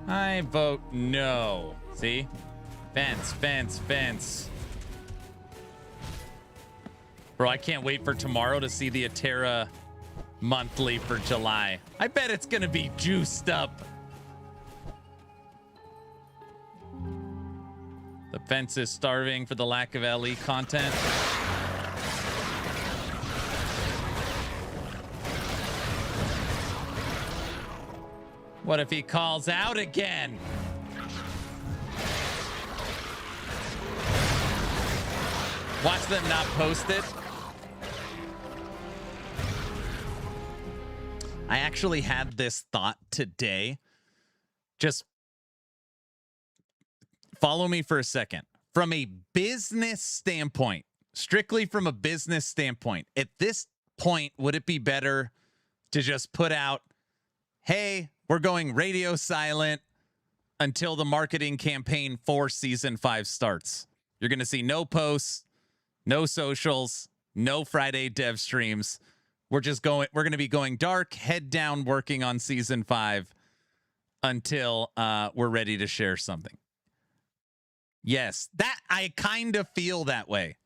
I vote no. See? Fence, fence, fence. Bro, I can't wait for tomorrow to see the Atera monthly for July. I bet it's gonna be juiced up. The fence is starving for the lack of LE content. What if he calls out again? Watch them not post it. I actually had this thought today. Just follow me for a second. From a business standpoint, strictly from a business standpoint, at this point, would it be better to just put out, hey, we're going radio silent until the marketing campaign for season 5 starts? You're going to see no posts, no socials, no Friday dev streams. We're going to be going dark, head down, working on season 5 until we're ready to share something. Yes, that I kind of feel that way.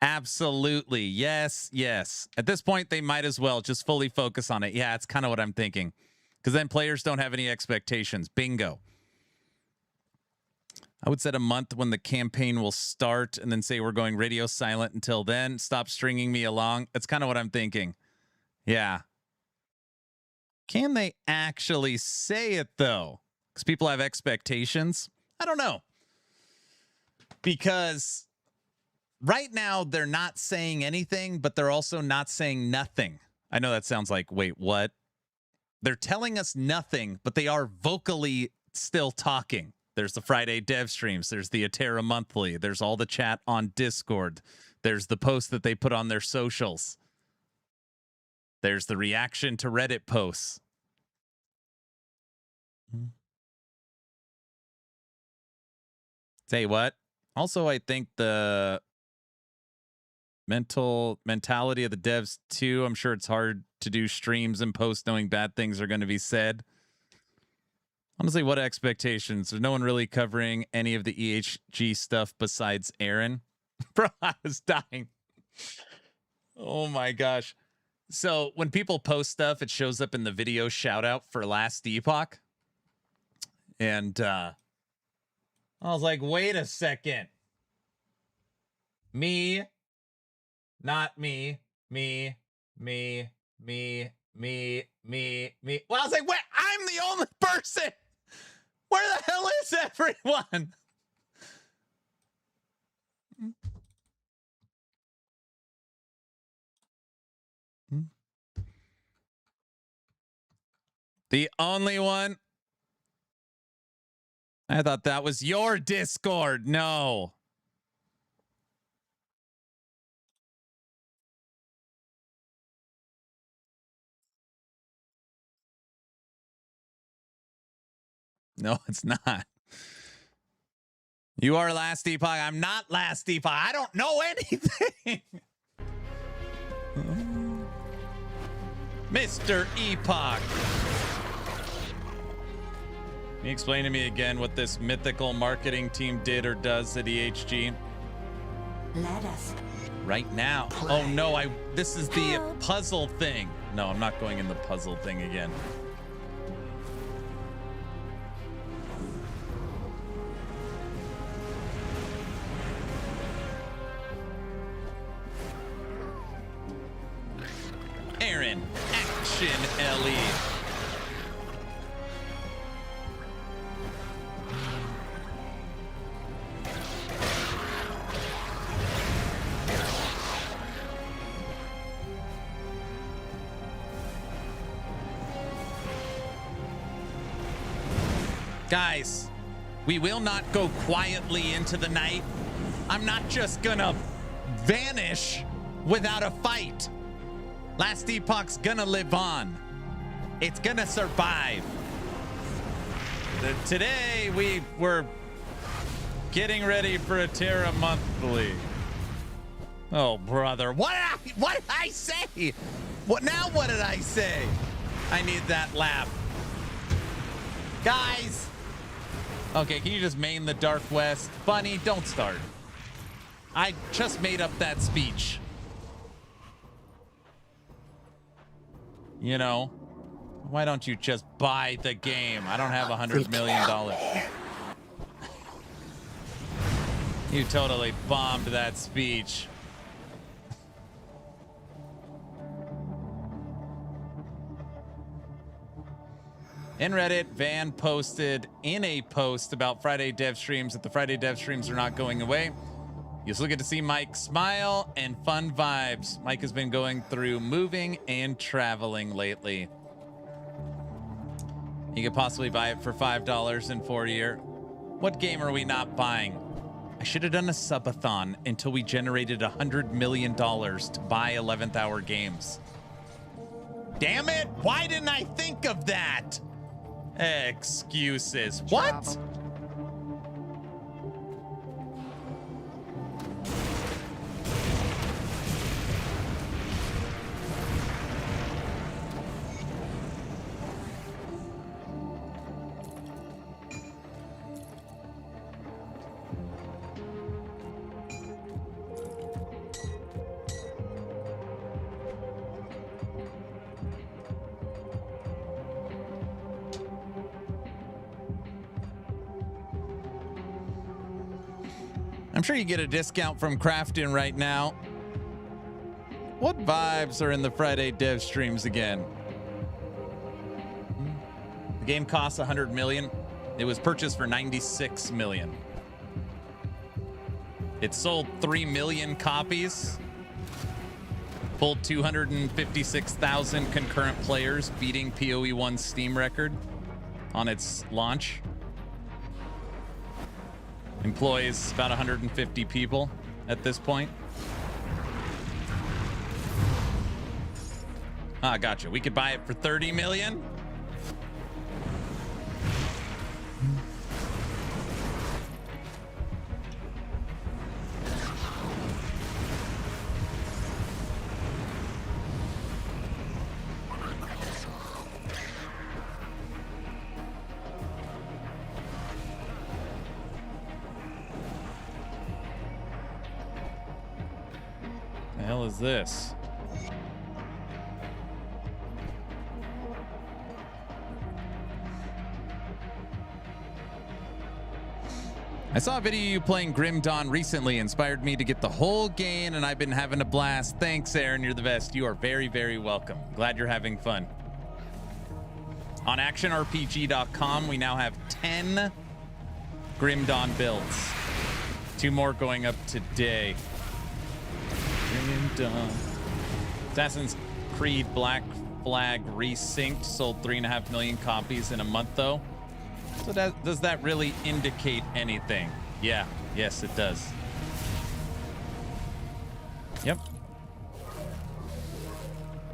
Absolutely. Yes, yes. At this point, they might as well just fully focus on it. Yeah, it's kind of what I'm thinking. Because then players don't have any expectations. Bingo. I would set a month when the campaign will start and then say we're going radio silent until then. Stop stringing me along. That's kind of what I'm thinking. Yeah. Can they actually say it, though? Because people have expectations. I don't know. Because right now they're not saying anything, but they're also not saying nothing. I know that sounds like, wait, what? They're telling us nothing, but they are vocally still talking. There's the Friday dev streams. There's the Atera monthly. There's all the chat on Discord. There's the posts that they put on their socials. There's the reaction to Reddit posts. Say what? Also, I think the mentality of the devs too. I'm sure it's hard to do streams and posts knowing bad things are going to be said. Honestly, what expectations? There's no one really covering any of the EHG stuff besides Aaron. Bro, I was dying. Oh my gosh. So when people post stuff, it shows up in the video shout out for Last Epoch. And I was like, wait a second. Me, not me, me. Well, I was like, wait, I'm the only person. Where the hell is everyone? The only one? I thought that was your Discord. No. No, it's not. You are Last Epoch. I'm not Last Epoch. I don't know anything. Mr. Epoch. Can you explain to me again what this mythical marketing team did or does at EHG? Let us. Right now. Play. Oh no, this is the puzzle thing. No, I'm not going in the puzzle thing again. Aaron, Action LE. Guys, we will not go quietly into the night. I'm not just gonna vanish without a fight. Last Epoch's gonna live on. It's gonna survive. Today we were getting ready for a Terra monthly. Oh brother, what did I say? What did I say? I need that laugh. Guys! Okay, can you just main the Dark West? Bunny, don't start. I just made up that speech. You know, why don't you just buy the game? I don't have $100 million. You totally bombed that speech. In Reddit, Van posted in a post about Friday dev streams that the Friday dev streams are not going away. You still get to see Mike smile and fun vibes. Mike has been going through moving and traveling lately. You could possibly buy it for $5 in 4 year. What game are we not buying? I should have done a subathon until we generated $100 million to buy 11th hour games. Damn it! Why didn't I think of that? Excuses. What? I'm sure you get a discount from Crafton right now. What vibes are in the Friday dev streams again? The game costs $100 million. It was purchased for $96 million. It sold 3 million copies. Pulled 256,000 concurrent players, beating PoE1's Steam record on its launch. Employs about 150 people at this point. Ah, gotcha. We could buy it for 30 million. The hell is this? I saw a video of you playing Grim Dawn recently, inspired me to get the whole game, and I've been having a blast. Thanks, Aaron. You're the best. You are very, very welcome. Glad you're having fun. On actionrpg.com, we now have 10 Grim Dawn builds. 2 more going up today. Grim Dawn. Assassin's Creed Black Flag Resynced sold 3.5 million copies in a month, though. So does that really indicate anything? Yeah, yes, it does. Yep.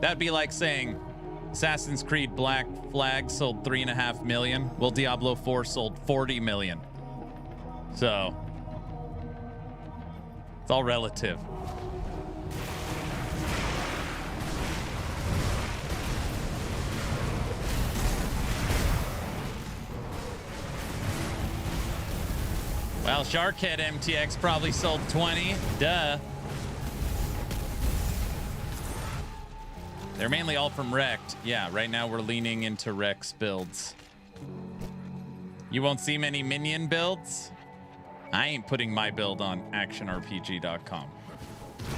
That'd be like saying Assassin's Creed Black Flag sold 3.5 million. Well, Diablo 4 sold 40 million. So it's all relative. Well, Sharkhead MTX probably sold 20. Duh. They're mainly all from Wrecked. Yeah, right now we're leaning into Rex builds. You won't see many minion builds? I ain't putting my build on actionrpg.com.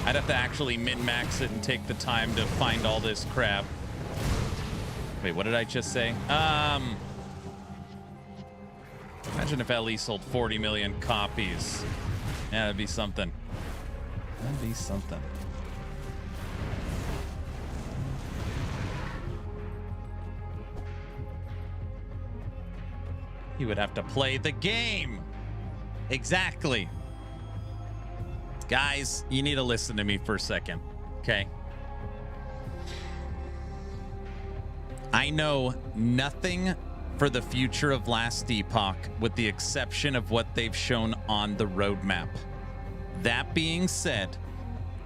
I'd have to actually min-max it and take the time to find all this crap. Wait, what did I just say? Imagine if LE sold 40 million copies. Yeah, that'd be something. That'd be something. He would have to play the game. Exactly. Guys, you need to listen to me for a second, okay? I know nothing for the future of Last Epoch, with the exception of what they've shown on the roadmap. That being said,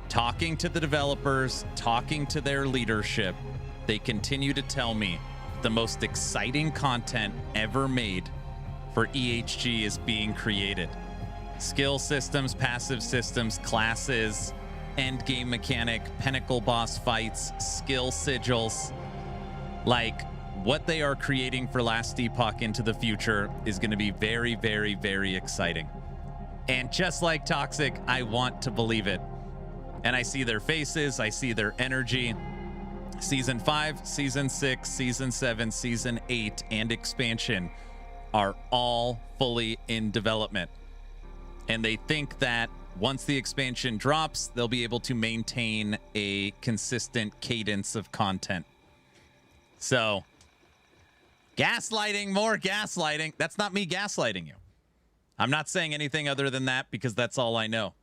talking to the developers, talking to their leadership, they continue to tell me the most exciting content ever made for EHG is being created. Skill systems, passive systems, classes, endgame mechanic, pinnacle boss fights, skill sigils. Like, what they are creating for Last Epoch into the future is going to be very, very, very exciting. And just like Toxic, I want to believe it. And I see their faces, I see their energy. Season 5, Season 6, Season 7, Season 8, and expansion are all fully in development. And they think that once the expansion drops, they'll be able to maintain a consistent cadence of content. So, gaslighting, more gaslighting. That's not me gaslighting you. I'm not saying anything other than that because that's all I know.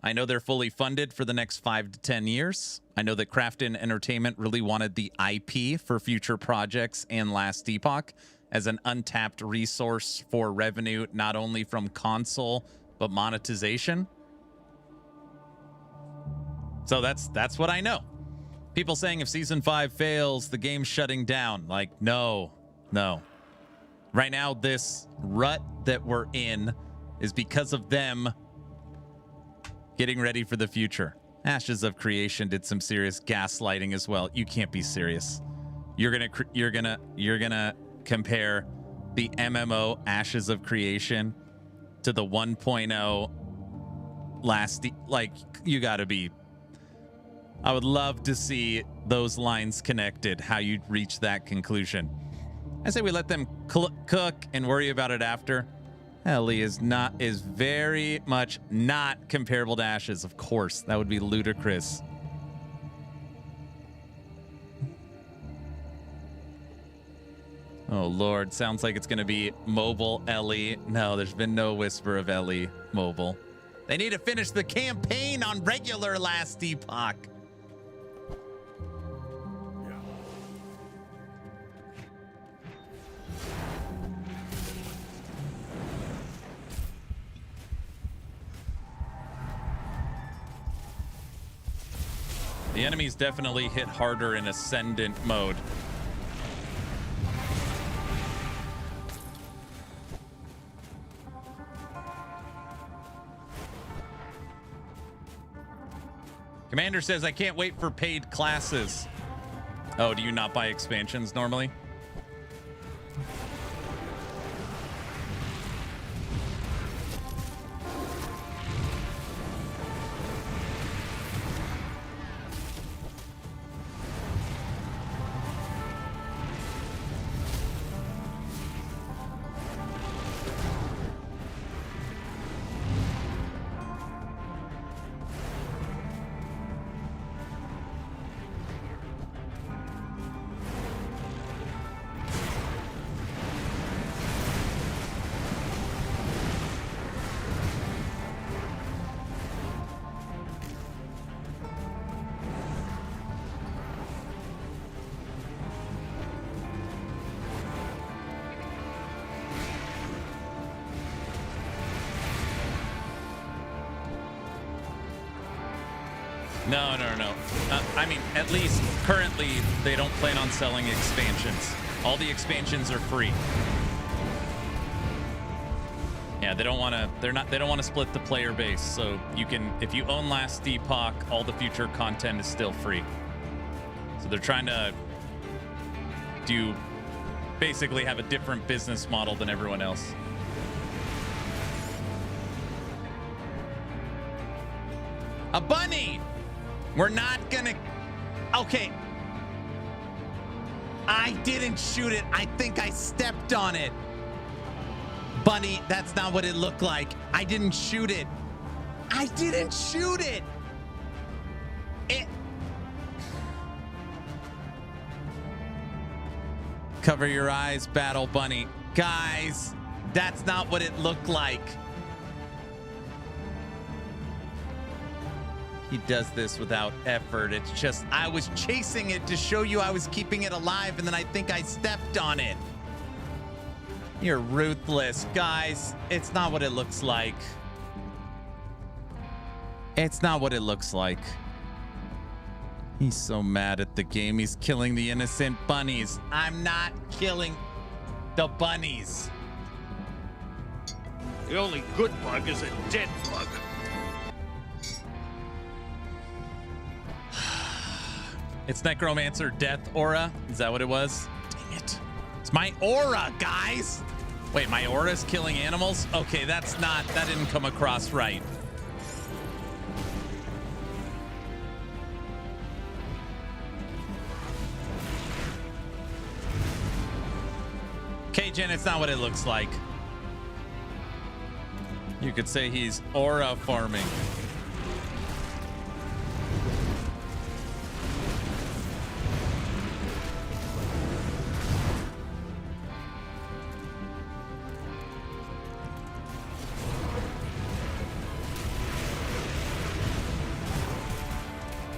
I know they're fully funded for the next 5 to 10 years. I know that Crafton Entertainment really wanted the IP for future projects and Last Epoch as an untapped resource for revenue, not only from console, but monetization. So that's what I know. People saying if Season 5 fails, the game's shutting down. Like, no. Right now, this rut that we're in is because of them getting ready for the future. Ashes of Creation did some serious gaslighting as well. You can't be serious. You're gonna compare the MMO Ashes of Creation to the 1.0 like, you gotta be. I would love to see those lines connected, how you'd reach that conclusion. I say we let them cook and worry about it after. Ellie is very much not comparable to Ashes. Of course, that would be ludicrous. Oh, Lord. Sounds like it's going to be mobile Ellie. No, there's been no whisper of Ellie mobile. They need to finish the campaign on regular Last Epoch. The enemies definitely hit harder in Ascendant mode. Commander says, I can't wait for paid classes. Oh, do you not buy expansions normally? No. I mean, at least currently, they don't plan on selling expansions. All the expansions are free. Yeah, they don't want to. They don't want to split the player base. So you can, if you own Last Epoch, all the future content is still free. So they're trying to basically have a different business model than everyone else. A bunny. We're not gonna... Okay. I didn't shoot it. I think I stepped on it. Bunny, that's not what it looked like. I didn't shoot it. I didn't shoot it. Cover your eyes, Battle Bunny. Guys, that's not what it looked like. He does this without effort. It's just, I was chasing it to show you I was keeping it alive, and then I think I stepped on it. You're ruthless. Guys, it's not what it looks like. It's not what it looks like. He's so mad at the game. He's killing the innocent bunnies. I'm not killing the bunnies. The only good bug is a dead bug. It's Necromancer Death Aura. Is that what it was? Dang it. It's my aura, guys. Wait, my aura's killing animals? Okay, that didn't come across right. Okay, Jen, it's not what it looks like. You could say he's aura farming.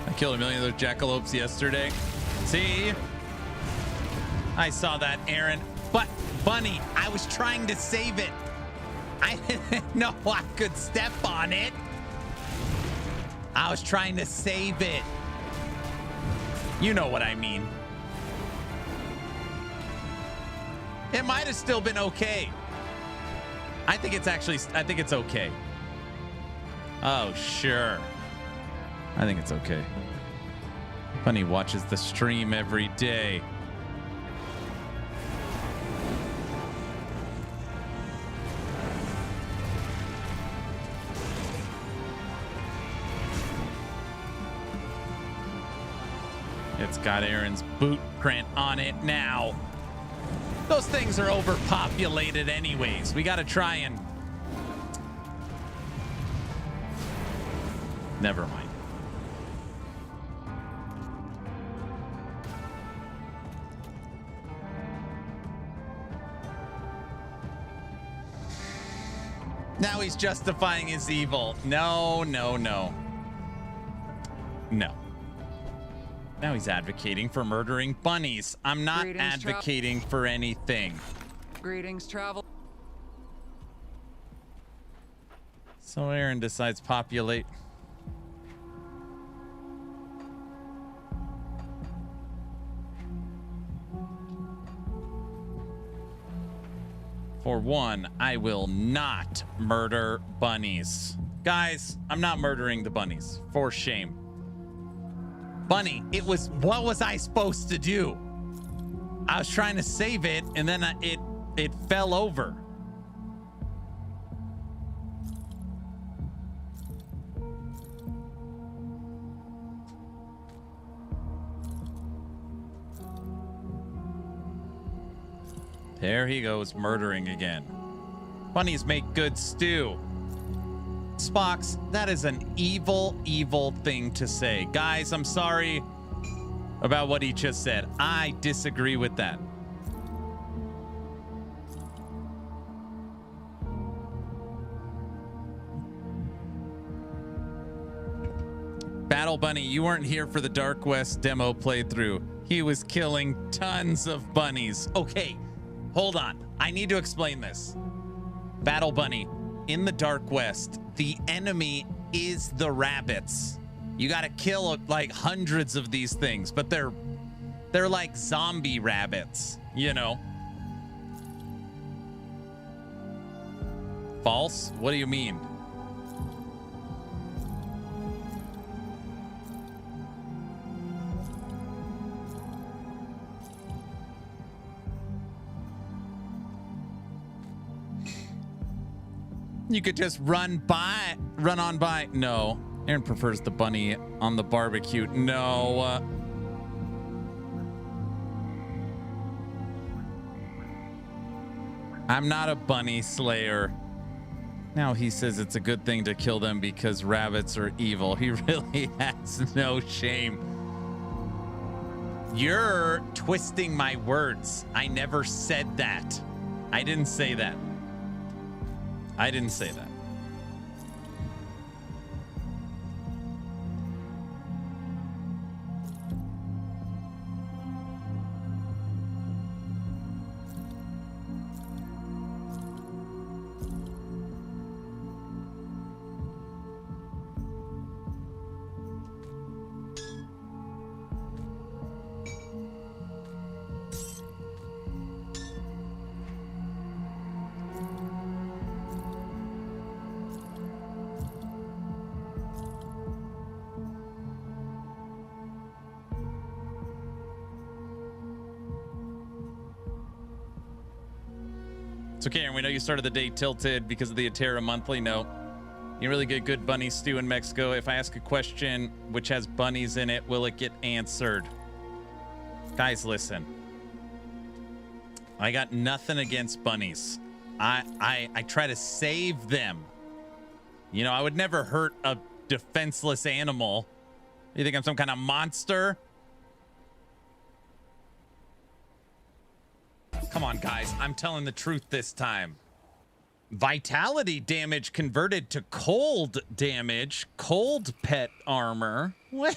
I killed a million of those jackalopes yesterday. See? I saw that, Aaron. But, Bunny, I was trying to save it. I didn't know I could step on it. I was trying to save it. You know what I mean. It might have still been okay. I think it's okay. Oh, sure. I think it's okay. Bunny watches the stream every day. It's got Aaron's boot print on it now. Those things are overpopulated anyways. We got to try and... Never mind. Now he's justifying his evil. No. No. Now he's advocating for murdering bunnies. I'm not advocating for anything. Greetings, travel. So Aaron decides populate. For one, I will not murder bunnies. Guys, I'm not murdering the bunnies. For shame. Bunny, what was I supposed to do? I was trying to save it, and then it fell over. There he goes, murdering again. Bunnies make good stew. Spox, that is an evil, evil thing to say. Guys, I'm sorry about what he just said. I disagree with that. Battle Bunny, you weren't here for the Dark West demo playthrough. He was killing tons of bunnies. Okay, hold on. I need to explain this. Battle Bunny, in the Dark West, the enemy is the rabbits. You got to kill like hundreds of these things, but they're like zombie rabbits, you know. False? What do you mean? You could just run on by. No, Aaron prefers the bunny on the barbecue. No. I'm not a bunny slayer. Now he says it's a good thing to kill them because rabbits are evil. He really has no shame. You're twisting my words. I never said that. I didn't say that. I didn't say that. It's okay, and we know you started the day tilted because of the Atera monthly. No. You really get good bunny stew in Mexico. If I ask a question which has bunnies in it, will it get answered? Guys, listen. I got nothing against bunnies. I try to save them. You know, I would never hurt a defenseless animal. You think I'm some kind of monster? Come on, guys. I'm telling the truth this time. Vitality damage converted to cold damage. Cold pet armor. What?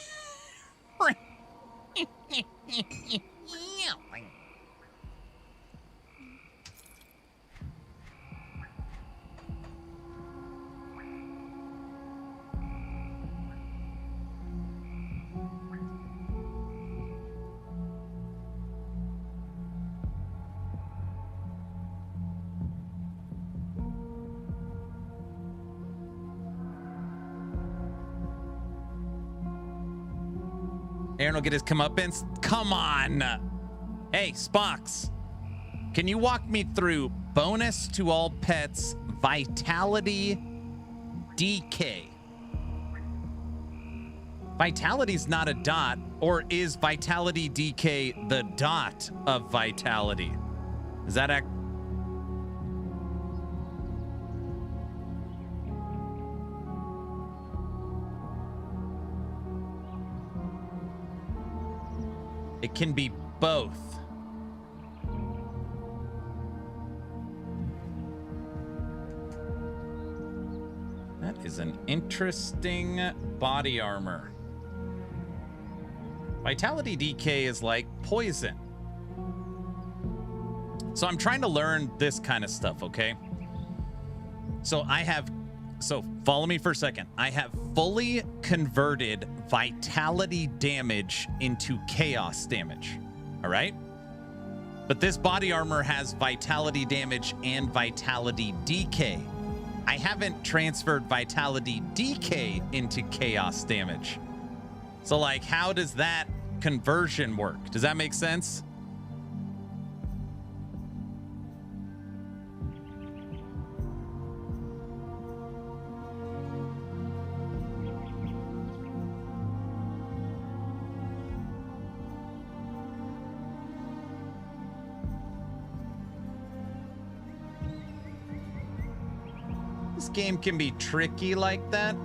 Aaron will get his comeuppance. Come on. Hey, Spox. Can you walk me through bonus to all pets, vitality, DK? Vitality's not a dot, or is vitality DK the dot of vitality? Is that It can be both. That is an interesting body armor. Vitality DK is like poison. So I'm trying to learn this kind of stuff, okay? So follow me for a second. I have fully converted vitality damage into chaos damage. All right? But this body armor has vitality damage and vitality decay. I haven't transferred vitality decay into chaos damage. So, like, how does that conversion work? Does that make sense? This game can be tricky like that.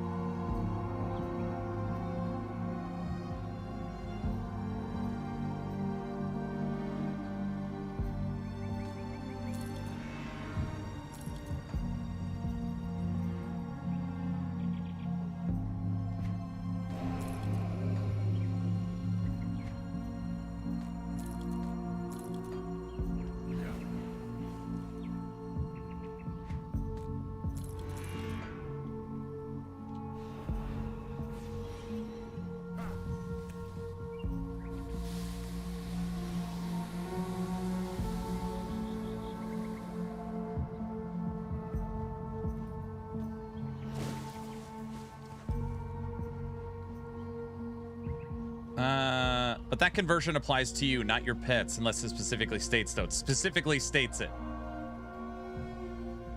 But that conversion applies to you, not your pets, unless it specifically states so. It specifically states it.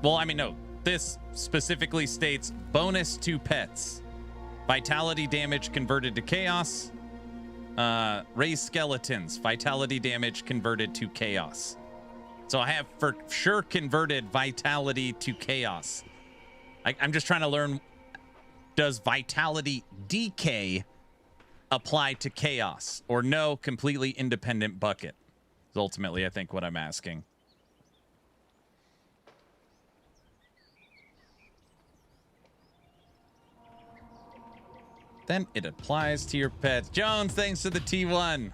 Well, I mean, no. This specifically states bonus to pets. Vitality damage converted to chaos. Raised skeletons. Vitality damage converted to chaos. So I have for sure converted vitality to chaos. I'm just trying to learn, does vitality decay apply to chaos, or no, completely independent bucket? Is ultimately, I think, what I'm asking. Then it applies to your pets. Jones, thanks to the T1.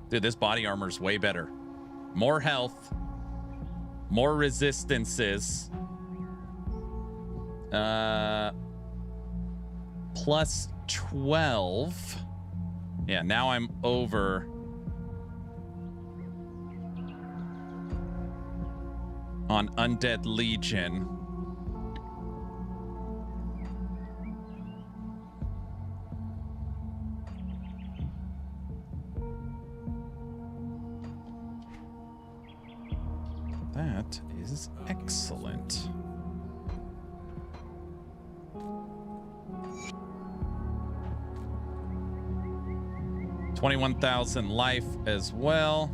Dude, this body armor's way better. More health, more resistances. Plus 12. Yeah, now I'm over on Undead Legion. is excellent. $21,000 life as well.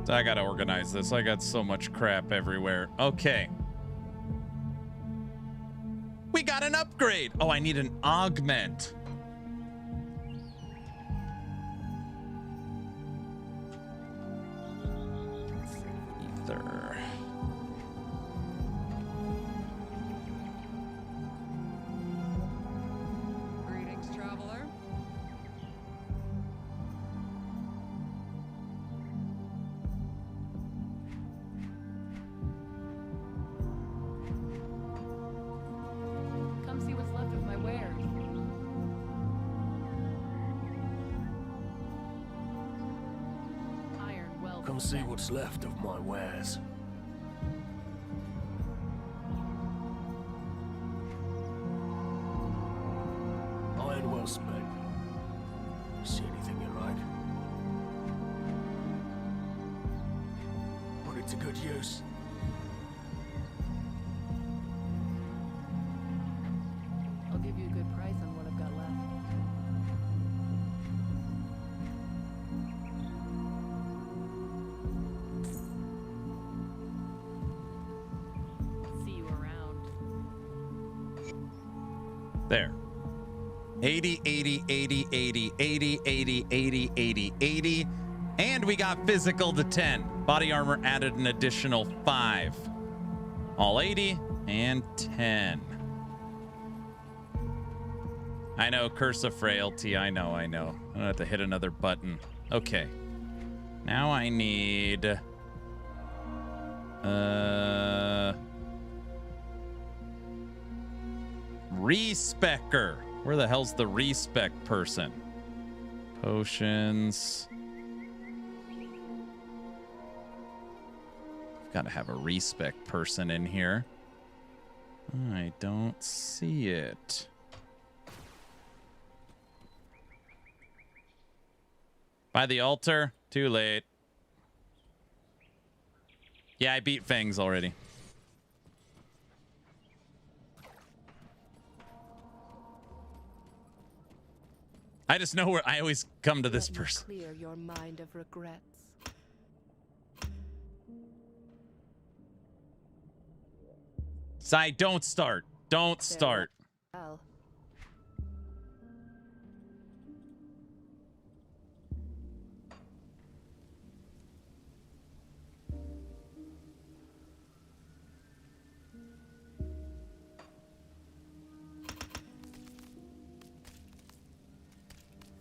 So I gotta organize this. I got so much crap everywhere. Okay. We got an upgrade. Oh, I need an augment. Ether. Greetings, traveler. Come see what's left of my wares. Iron well. Come see what's left of my wares. Iron well spent. See anything you like? Put it to good use. I'll give you a good price on what I've got left. See you around. There. 80, 80, 80, 80, 80, 80, 80, 80, 80. And we got physical to 10. Body armor added an additional 5. All 80 and 10. I know, curse of frailty. I know. I don't have to hit another button. Okay. Now I need... Respeccer. Where the hell's the respec person? Potions. Got to have a respec person in here. I don't see it. By the altar? Too late. Yeah, I beat Fangs already. I just know where I always come to this person. Clear your mind of regrets. Sai, don't start. Don't start. Well.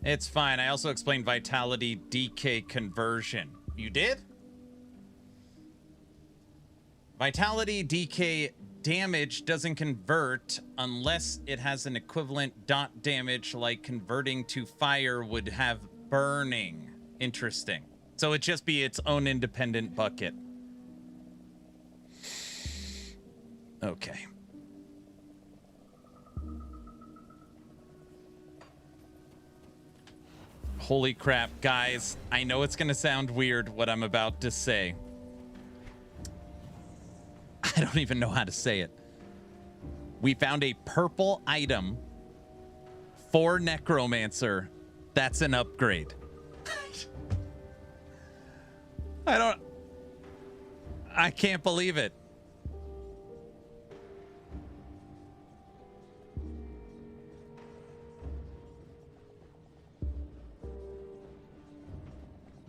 It's fine. I also explained vitality DK conversion. You did? Vitality DK damage doesn't convert unless it has an equivalent dot damage, like converting to fire would have burning. Interesting. So it'd just be its own independent bucket. Okay. Holy crap, guys. I know it's going to sound weird what I'm about to say. I don't even know how to say it. We found a purple item for Necromancer. That's an upgrade. I can't believe it.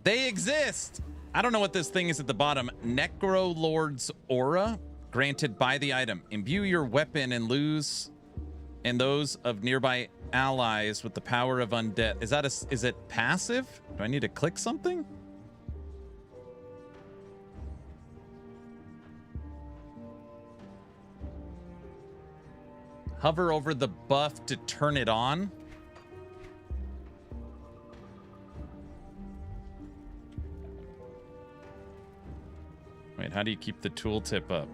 They exist. I don't know what this thing is at the bottom. Necro Lord's Aura, granted by the item. Imbue your weapon and those of nearby allies with the power of undead. Is it passive? Do I need to click something? Hover over the buff to turn it on. Wait, how do you keep the tooltip up?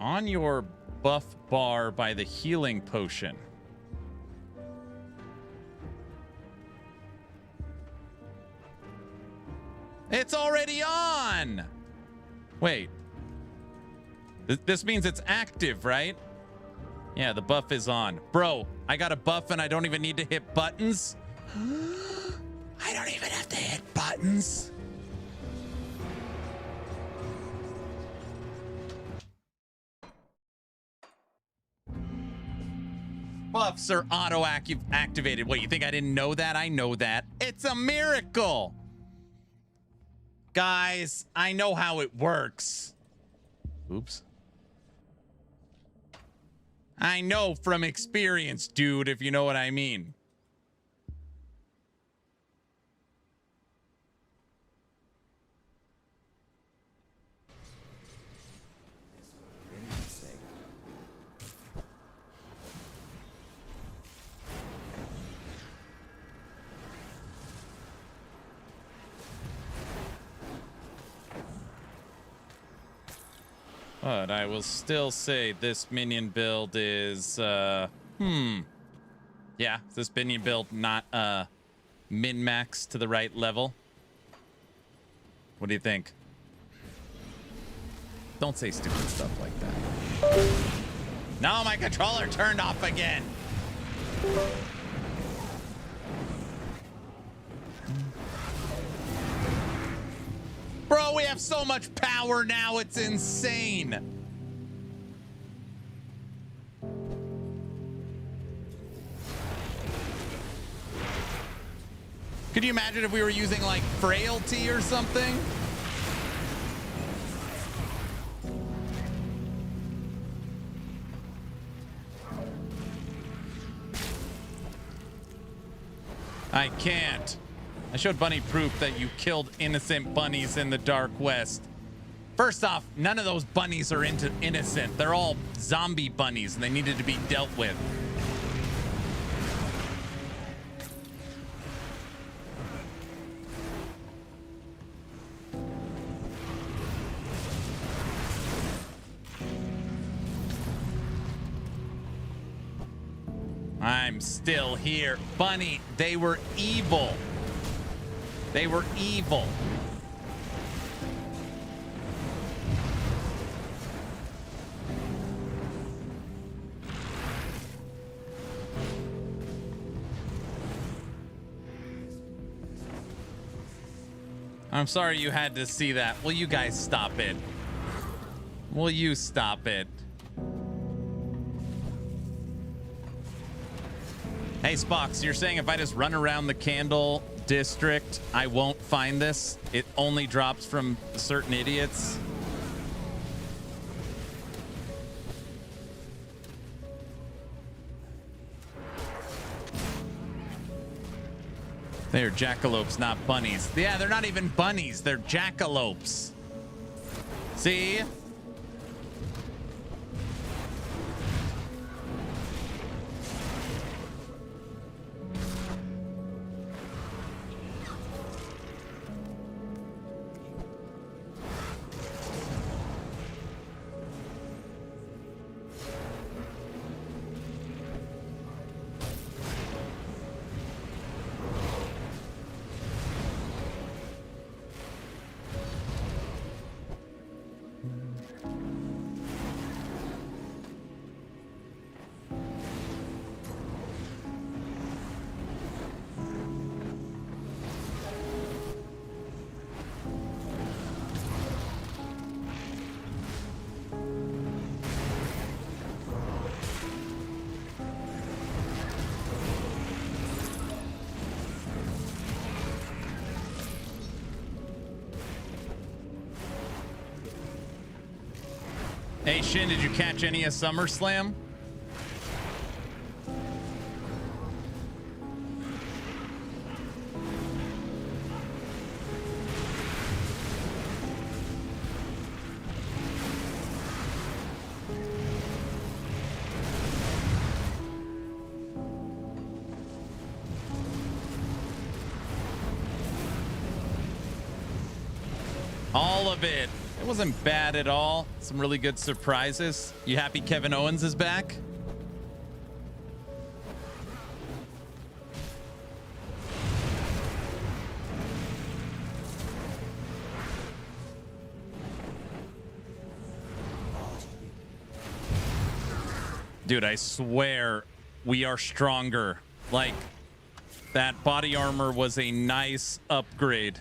On your buff bar by the healing potion. It's already on! Wait. This means it's active, right? Yeah, the buff is on. Bro, I got a buff and I don't even need to hit buttons? I don't even have to hit buttons. Buffs are auto-activated. Wait, you think I didn't know that? I know that. It's a miracle. Guys, I know how it works. Oops. I know from experience, dude, if you know what I mean. But I will still say this minion build is, yeah, this minion build not, min-max to the right level. What do you think? Don't say stupid stuff like that. No, my controller turned off again. Bro, we have so much power now, it's insane. Could you imagine if we were using like frailty or something? I can't. I showed Bunny proof that you killed innocent bunnies in the Dark West. First off, none of those bunnies are innocent. They're all zombie bunnies and they needed to be dealt with. I'm still here. Bunny, they were evil. They were evil. I'm sorry you had to see that. Will you guys stop it? Will you stop it? Hey, Spox, you're saying if I just run around the candle district, I won't find this? It only drops from certain idiots? They're jackalopes, not bunnies. Yeah, they're not even bunnies. They're jackalopes. See? Hey, Shin, did you catch any of SummerSlam? of it. It wasn't bad at all. Some really good surprises. You happy Kevin Owens is back? Dude, I swear we are stronger. Like, that body armor was a nice upgrade.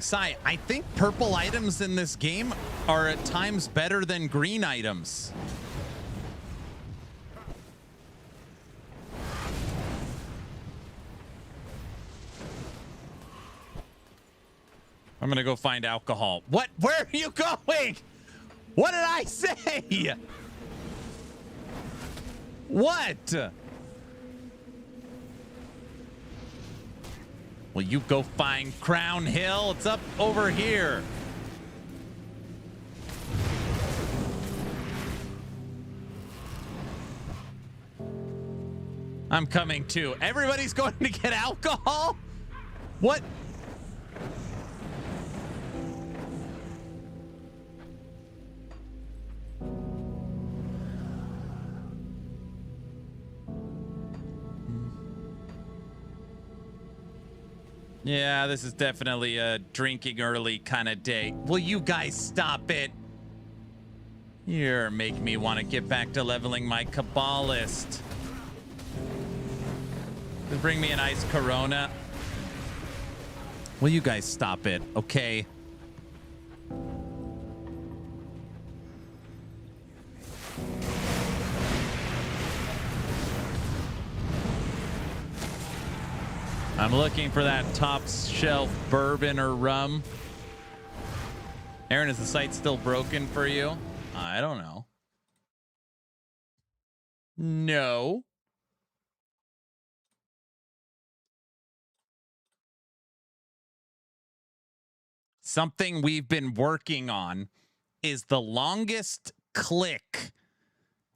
Sai, I think purple items in this game are at times better than green items. I'm gonna go find alcohol. What? Where are you going? What did I say? What? Will you go find Crown Hill? It's up over here. I'm coming too. Everybody's going to get alcohol? What? Yeah, this is definitely a drinking early kind of day. Will you guys stop it? You're making me want to get back to leveling my Cabalist. Just bring me an iced Corona. Will you guys stop it, okay? I'm looking for that top shelf bourbon or rum. Aaron, is the site still broken for you? I don't know. No. Something we've been working on is the longest click,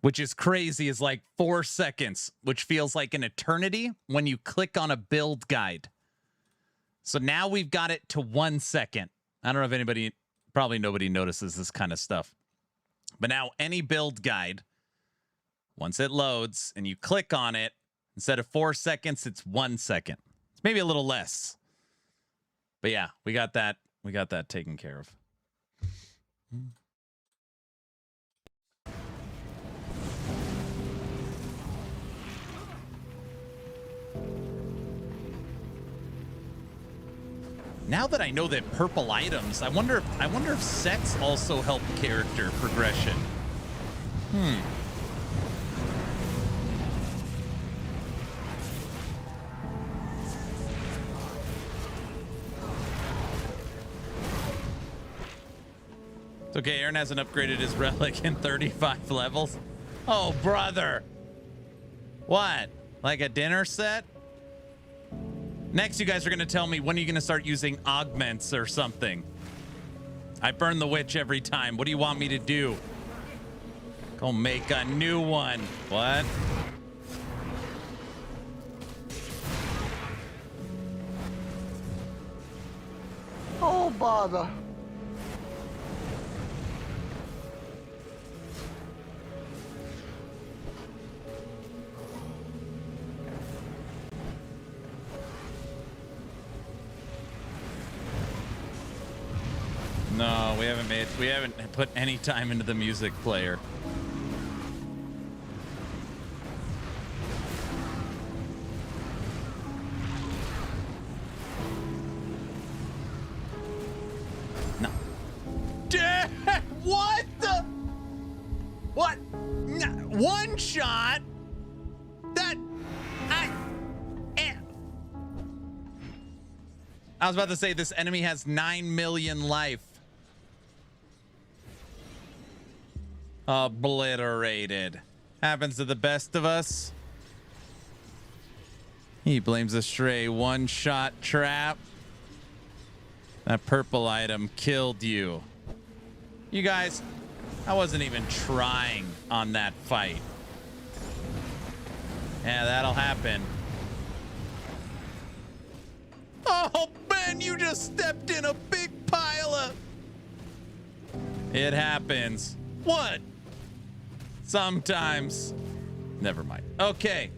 which is crazy, is like 4 seconds, which feels like an eternity when you click on a build guide. So now we've got it to 1 second. I don't know if anybody, probably nobody notices this kind of stuff. But now any build guide, once it loads and you click on it, instead of 4 seconds, it's 1 second. It's maybe a little less. But yeah, we got that. We got that taken care of. Now that I know that purple items, I wonder if sets also help character progression. It's okay, Aaron hasn't upgraded his relic in 35 levels. Oh, brother. What? Like a dinner set? Next, you guys are going to tell me when are you going to start using augments or something. I burn the witch every time. What do you want me to do? Go make a new one. What? Oh, bother. No, we haven't put any time into the music player. No. What the? What? One shot? I was about to say this enemy has 9 million life. Obliterated. Happens to the best of us. He blames a stray one-shot trap. That purple item killed you. You guys, I wasn't even trying on that fight. Yeah, that'll happen. Oh, man! man, you just stepped in a big pile of... It happens. What? Sometimes. Never mind. Okay.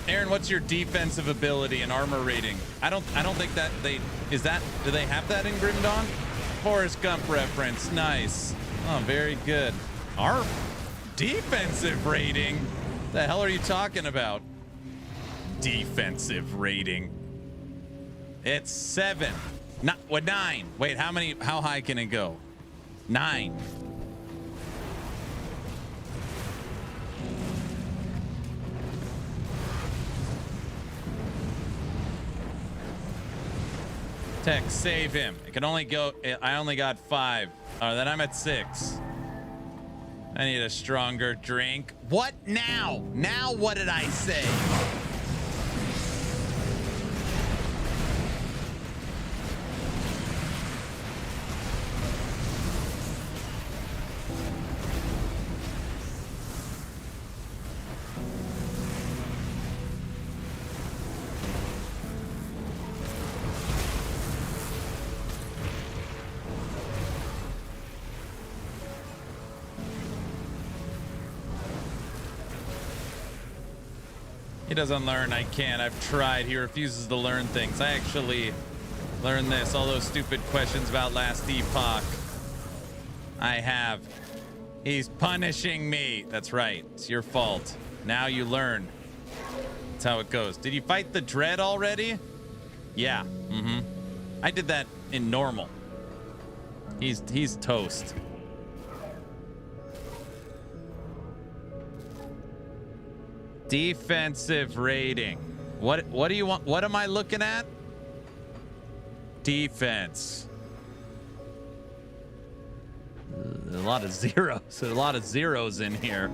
Aaron, what's your defensive ability and armor rating? I don't think that they do they have that in Grim Dawn? Forrest Gump reference. Nice. Oh, very good. Our defensive rating? The hell are you talking about? Defensive rating. It's 7. Not what 9. Wait, how high can it go? 9. Tech, save him. It can only go. I only got 5. Then I'm at 6. I need a stronger drink. What now? Now what did I say? He doesn't learn. I can't. I've tried. He refuses to learn things. I actually learned this. All those stupid questions about last epoch. I have. He's punishing me. That's right. It's your fault. Now you learn. That's how it goes. Did you fight the dread already? Yeah. Mm-hmm. I did that in normal. He's toast. Defensive rating. What do you want? What am I looking at? Defense. A lot of zeros. A lot of zeros in here.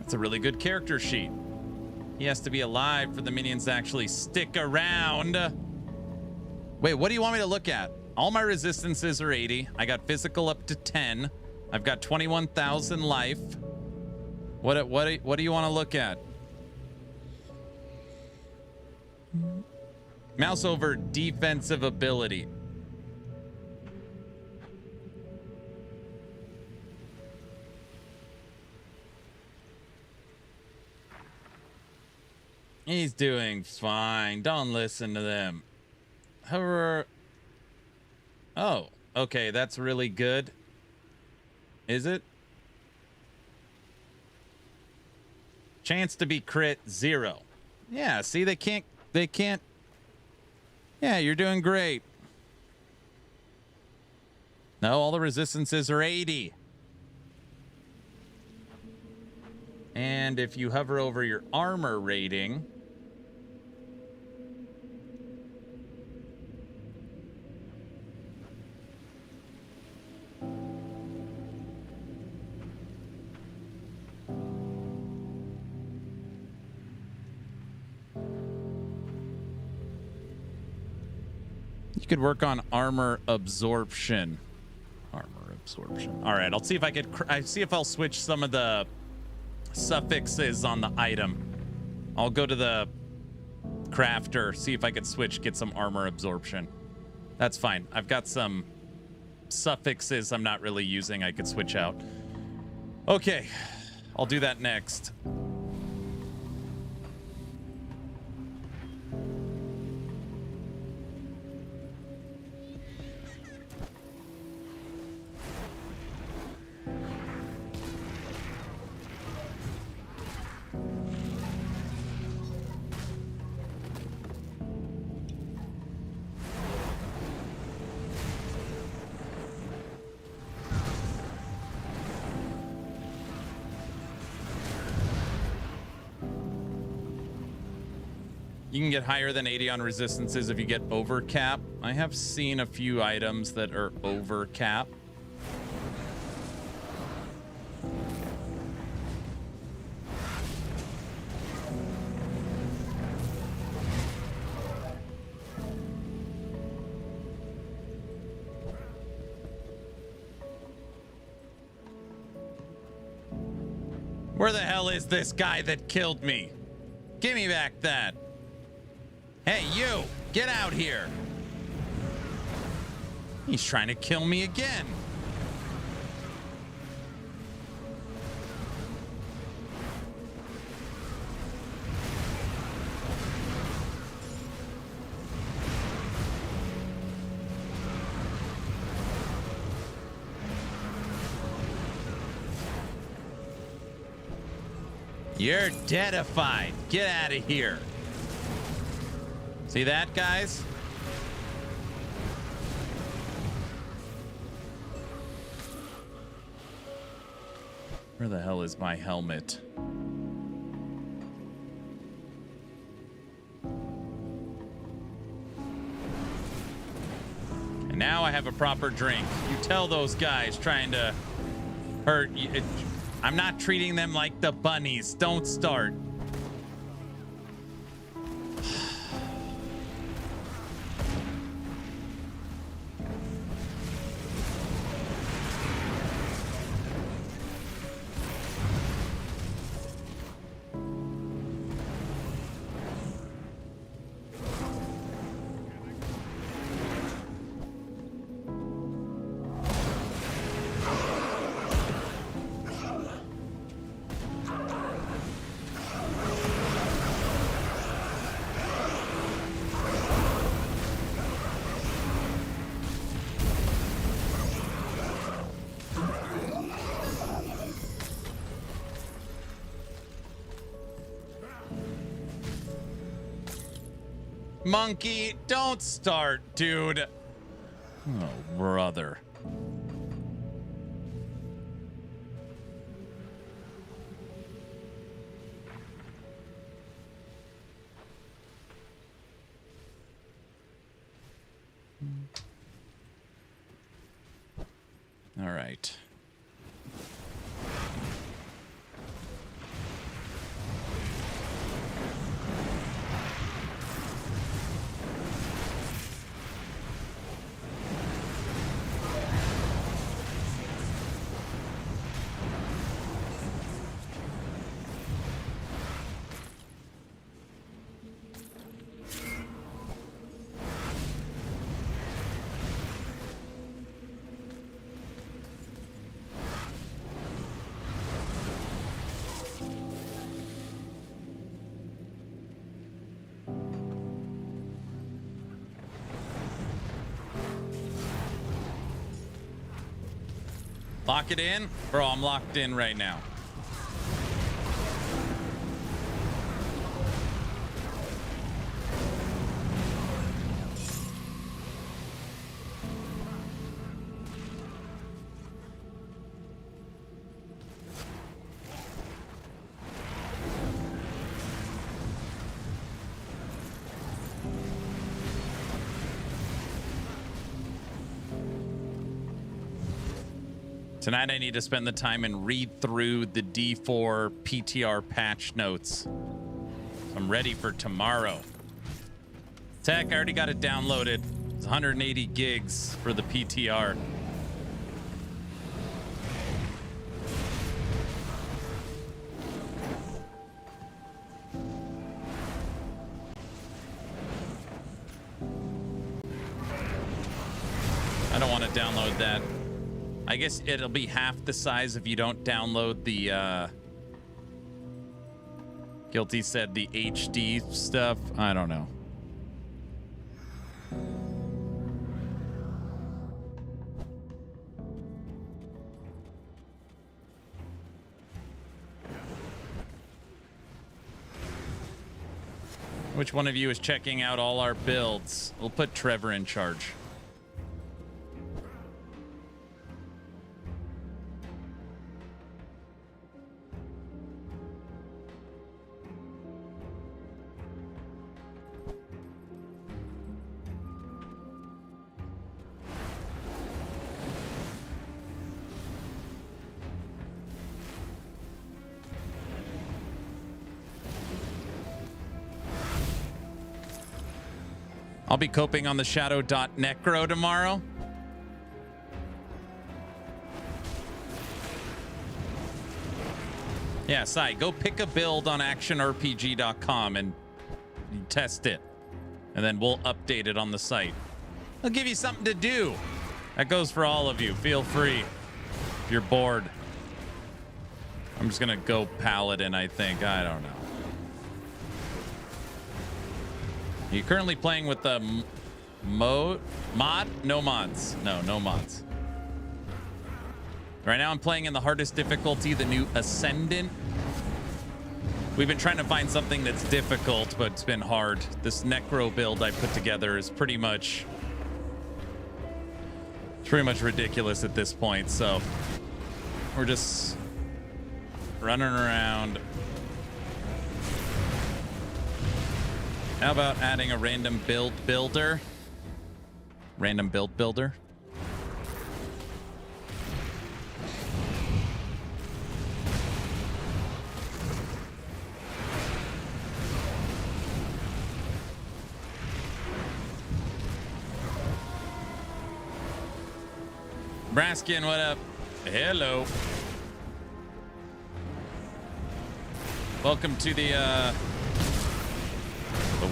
That's a really good character sheet. He has to be alive for the minions to actually stick around. Wait, what do you want me to look at? All my resistances are 80. I got physical up to 10. I've got 21,000 life. What do you want to look at? Mouse over defensive ability. He's doing fine. Don't listen to them. However, oh, okay, that's really good. Is it? Chance to be crit 0. Yeah, see, they can't. Yeah, you're doing great. No, all the resistances are 80. And if you hover over your armor rating, you could work on armor absorption. Armor absorption. All right, I'll see if I could. See if I'll switch some of the suffixes on the item. I'll go to the crafter, see if I could get some armor absorption. That's fine. I've got some suffixes I'm not really using. I could switch out. Okay, I'll do that next. You can get higher than 80 on resistances if you get over cap. I have seen a few items that are over cap. Where the hell is this guy that killed me? Give me back that. Hey, you, get out here. He's trying to kill me again. You're deadified. Get out of here. See that, guys? Where the hell is my helmet? And now I have a proper drink. You tell those guys trying to hurt you. I'm not treating them like the bunnies. Don't start. Monkey, don't start, dude. Oh, brother. All right. Lock it in? Bro, I'm locked in right now. Tonight I need to spend the time and read through the D4 PTR patch notes. I'm ready for tomorrow. Tech, I already got it downloaded. It's 180 gigs for the PTR. I don't want to download that. I guess it'll be half the size if you don't download the, Guilty said the HD stuff. I don't know. Which one of you is checking out all our builds? We'll put Trevor in charge. I'll be coping on the shadow.necro tomorrow. Yeah, Sai, go pick a build on actionrpg.com and test it. And then we'll update it on the site. I'll give you something to do. That goes for all of you. Feel free if you're bored. I'm just going to go Paladin, I think. I don't know. Are you currently playing with the mod? No mods. No mods. Right now I'm playing in the hardest difficulty, the new Ascendant. We've been trying to find something that's difficult, but it's been hard. This Necro build I put together is pretty much ridiculous at this point, so we're just running around. How about adding a random build builder? Random build builder? Braskin, what up? Hello. Welcome to the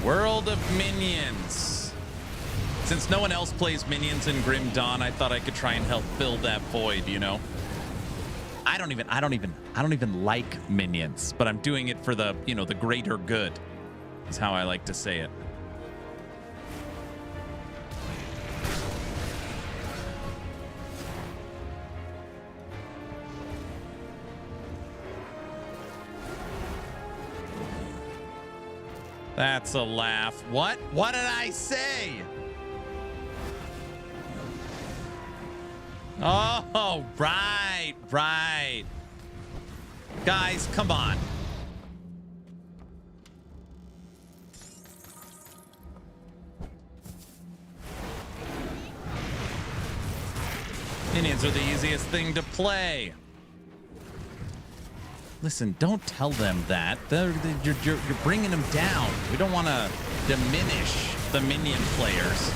world of minions. Since no one else plays minions in Grim Dawn, I thought I could try and help fill that void, you know? I don't even like minions, but I'm doing it for the, you know, the greater good is how I like to say it. That's a laugh. What? What did I say? Oh, right. Guys, come on. Minions are the easiest thing to play. Listen, don't tell them that. You're bringing them down. We don't want to diminish the minion players.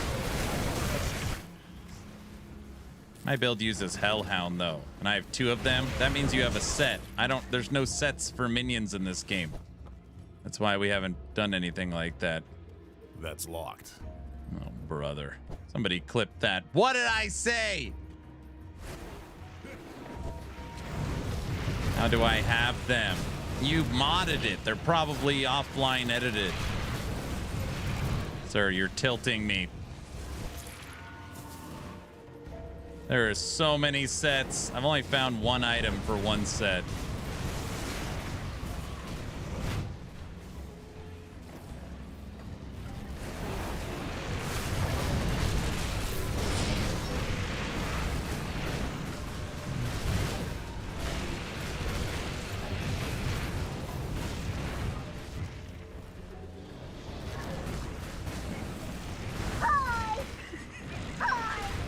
My build uses Hellhound, though, and I have 2 of them. That means you have a set. There's no sets for minions in this game. That's why we haven't done anything like that. That's locked. Oh, brother. Somebody clip that. What did I say? How do I have them? You modded it. They're probably offline edited. Sir, you're tilting me. There are so many sets. I've only found 1 item for 1 set.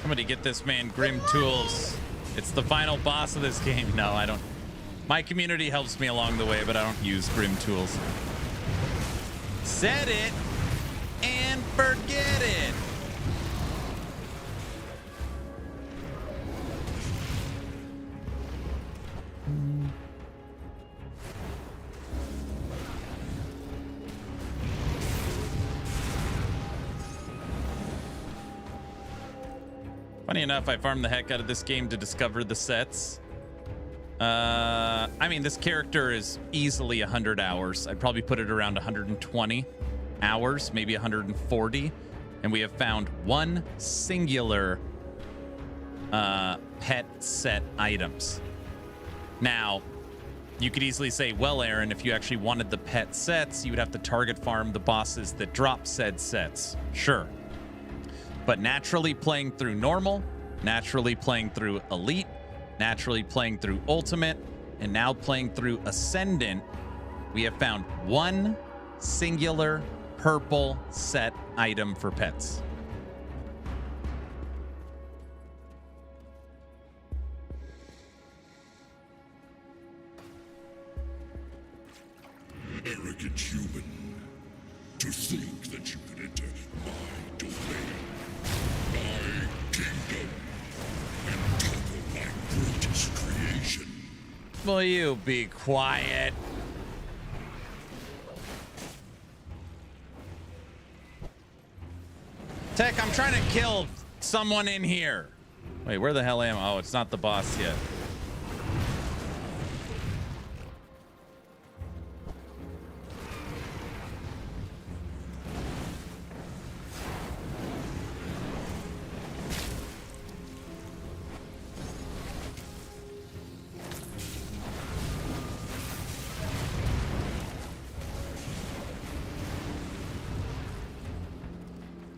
Somebody get this man Grim Tools. It's the final boss of this game. No, I don't. My community helps me along the way, but I don't use Grim Tools. Set it and forget it. Funny enough, I farmed the heck out of this game to discover the sets. I mean, this character is easily 100 hours. I'd probably put it around 120 hours, maybe 140. And we have found 1 singular pet set items. Now, you could easily say, well, Aaron, if you actually wanted the pet sets, you would have to target farm the bosses that drop said sets. Sure. But naturally playing through normal, naturally playing through elite, naturally playing through ultimate, and now playing through ascendant, we have found 1 singular purple set item for pets. Arrogant human. To think that you could enter my domain, my kingdom, and topple my greatest creation. Will you be quiet? Tech, I'm trying to kill someone in here. Wait, where the hell am I? Oh, it's not the boss yet.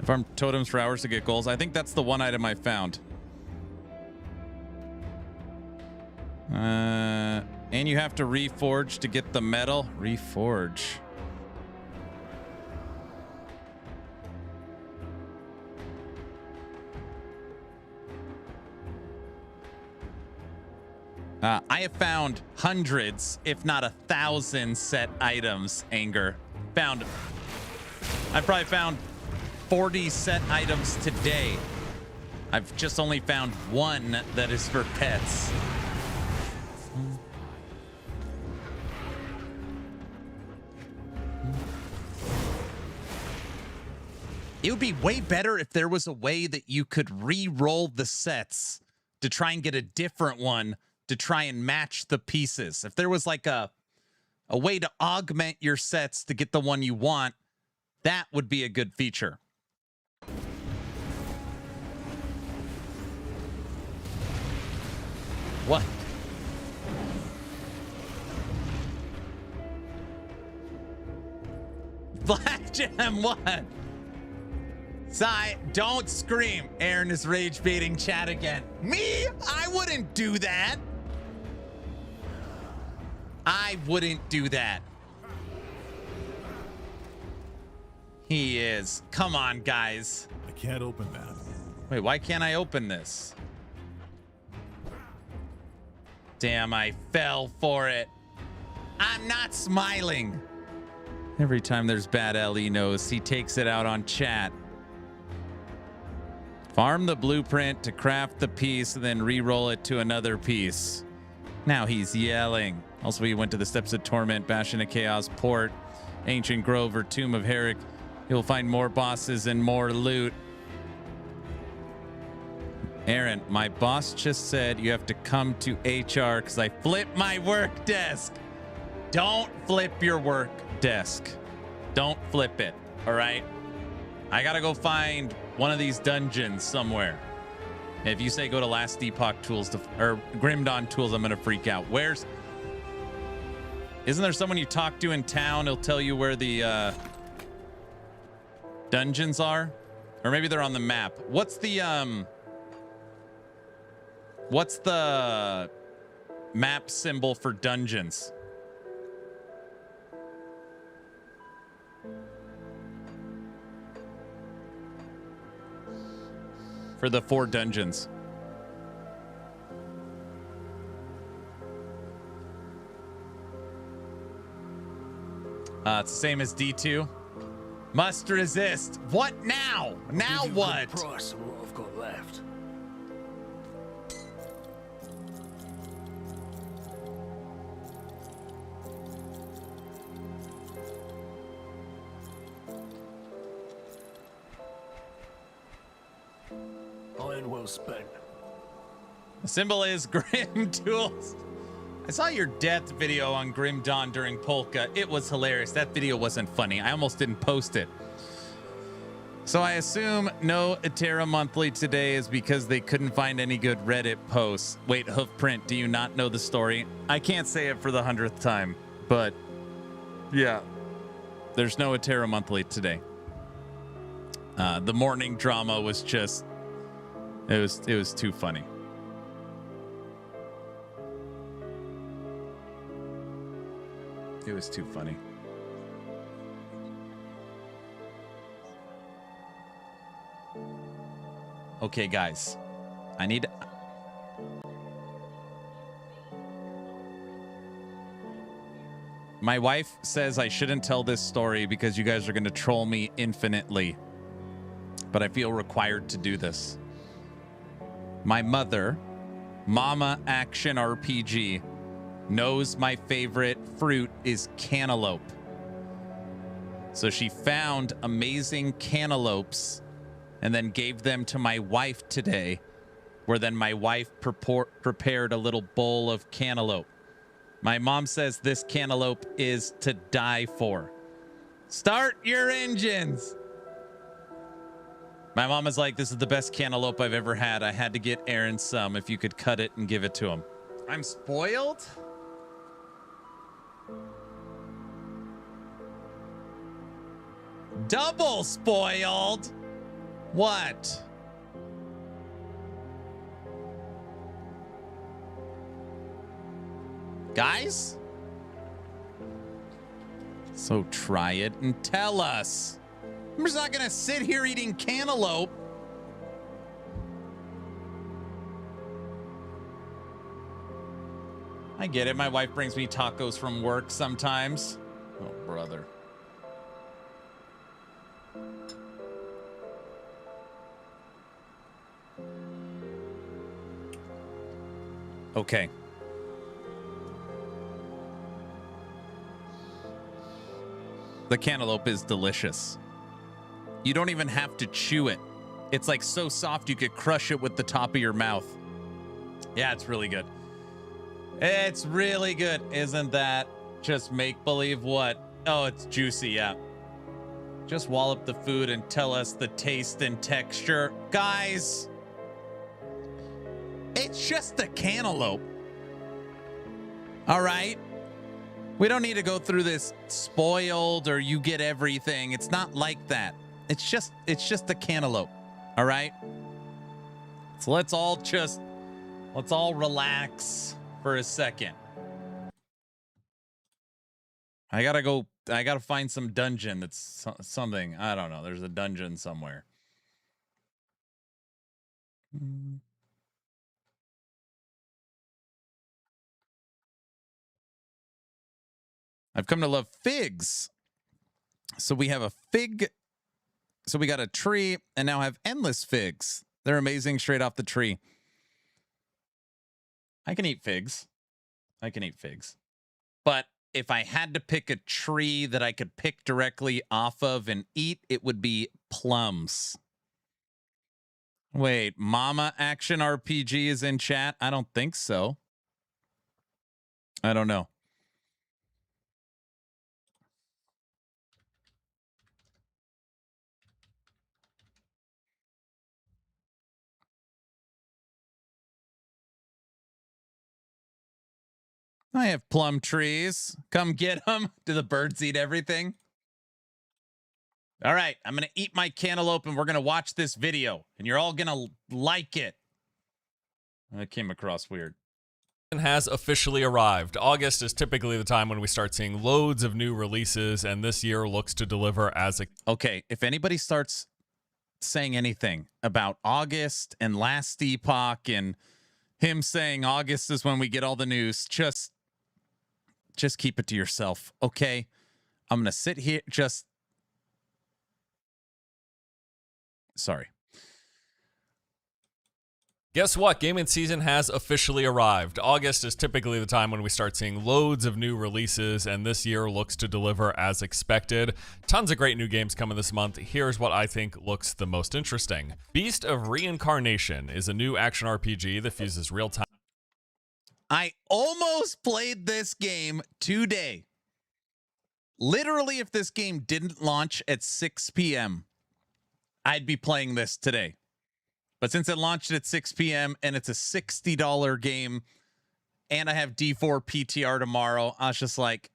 Farm totems for hours to get goals. I think that's the one item I found. And you have to reforge to get the metal. Reforge. I have found hundreds, if not 1,000 set items, Anger. I probably found 40 set items today. I've just only found one that is for pets. It would be way better if there was a way that you could re-roll the sets to try and get a different one to try and match the pieces. If there was like a way to augment your sets to get the one you want, that would be a good feature. What? Black Gem, what? Sai, don't scream. Aaron is rage baiting chat again. Me? I wouldn't do that. I wouldn't do that. He is. Come on, guys. I can't open that. Wait, why can't I open this? Damn, I fell for it. I'm not smiling. Every time there's bad LE knows, he takes it out on chat. Farm the blueprint to craft the piece and then re-roll it to another piece. Now he's yelling. Also, he went to the Steps of Torment, Bastion of Chaos, Port, Ancient Grove, or Tomb of Herrick. You'll find more bosses and more loot. Aaron, my boss just said you have to come to HR because I flipped my work desk. Don't flip your work desk. Don't flip it, all right? I gotta go find one of these dungeons somewhere. If you say go to Last Epoch Tools or Grim Dawn Tools, I'm gonna freak out. Isn't there someone you talk to in town? He'll tell you where the dungeons are, or maybe they're on the map. What's the map symbol for dungeons? For the 4 dungeons. It's the same as D2. Must resist. What now? Now what? Price of what I've got left. Iron well spent. The symbol is Grim Tools. I saw your death video on Grim Dawn during Polka. It was hilarious. That video wasn't funny. I almost didn't post it. So I assume no Atera Monthly today is because they couldn't find any good Reddit posts. Wait, Hoofprint, do you not know the story? I can't say it for the 100th time, but yeah, there's no Atera Monthly today. The morning drama was just, it was too funny. It was too funny. Okay, guys. I need... My wife says I shouldn't tell this story because you guys are going to troll me infinitely. But I feel required to do this. My mother, Mama Action RPG, knows my favorite fruit is cantaloupe. So she found amazing cantaloupes and then gave them to my wife today, where then my wife prepared a little bowl of cantaloupe. My mom says this cantaloupe is to die for. Start your engines. My mom is like, this is the best cantaloupe I've ever had. I had to get Aaron some. If you could cut it and give it to him. I'm spoiled? Double spoiled? What? Guys? So try it and tell us. I'm just not gonna sit here eating cantaloupe. I get it. My wife brings me tacos from work sometimes. Oh, brother. Okay. The cantaloupe is delicious. You don't even have to chew it. It's like so soft you could crush it with the top of your mouth. Yeah, it's really good. It's really good. Isn't that just make-believe? What? Oh, it's juicy, yeah. Just wallop the food and tell us the taste and texture. Guys, it's just a cantaloupe. All right? We don't need to go through this spoiled or you get everything. It's not like that. It's just a cantaloupe. All right? So let's all relax for a second. I gotta find some dungeon that's something. I don't know. There's a dungeon somewhere. I've come to love figs. So we have a fig. So we got a tree and now have endless figs. They're amazing straight off the tree. I can eat figs. But if I had to pick a tree that I could pick directly off of and eat, it would be plums. Wait, Mama Action RPG is in chat? I don't think so. I don't know. I have plum trees. Come get them. Do the birds eat everything? All right, I'm going to eat my cantaloupe and we're going to watch this video and you're all going to like it. That came across weird. Has officially arrived. August is typically the time when we start seeing loads of new releases, and this year looks to deliver as a... Okay, if anybody starts saying anything about August and Last Epoch and him saying August is when we get all the news, just keep it to yourself, okay? I'm going to sit here, sorry. Guess what? Gaming season has officially arrived. August is typically the time when we start seeing loads of new releases, and this year looks to deliver as expected. Tons of great new games coming this month. Here's what I think looks the most interesting. Beast of Reincarnation is a new action RPG that fuses real-time. I almost played this game today. Literally, if this game didn't launch at 6 p.m., I'd be playing this today. But since it launched at 6 p.m. and it's a $60 game and I have D4 PTR tomorrow, I was just like,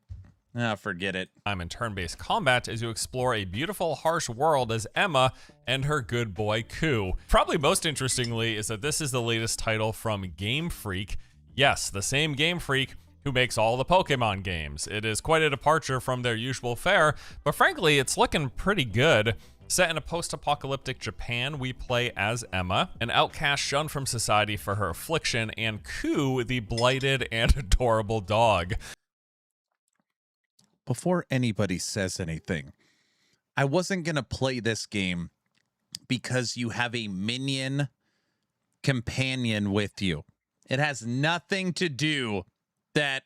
forget it. I'm in turn-based combat as you explore a beautiful, harsh world as Emma and her good boy, Ku. Probably most interestingly is that this is the latest title from Game Freak. Yes, the same Game Freak who makes all the Pokemon games. It is quite a departure from their usual fare, but frankly, it's looking pretty good. Set in a post-apocalyptic Japan, we play as Emma, an outcast shunned from society for her affliction, and Ku, the blighted and adorable dog. before anybody says anything, I wasn't going to play this game because you have a minion companion with you. It has nothing to do that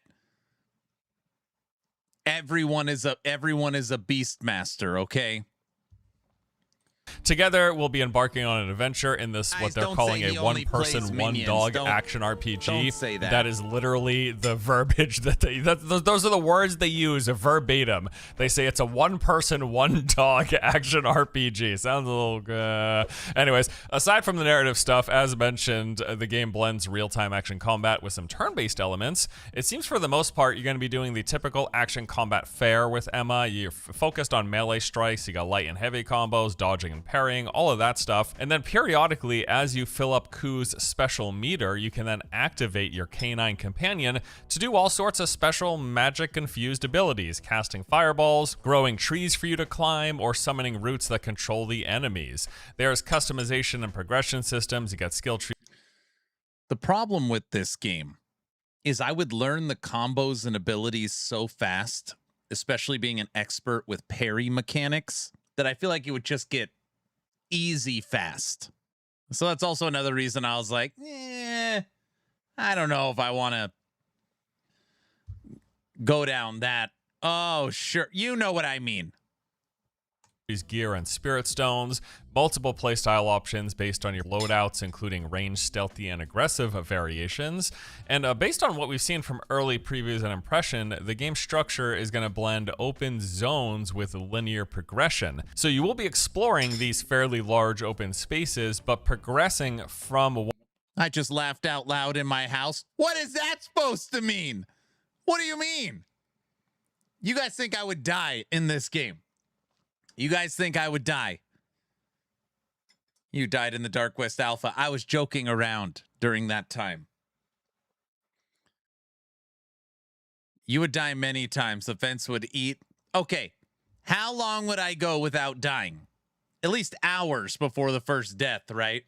everyone is a beastmaster, okay? Together, we'll be embarking on an adventure in this, what they're calling a one-person, one-dog action RPG. Don't say that. That is literally the verbiage that those are the words they use verbatim. They say it's a one-person, one-dog action RPG. Sounds a little... Anyways, aside from the narrative stuff, as mentioned, the game blends real-time action combat with some turn-based elements. It seems for the most part, you're going to be doing the typical action combat fare with Emma. You're focused on melee strikes. You got light and heavy combos, dodging and parrying, all of that stuff. And then periodically, as you fill up Ku's special meter, you can then activate your canine companion to do all sorts of special magic-infused abilities, casting fireballs, growing trees for you to climb, or summoning roots that control the enemies. There's customization and progression systems. You got skill trees. The problem with this game is I would learn the combos and abilities so fast, especially being an expert with parry mechanics, that I feel like it would just get easy fast. So that's also another reason I was like, I don't know if I want to go down that. Oh, sure. You know what I mean. Gear and spirit stones, multiple playstyle options based on your loadouts, including range, stealthy, and aggressive variations. And based on what we've seen from early previews and impression, the game structure is going to blend open zones with linear progression. So you will be exploring these fairly large open spaces, but progressing from... I just laughed out loud in my house. What is that supposed to mean? What do you mean? You guys think I would die in this game? You guys think I would die? You died in the Dark West Alpha. I was joking around during that time. You would die many times. The fence would eat. Okay. How long would I go without dying? At least hours before the first death, right?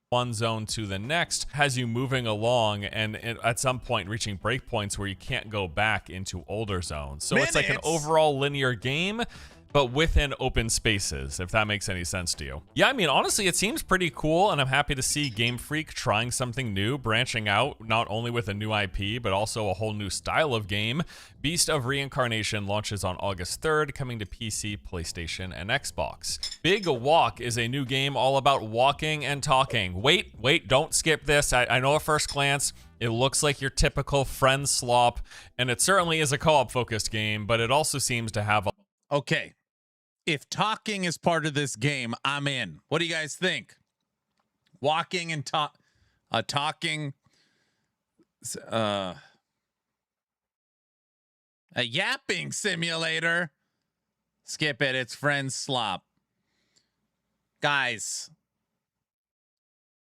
One zone to the next has you moving along and at some point reaching breakpoints where you can't go back into older zones. So it's like an overall linear game, but within open spaces, if that makes any sense to you. Yeah, I mean, honestly, it seems pretty cool, and I'm happy to see Game Freak trying something new, branching out, not only with a new IP, but also a whole new style of game. Beast of Reincarnation launches on August 3rd, coming to PC, PlayStation, and Xbox. Big Walk is a new game all about walking and talking. Wait, don't skip this. I know at first glance, it looks like your typical friend slop, and it certainly is a co-op focused game, but it also seems to have a... Okay. If talking is part of this game, I'm in. What do you guys think? Walking and talking, a yapping simulator. Skip it. It's friend slop. Guys,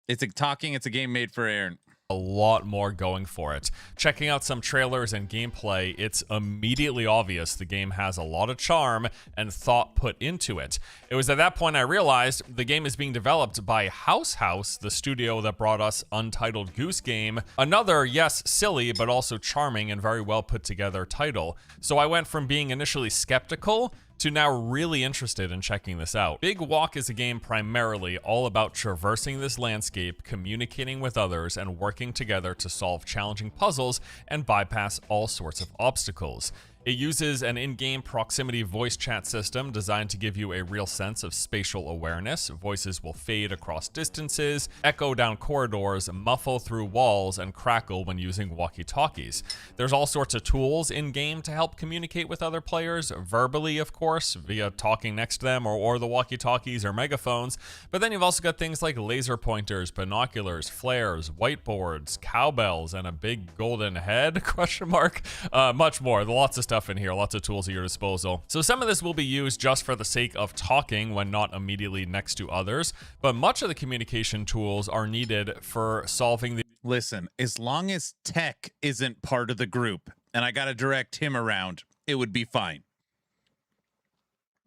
it's a game made for Aaron. A lot more going for it. Checking out some trailers and gameplay, it's immediately obvious the game has a lot of charm and thought put into it. It was at that point I realized the game is being developed by House, the studio that brought us Untitled Goose Game, another, yes, silly, but also charming and very well put together title. So I went from being initially skeptical to now really interested in checking this out. Big Walk is a game primarily all about traversing this landscape, communicating with others, and working together to solve challenging puzzles and bypass all sorts of obstacles. It uses an in-game proximity voice chat system designed to give you a real sense of spatial awareness. Voices will fade across distances, echo down corridors, muffle through walls, and crackle when using walkie-talkies. There's all sorts of tools in-game to help communicate with other players, verbally, of course, via talking next to them or the walkie-talkies or megaphones. But then you've also got things like laser pointers, binoculars, flares, whiteboards, cowbells, and a big golden head, ? Much more. Lots of stuff in here, lots of tools at your disposal. So some of this will be used just for the sake of talking when not immediately next to others, but much of the communication tools are needed for solving the... Listen, as long as Tech isn't part of the group and I gotta direct him around, it would be fine.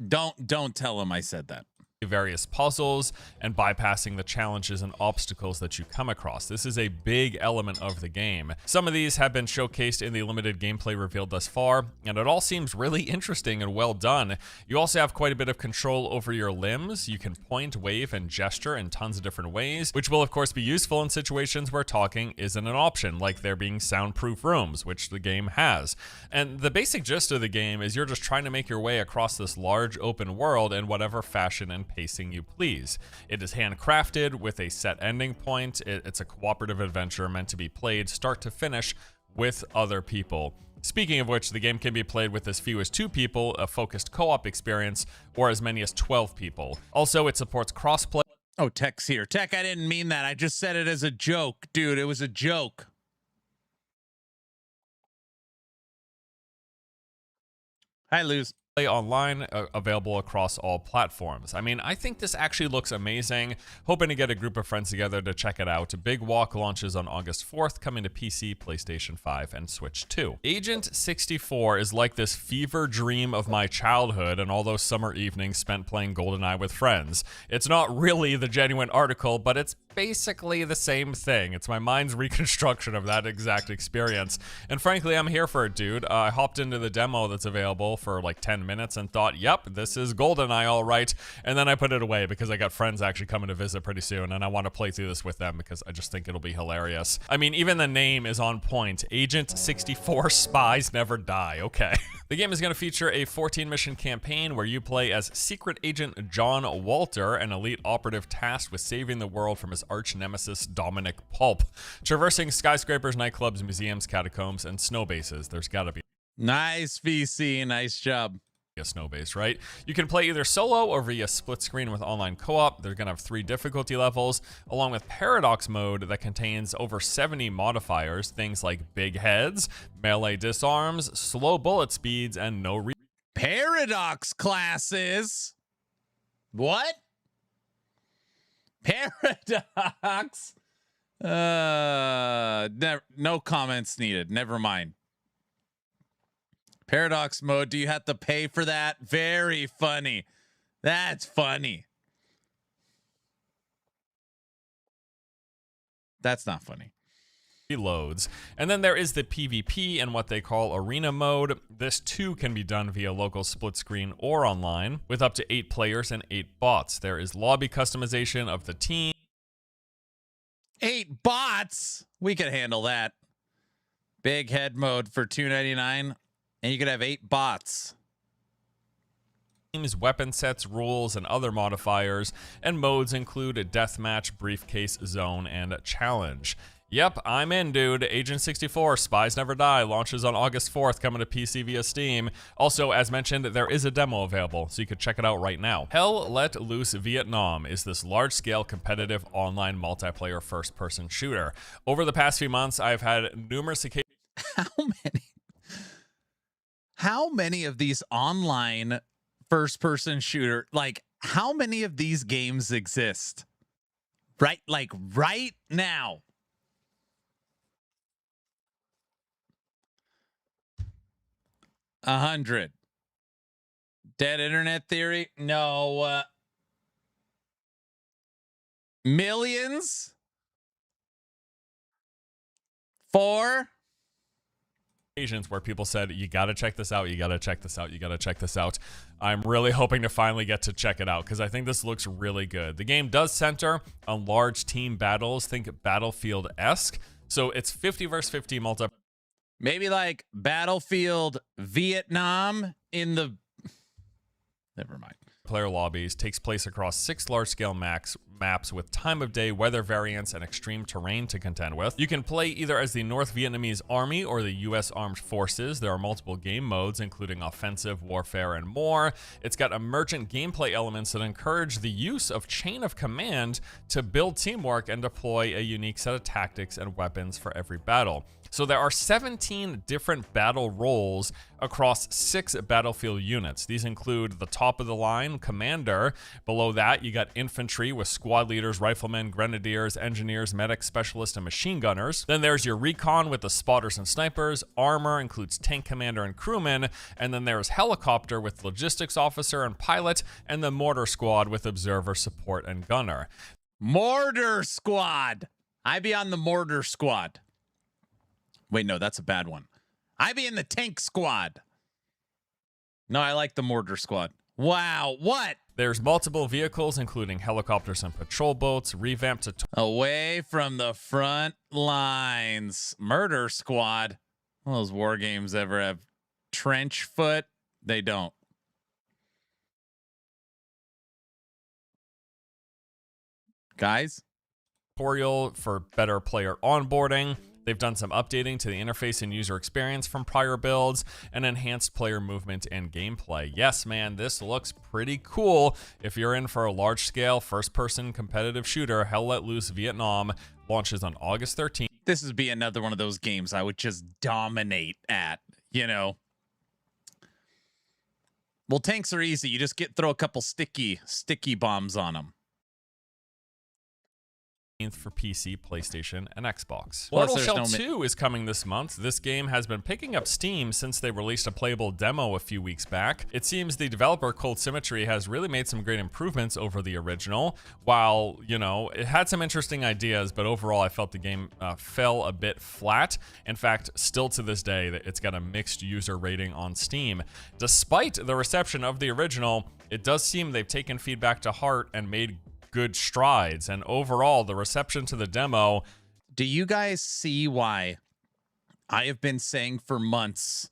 Don't tell him I said that. various puzzles and bypassing the challenges and obstacles that you come across. This is a big element of the game. Some of these have been showcased in the limited gameplay revealed thus far, and it all seems really interesting and well done. You also have quite a bit of control over your limbs. You can point, wave, and gesture in tons of different ways, which will of course be useful in situations where talking isn't an option, like there being soundproof rooms, which the game has. And the basic gist of the game is you're just trying to make your way across this large open world in whatever fashion and pacing you please. It is handcrafted with a set ending point. It's a cooperative adventure meant to be played start to finish with other people. Speaking of which, the game can be played with as few as 2 people, a focused co-op experience, or as many as 12 people. Also, it supports crossplay. Oh, Tech's here. Tech, I didn't mean that. I just said it as a joke. Dude, it was a joke. Hi, Luz. Online, available across all platforms. I mean, I think this actually looks amazing. Hoping to get a group of friends together to check it out. Big Walk launches on August 4th, coming to PC, PlayStation 5, and Switch 2. Agent 64 is like this fever dream of my childhood and all those summer evenings spent playing GoldenEye with friends. It's not really the genuine article, but it's basically the same thing. It's my mind's reconstruction of that exact experience. And frankly, I'm here for it, dude. I hopped into the demo that's available for like 10 minutes and thought, yep, this is GoldenEye all right. And then I put it away because I got friends actually coming to visit pretty soon and I want to play through this with them because I just think it'll be hilarious. I mean, even the name is on point. Agent 64 Spies Never Die. Okay. The game is going to feature a 14-mission campaign where you play as Secret Agent John Walter, an elite operative tasked with saving the world from his arch nemesis Dominic Pulp. Traversing skyscrapers, nightclubs, museums, catacombs, and snow bases. There's got to be Nice, VC. Nice job. A snow base, right? You can play either solo or via split screen with online co-op. They're gonna have 3 difficulty levels, along with paradox mode that contains over 70 modifiers, things like big heads, melee disarms, slow bullet speeds, and no paradox classes. What? Paradox? No comments needed. Never mind. Paradox mode, do you have to pay for that? Very funny. That's funny. That's not funny. Reloads. And then there is the PvP and what they call arena mode. This too can be done via local split screen or online with up to 8 players and 8 bots. There is lobby customization of the team. 8 bots? We could handle that. Big head mode for $2.99. And you could have 8 bots. Teams, weapon sets, rules, and other modifiers, and modes include a deathmatch, briefcase, zone, and challenge. Yep, I'm in, dude. Agent 64, Spies Never Die, launches on August 4th, coming to PC via Steam. Also, as mentioned, there is a demo available, so you could check it out right now. Hell Let Loose Vietnam is this large-scale competitive online multiplayer first-person shooter. Over the past few months, I've had numerous occasions. How many of these online first-person shooter, like how many of these games exist? Right, like right now. $100. Dead internet theory? No. Millions? 4? Occasions where people said, you gotta check this out, you gotta check this out, you gotta check this out. I'm really hoping to finally get to check it out because I think this looks really good. The game does center on large team battles, think Battlefield-esque. So it's 50 versus 50 multi. Maybe like Battlefield Vietnam in the... Never mind. Player lobbies, takes place across 6 large-scale maps with time of day, weather variants, and extreme terrain to contend with. You can play either as the North Vietnamese Army or the U.S. Armed Forces. There are multiple game modes, including offensive, warfare, and more. It's got emergent gameplay elements that encourage the use of chain of command to build teamwork and deploy a unique set of tactics and weapons for every battle. So there are 17 different battle roles across 6 battlefield units. These include the top of the line, commander. Below that, you got infantry with squad squad leaders, riflemen, grenadiers, engineers, medics, specialists, and machine gunners. Then there's your recon with the spotters and snipers. Armor includes tank commander and crewman. And then there's helicopter with logistics officer and pilot, and the mortar squad with observer, support, and gunner. Mortar squad. I be on the mortar squad. Wait, no, that's a bad one. I be in the tank squad. No, I like the mortar squad. Wow, what? There's multiple vehicles, including helicopters and patrol boats, revamped to away from the front lines. Murder squad. Will those war games ever have trench foot? They don't. Guys? tutorial for better player onboarding. They've done some updating to the interface and user experience from prior builds and enhanced player movement and gameplay. Yes, man, this looks pretty cool. If you're in for a large-scale first-person competitive shooter, Hell Let Loose Vietnam launches on August 13th. This would be another one of those games I would just dominate at, you know. Well, tanks are easy. You just throw a couple sticky bombs on them. For PC, PlayStation, and Xbox. Plus, Mortal Shell no 2 is coming this month. This game has been picking up steam since they released a playable demo a few weeks back. It seems the developer, Cold Symmetry, has really made some great improvements over the original. While, you know, it had some interesting ideas, but overall I felt the game fell a bit flat. In fact, still to this day, it's got a mixed user rating on Steam. Despite the reception of the original, it does seem they've taken feedback to heart and made good strides, and overall the reception to the demo. Do you guys see why I have been saying for months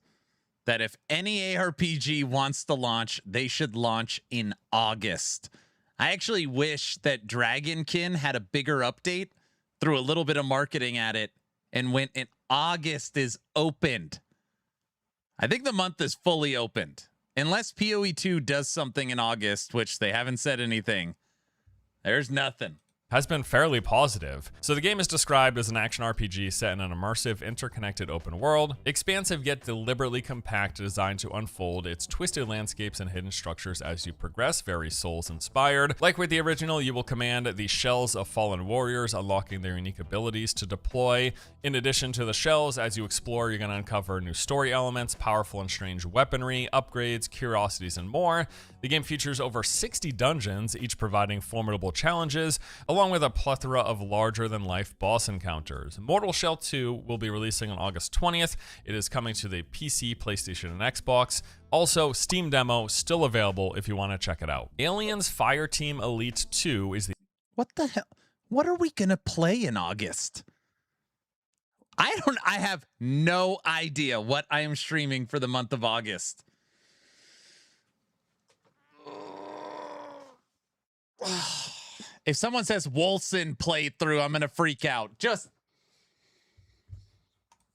that if any ARPG wants to launch, they should launch in August? I actually wish that Dragonkin had a bigger update, threw a little bit of marketing at it, and went in August is opened. I think the month is fully opened. Unless PoE 2 does something in August, which they haven't said anything. There's nothing. Has been fairly positive. So the game is described as an action RPG set in an immersive, interconnected open world, expansive yet deliberately compact, designed to unfold its twisted landscapes and hidden structures as you progress, very Souls-inspired. Like with the original, you will command the shells of fallen warriors, unlocking their unique abilities to deploy. In addition to the shells, as you explore, you're going to uncover new story elements, powerful and strange weaponry, upgrades, curiosities, and more. The game features over 60 dungeons, each providing formidable challenges, along with a plethora of larger-than-life boss encounters. Mortal Shell 2 will be releasing on August 20th. It is coming to the PC, PlayStation, and Xbox. Also, Steam demo still available if you want to check it out. Aliens Fireteam Elite 2 is the... What the hell? What are we going to play in August? I have no idea what I am streaming for the month of August. If someone says Wolcen playthrough, I'm going to freak out. Just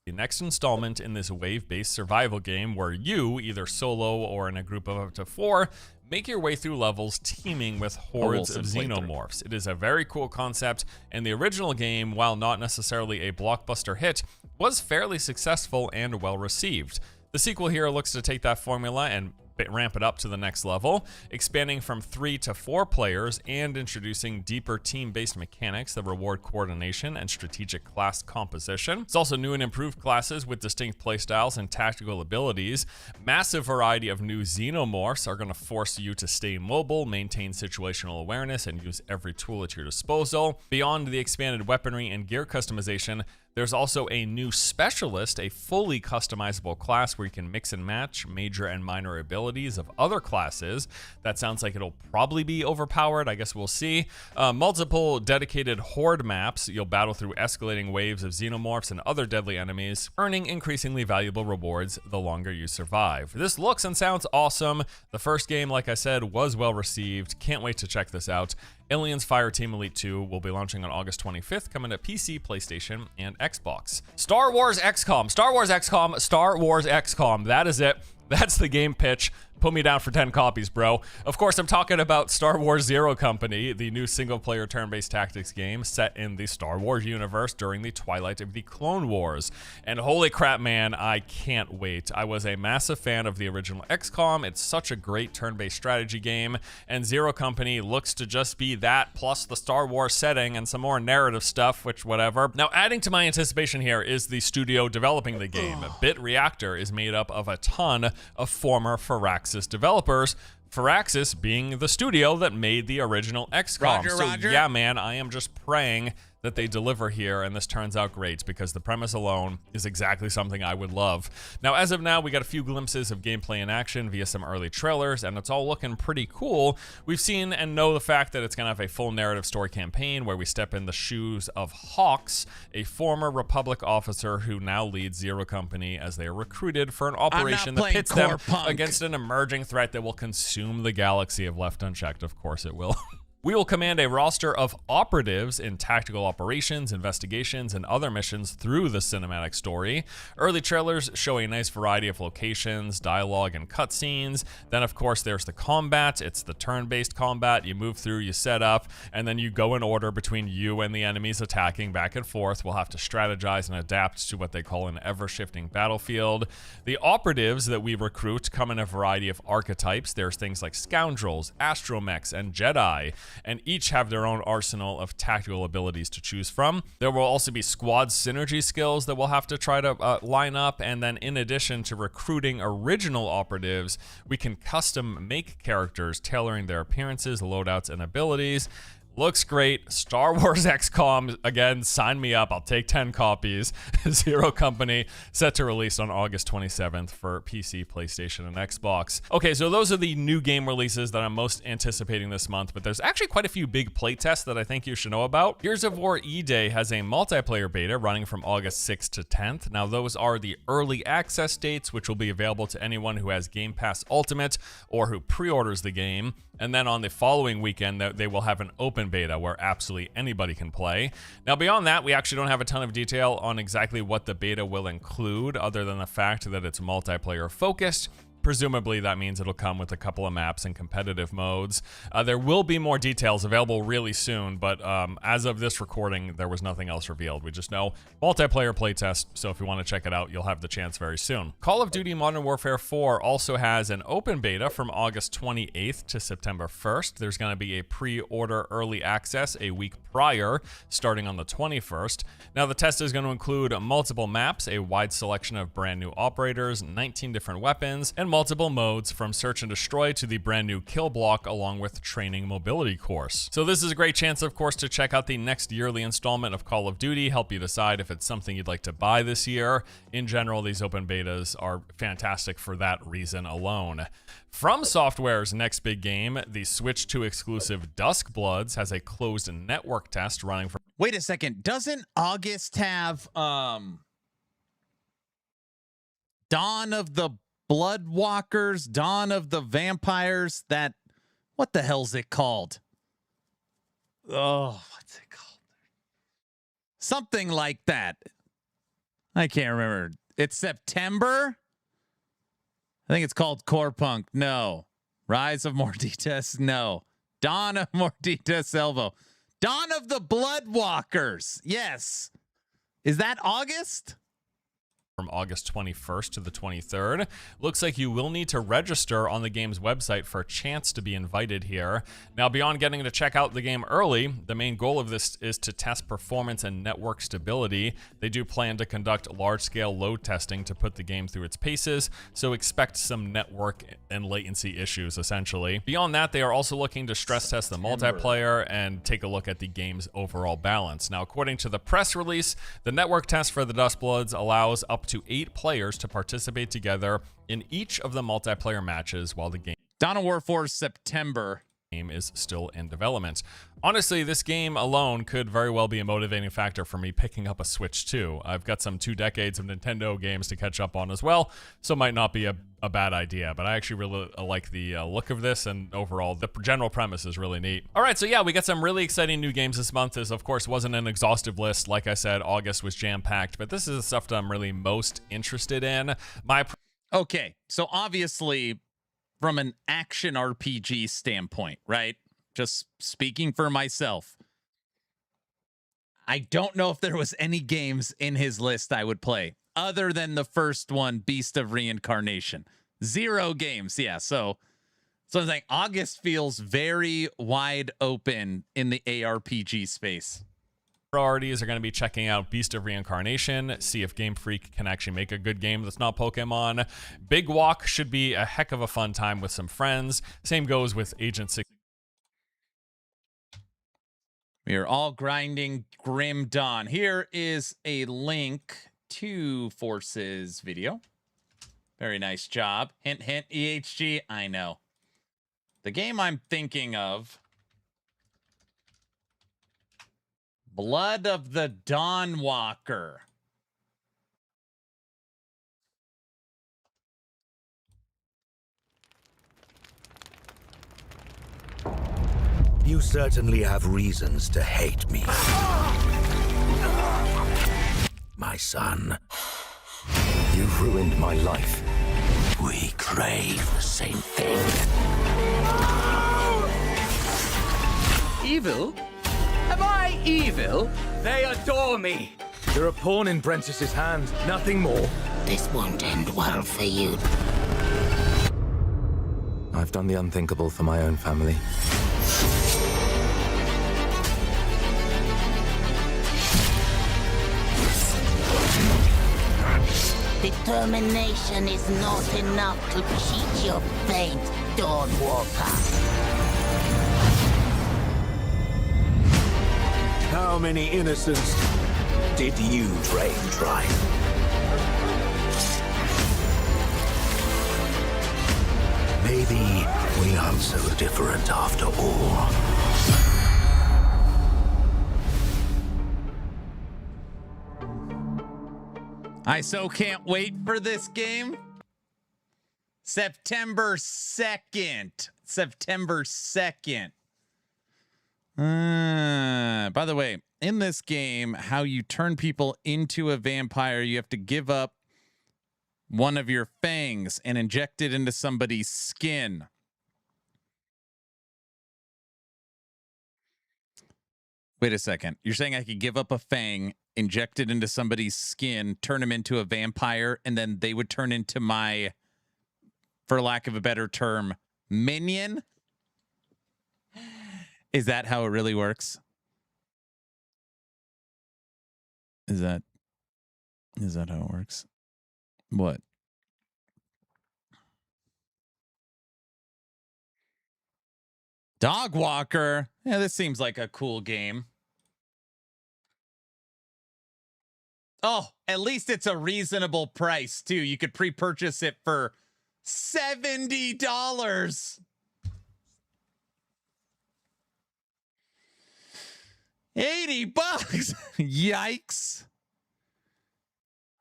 the next installment in this wave-based survival game where you, either solo or in a group of up to 4, make your way through levels teeming with hordes of xenomorphs. It is a very cool concept, and the original game, while not necessarily a blockbuster hit, was fairly successful and well received. The sequel here looks to take that formula and ramp it up to the next level, expanding from 3 to 4 players and introducing deeper team-based mechanics that reward coordination and strategic class composition. It's also new and improved classes with distinct playstyles and tactical abilities. Massive variety of new xenomorphs are going to force you to stay mobile, maintain situational awareness, and use every tool at your disposal. Beyond the expanded weaponry and gear customization, there's also a new specialist, a fully customizable class where you can mix and match major and minor abilities of other classes. That sounds like it'll probably be overpowered. I guess we'll see. Multiple dedicated horde maps. You'll battle through escalating waves of xenomorphs and other deadly enemies, earning increasingly valuable rewards the longer you survive. This looks and sounds awesome. The first game, like I said, was well received. Can't wait to check this out. Aliens Fireteam Elite 2 will be launching on August 25th, coming to PC, PlayStation, and Xbox. Star Wars XCOM, Star Wars XCOM, Star Wars XCOM. That is it. That's the game pitch. Put me down for 10 copies, bro. Of course, I'm talking about Star Wars Zero Company, the new single-player turn-based tactics game set in the Star Wars universe during the twilight of the Clone Wars. And holy crap, man, I can't wait. I was a massive fan of the original XCOM. It's such a great turn-based strategy game, and Zero Company looks to just be that, plus the Star Wars setting and some more narrative stuff, which whatever. Now, adding to my anticipation here is the studio developing the game. Bit Reactor is made up of a ton of former Firaxis developers, Firaxis being the studio that made the original XCOM. Roger. Yeah, man, I am just praying that they deliver here and this turns out great, because the premise alone is exactly something I would love. Now, as of now, we got a few glimpses of gameplay in action via some early trailers, and it's all looking pretty cool. We've seen and know the fact that it's going to have a full narrative story campaign where we step in the shoes of Hawks, a former Republic officer who now leads Zero Company as they are recruited for an operation that pits them against an emerging threat that will consume the galaxy if left unchecked. Of course it will. We will command a roster of operatives in tactical operations, investigations, and other missions through the cinematic story. Early trailers show a nice variety of locations, dialogue, and cutscenes. Then, of course, there's the combat. It's the turn-based combat. You move through, you set up, and then you go in order between you and the enemies attacking back and forth. We'll have to strategize and adapt to what they call an ever-shifting battlefield. The operatives that we recruit come in a variety of archetypes. There's things like scoundrels, astromechs, and Jedi, and each have their own arsenal of tactical abilities to choose from. There will also be squad synergy skills that we'll have to try to line up, and then in addition to recruiting original operatives, we can custom make characters, tailoring their appearances, loadouts, and abilities. Looks great. Star Wars XCOM, again, sign me up. I'll take 10 copies. Zero Company, set to release on August 27th for PC, PlayStation, and Xbox. Okay, so those are the new game releases that I'm most anticipating this month, but there's actually quite a few big playtests that I think you should know about. Gears of War E-Day has a multiplayer beta running from August 6th to 10th. Now, those are the early access dates, which will be available to anyone who has Game Pass Ultimate or who pre-orders the game. And then on the following weekend, they will have an open beta where absolutely anybody can play. Now, beyond that, we actually don't have a ton of detail on exactly what the beta will include, other than the fact that it's multiplayer focused. Presumably, that means it'll come with a couple of maps and competitive modes. There will be more details available really soon, but as of this recording, there was nothing else revealed. We just know multiplayer playtest, so if you want to check it out, you'll have the chance very soon. Call of Duty Modern Warfare 4 also has an open beta from August 28th to September 1st. There's going to be a pre-order early access a week prior, starting on the 21st. Now, the test is going to include multiple maps, a wide selection of brand new operators, 19 different weapons, and multiple modes from search and destroy to the brand new kill block, along with training mobility course. So this is a great chance, of course, to check out the next yearly installment of Call of Duty, help you decide if it's something you'd like to buy this year. In general, these open betas are fantastic for that reason alone. From Software's next big game, the Switch 2 exclusive Dusk Bloods has a closed network test running for— Wait a second, doesn't August have Dawn of the Bloodwalkers, Dawn of the Vampires, that, what the hell's it called? Oh, what's it called? Something like that. I can't remember. It's September? I think it's called Core Punk. No. Rise of Morditas? No. Dawn of Morditas Elbow. Dawn of the Bloodwalkers. Yes. Is that August? From August 21st to the 23rd. Looks like you will need to register on the game's website for a chance to be invited here. Now, beyond getting to check out the game early, the main goal of this is to test performance and network stability. They do plan to conduct large-scale load testing to put the game through its paces, so expect some network and latency issues, essentially. Beyond that, they are also looking to stress test the multiplayer and take a look at the game's overall balance. Now, according to the press release, the network test for the Dusk Bloods allows up to 8 players to participate together in each of the multiplayer matches while the game Dawn of War 4 September game is still in development. Honestly, this game alone could very well be a motivating factor for me picking up a Switch 2. I've got some 2 decades of Nintendo games to catch up on as well, so it might not be a bad idea, but I actually really like the look of this, and overall, the general premise is really neat. All right, so yeah, we got some really exciting new games this month. This, of course, wasn't an exhaustive list. Like I said, August was jam-packed, but this is the stuff that I'm really most interested in. Okay, so obviously, from an action RPG standpoint, right? Just speaking for myself. I don't know if there was any games in his list I would play other than the first one, Beast of Reincarnation. 0 games. Yeah. So I'm saying August feels very wide open in the ARPG space. Priorities are going to be checking out Beast of Reincarnation, see if Game Freak can actually make a good game that's not Pokemon. Big Walk should be a heck of a fun time with some friends. Same goes with Agent 6. We are all grinding Grim Dawn. Here is a link to Force's video. Very nice job. Hint, hint, EHG. I know. The game I'm thinking of, Blood of the Dawnwalker. You certainly have reasons to hate me. My son, you've ruined my life. We crave the same thing. Evil? Am I evil? They adore me. You're a pawn in Brentus's hand, nothing more. This won't end well for you. I've done the unthinkable for my own family. Determination is not enough to cheat your fate, Dawnwalker. How many innocents did you drain dry? Maybe we aren't so different after all. I so can't wait for this game. September 2nd. September 2nd. By the way, in this game, how you turn people into a vampire, you have to give up one of your fangs and inject it into somebody's skin. Wait a second. You're saying I could give up a fang, inject it into somebody's skin, turn them into a vampire, and then they would turn into my, for lack of a better term, minion? Is that how it really works? Is that how it works? What? Dog Walker. Yeah, this seems like a cool game. Oh, at least it's a reasonable price, too. You could pre-purchase it for $70. $80. Yikes.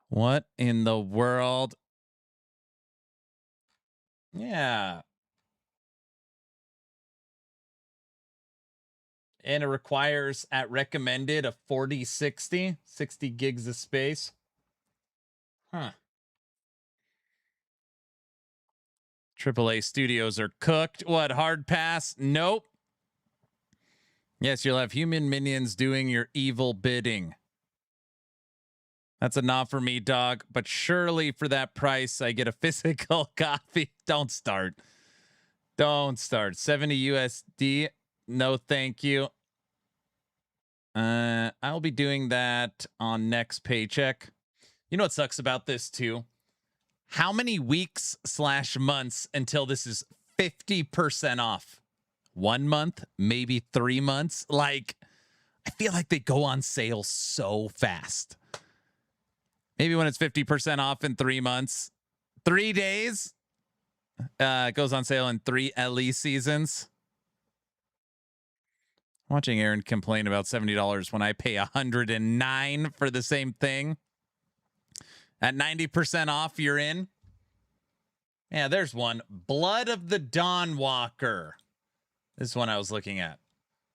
What in the world? Yeah. And it requires, at recommended, a 4060, 60 gigs of space. Huh. AAA studios are cooked. What, hard pass? Nope. Yes, you'll have human minions doing your evil bidding. That's a nod for me, dog. But surely for that price, I get a physical copy. Don't start. Don't start. 70 USD. No, thank you. I'll be doing that on next paycheck. You know what sucks about this too? How many weeks / months until this is 50% off? 1 month, maybe 3 months. Like, I feel like they go on sale so fast. Maybe when it's 50% off in 3 months, 3 days, it goes on sale in 3 LE seasons. Watching Aaron complain about $70 when I pay $109 for the same thing. At 90% off, you're in. Yeah, there's one. Blood of the Dawnwalker. This is one I was looking at.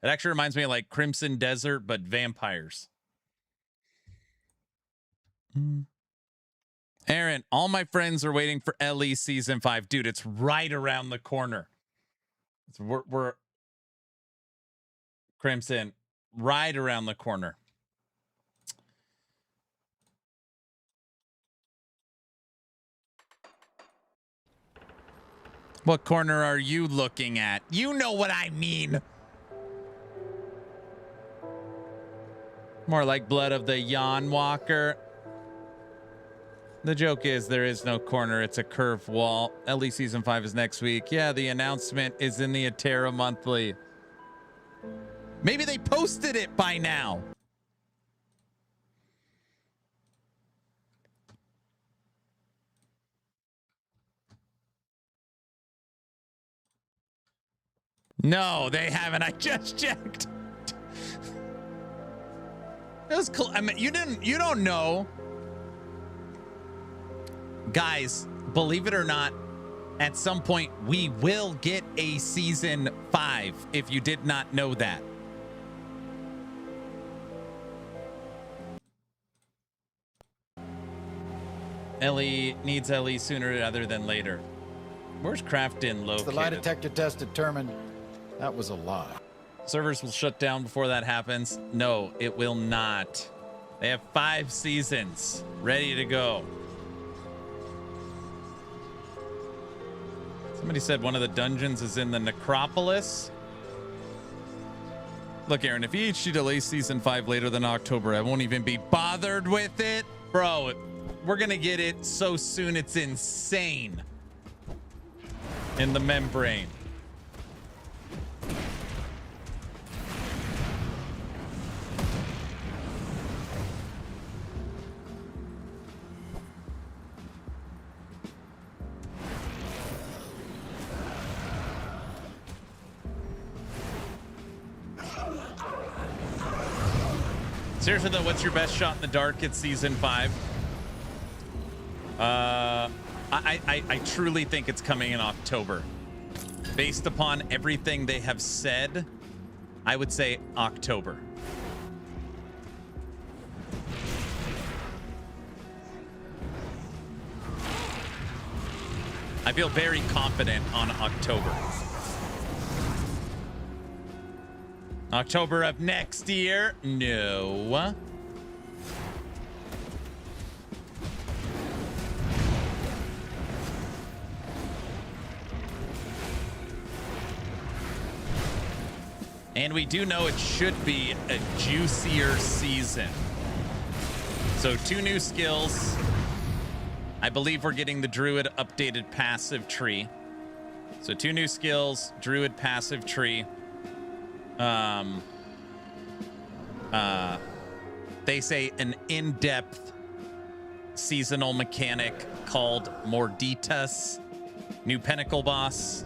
It actually reminds me of like Crimson Desert, but vampires. Aaron, all my friends are waiting for LE season 5. Dude, it's right around the corner. We're Crimson, right around the corner. What corner are you looking at? You know what I mean. More like blood of the Yawn Walker. The joke is there is no corner. It's a curved wall. LE season 5 is next week. Yeah, the announcement is in the Atera Monthly. Maybe they posted it by now. No, they haven't. I just checked. It was cool. I mean, you don't know. Guys, believe it or not, at some point we will get a season 5 if you did not know that. Ellie needs Ellie sooner rather than later. Where's Crafton located? The lie detector test determined that was a lie. Servers will shut down before that happens. No, it will not. They have 5 seasons ready to go. Somebody said one of the dungeons is in the Necropolis. Look, Aaron, if EHG delays season 5 later than October, I won't even be bothered with it. Bro, we're going to get it so soon it's insane. In the membrane. Seriously though, what's your best shot in the dark at season 5? I truly think it's coming in October. Based upon everything they have said, I would say October. I feel very confident on October. October of next year? No. And we do know it should be a juicier season. So 2 new skills. I believe we're getting the Druid updated passive tree. So 2 new skills, Druid passive tree. They say an in-depth seasonal mechanic called Morditas, new Pinnacle boss,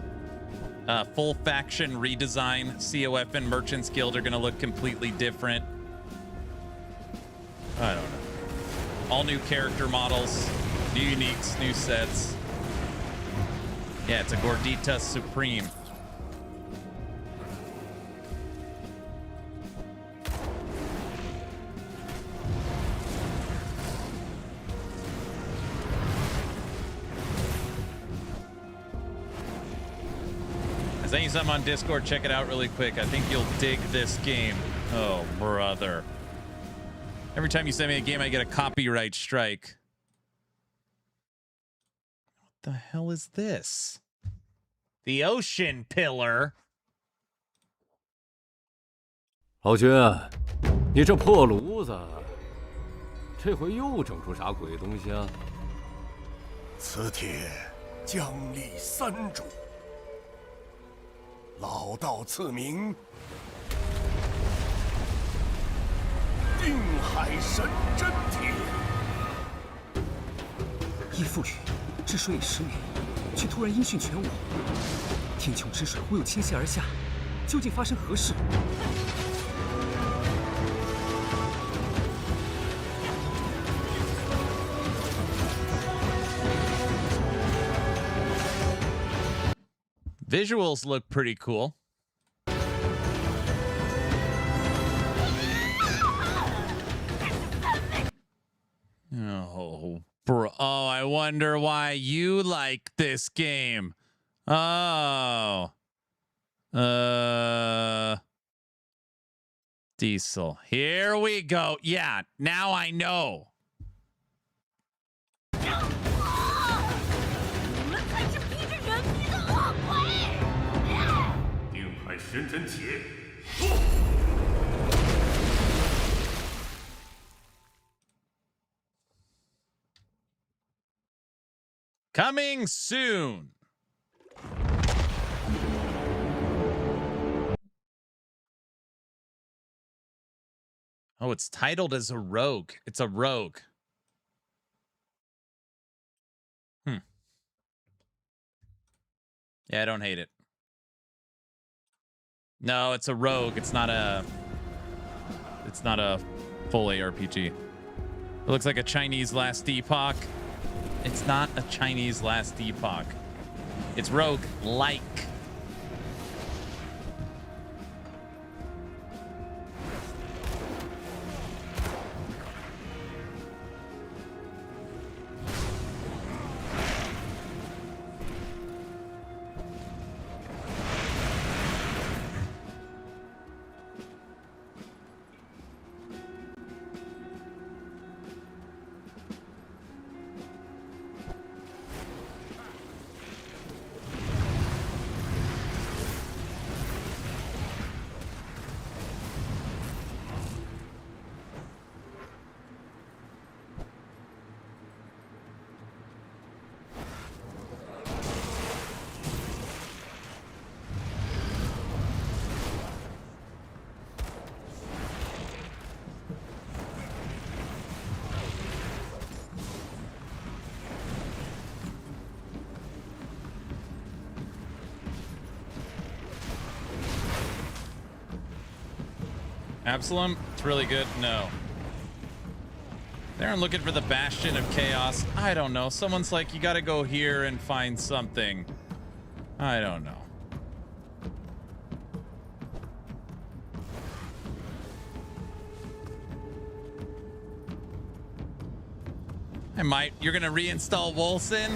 full faction redesign. COF and Merchants Guild are going to look completely different. I don't know. All new character models, new uniques, new sets. Yeah, it's a Gordita Supreme. I sent you something on Discord. Check it out really quick. I think you'll dig this game. Oh, brother. Every time you send me a game, I get a copyright strike. What the hell is this? The Ocean Pillar. 老君，你这破炉子，这回又整出啥鬼东西啊？此帖将立3主，老道赐名定海神针帖。依父语，治水已10年，却突然音讯全无，天穹之水忽又倾泻而下，究竟发生何事？ Visuals look pretty cool. Oh, Bro, oh, I wonder why you like this game. Oh. Diesel. Here we go. Yeah, now I know. Coming soon. Oh, it's titled as a rogue. It's a rogue. Yeah, I don't hate it. No, it's a rogue. It's not a full ARPG. It looks like a Chinese Last Epoch. It's not a Chinese Last Epoch. It's rogue like. Absalom, it's really good. No. They aren't looking for the Bastion of Chaos. I don't know. Someone's like, you gotta go here and find something. I don't know. I might. You're gonna reinstall Wolcen?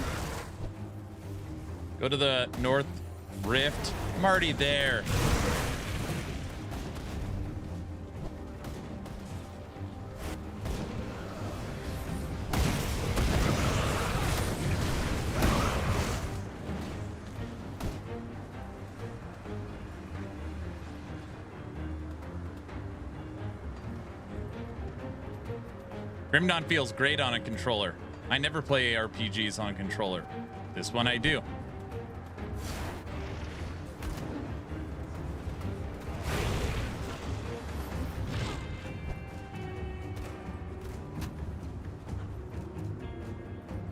Go to the North Rift. I'm already there. Grim Dawn feels great on a controller. I never play ARPGs on a controller. This one I do.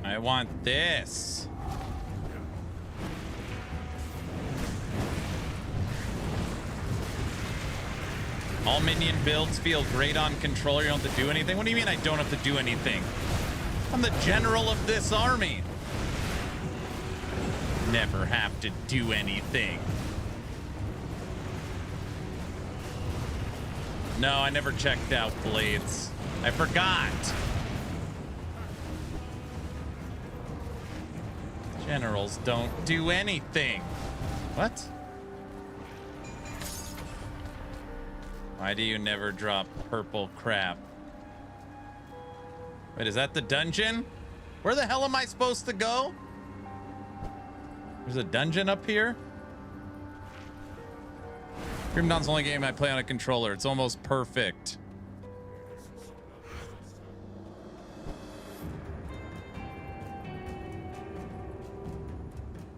I want this. All minion builds feel great on controller. You don't have to do anything. What do you mean I don't have to do anything? I'm the general of this army. Never have to do anything. No, I never checked out blades. I forgot. Generals don't do anything. What? Why do you never drop purple crap? Wait, is that the dungeon? Where the hell am I supposed to go? There's a dungeon up here? Grim Dawn's the only game I play on a controller. It's almost perfect.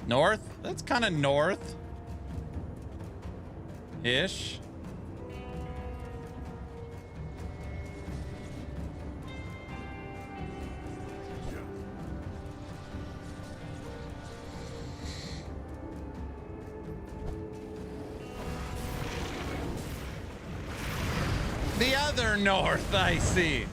North? That's kind of north-ish. The other north, I see.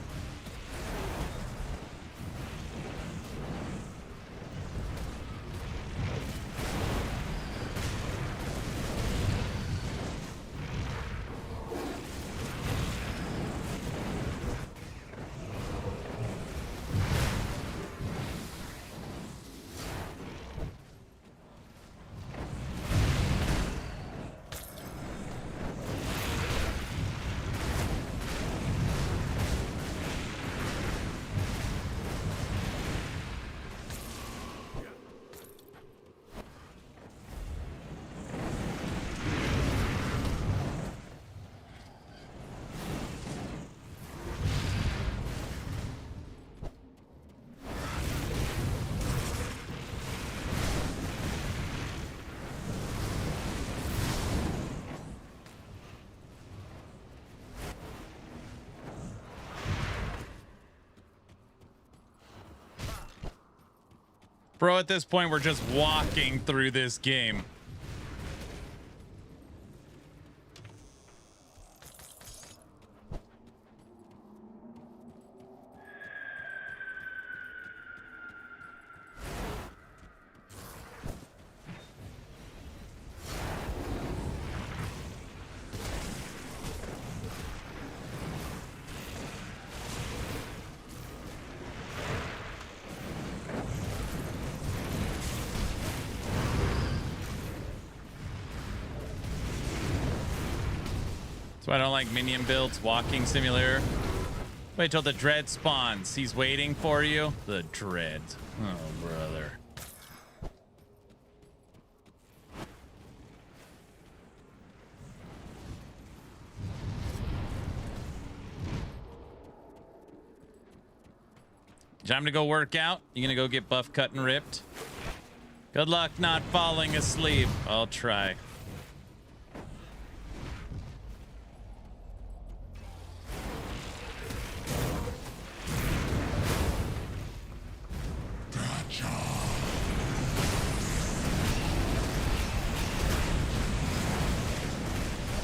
Bro, at this point, we're just walking through this game. I don't like minion builds, walking simulator. Wait till the dread spawns. He's waiting for you. The dread. Oh, brother. Time to go work out. You gonna go get buff cut and ripped? Good luck not falling asleep. I'll try.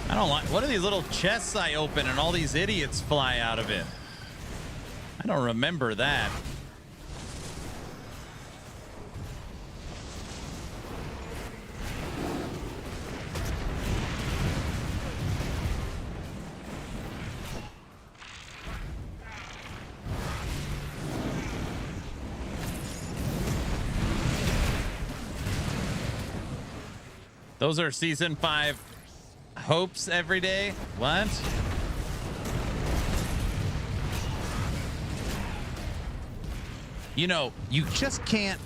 I don't like, what are these little chests I open and all these idiots fly out of it? I don't remember that. Those are season 5 hopes every day. What? You know, you just can't.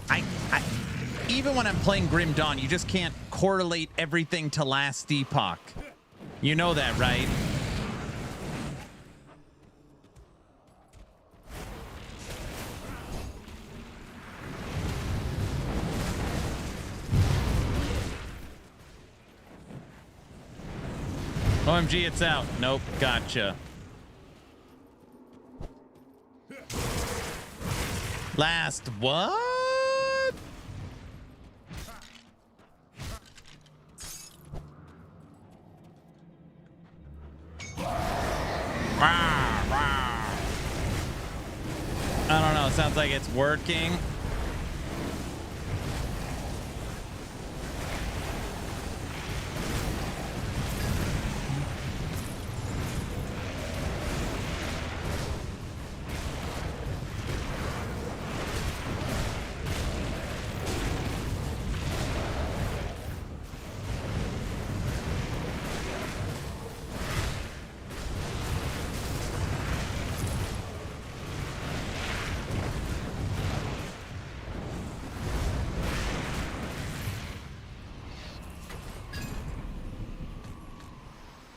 Even when I'm playing Grim Dawn, you just can't correlate everything to last epoch. You know that, right? OMG, it's out. Nope, gotcha. Last what? I don't know. It sounds like it's working.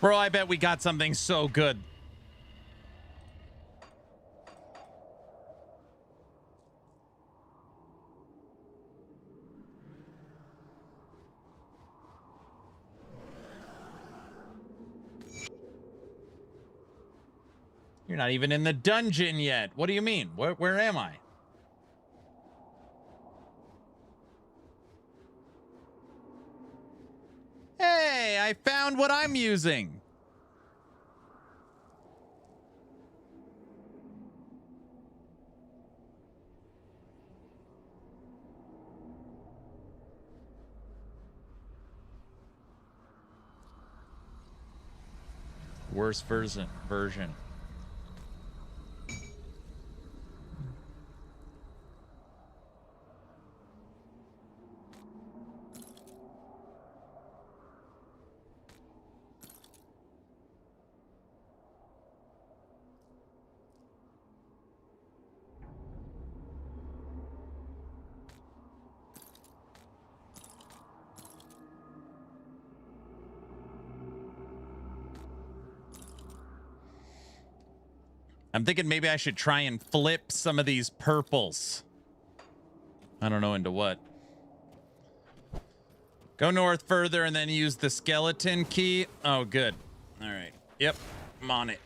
Bro, I bet we got something so good. You're not even in the dungeon yet. What do you mean? Where am I? Hey, I found what I'm using. Worst version. I'm thinking maybe I should try and flip some of these purples. I don't know into what. Go north further and then use the skeleton key. Oh, good. All right. Yep. I'm on it.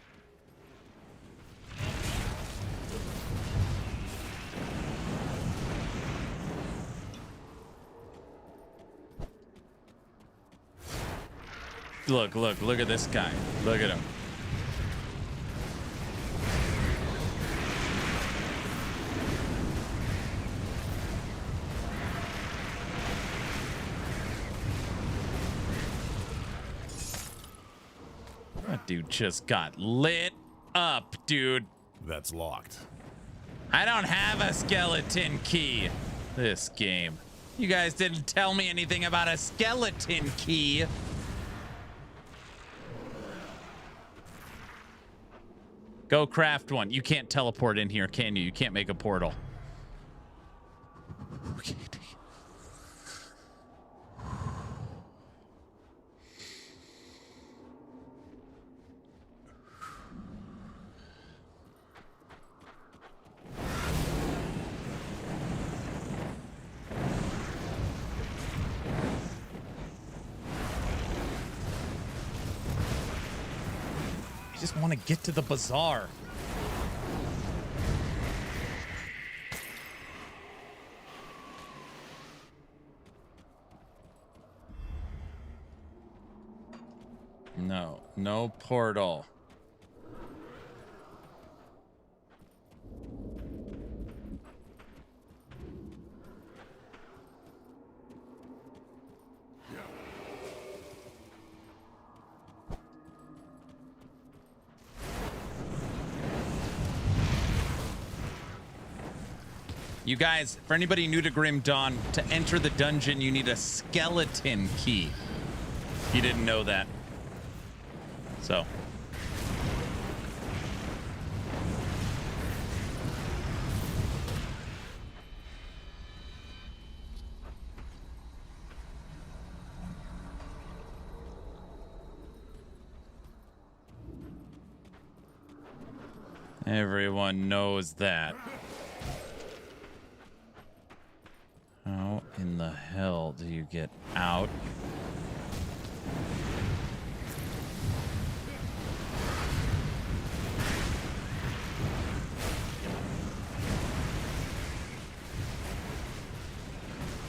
Look at this guy. Look at him. That dude just got lit up, dude. That's locked. I don't have a skeleton key. This game. You guys didn't tell me anything about a skeleton key. Go craft one. You can't teleport in here, can you? You can't make a portal. Okay. I just want to get to the bazaar. No portal. You guys, for anybody new to Grim Dawn, to enter the dungeon, you need a skeleton key. You didn't know that. So. Everyone knows that. How in the hell do you get out?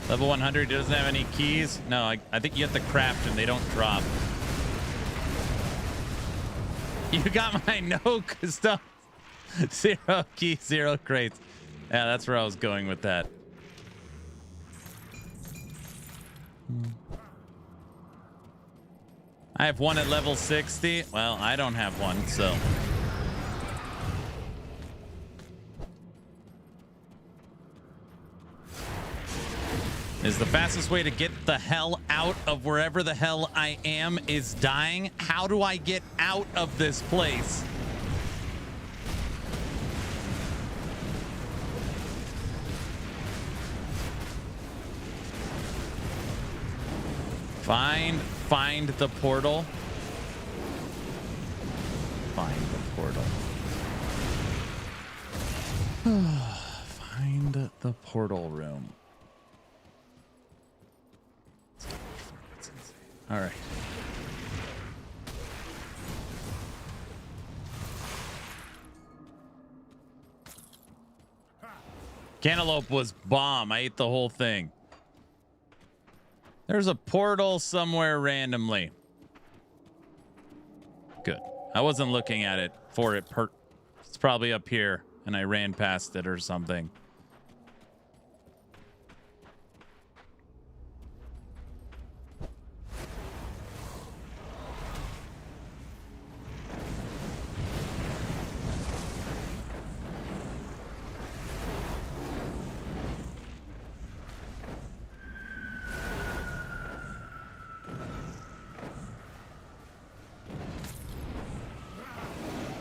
Level 100 doesn't have any keys? No, I think you have to craft and they don't drop. You got my no custom. 0 key, 0 crates. Yeah, that's where I was going with that. I have one at level 60. Well, I don't have one, so. Is the fastest way to get the hell out of wherever the hell I am is dying? How do I get out of this place? Find the portal. Find the portal. Find the portal room. All right. Cantaloupe was bomb. I ate the whole thing. There's a portal somewhere randomly. Good. I wasn't looking at it for it. It's probably up here, and I ran past it or something.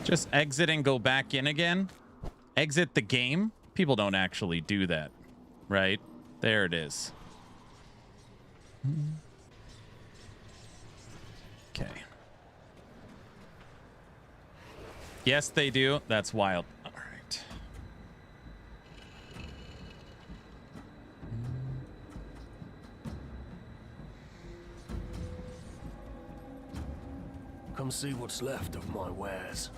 Just exit and go back in again. Exit the game. People don't actually do that, right? There it is. Okay. Yes, they do. That's wild. All right. Come see what's left of my wares.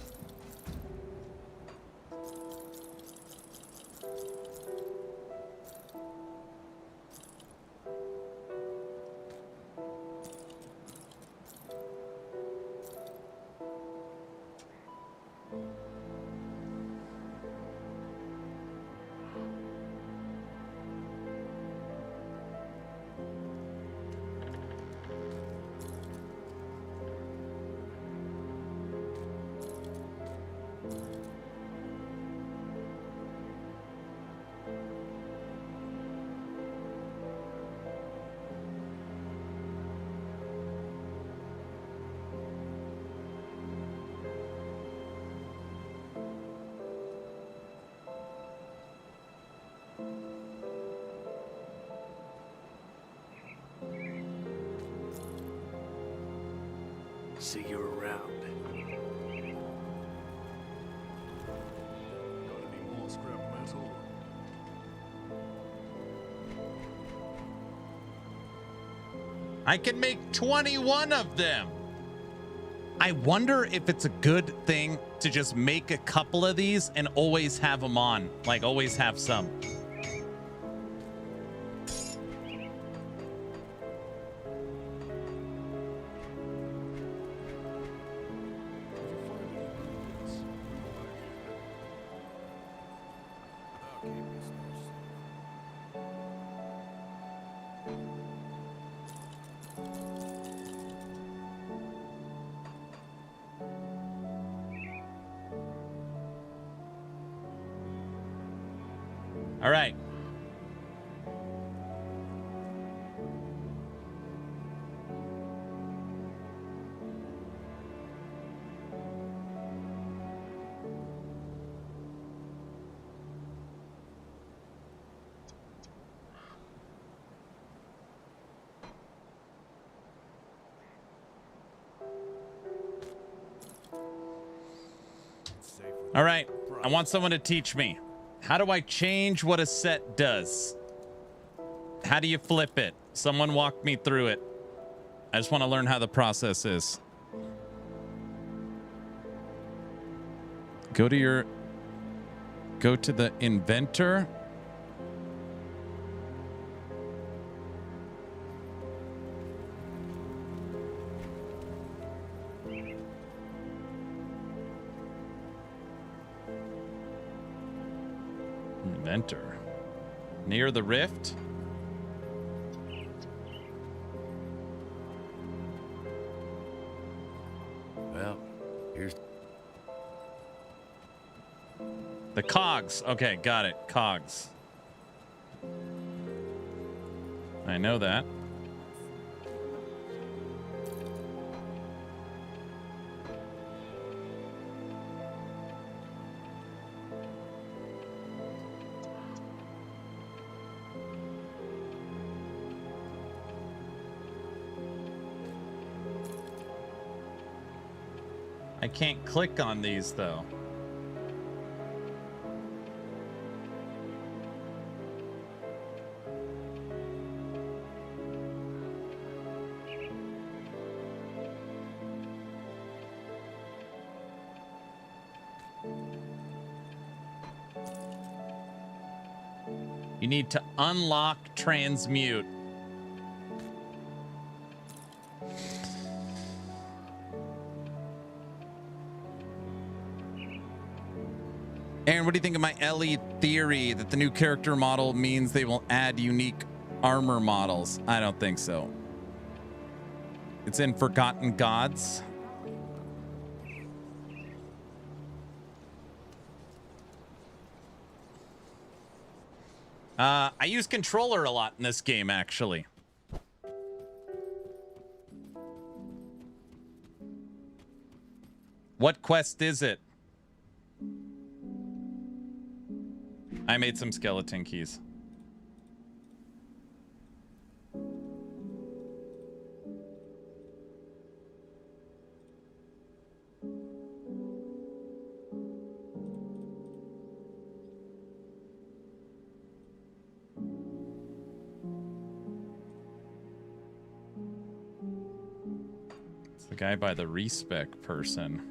See you around. Got any more scrap metal? I can make 21 of them. I wonder if it's a good thing to just make a couple of these and always have them on. Like, always have some. All right. All right. I want someone to teach me. How do I change what a set does? How do you flip it? Someone walk me through it. I just want to learn how the process is. Go to the inventor. Inventor. Near the rift. Well, here's the cogs. Okay, got it. Cogs. I know that. I can't click on these though. You need to unlock transmute. Aaron, what do you think of my Ellie theory that the new character model means they will add unique armor models? I don't think so. It's in Forgotten Gods. I use controller a lot in this game, actually. What quest is it? I made some skeleton keys. It's the guy by the respec person.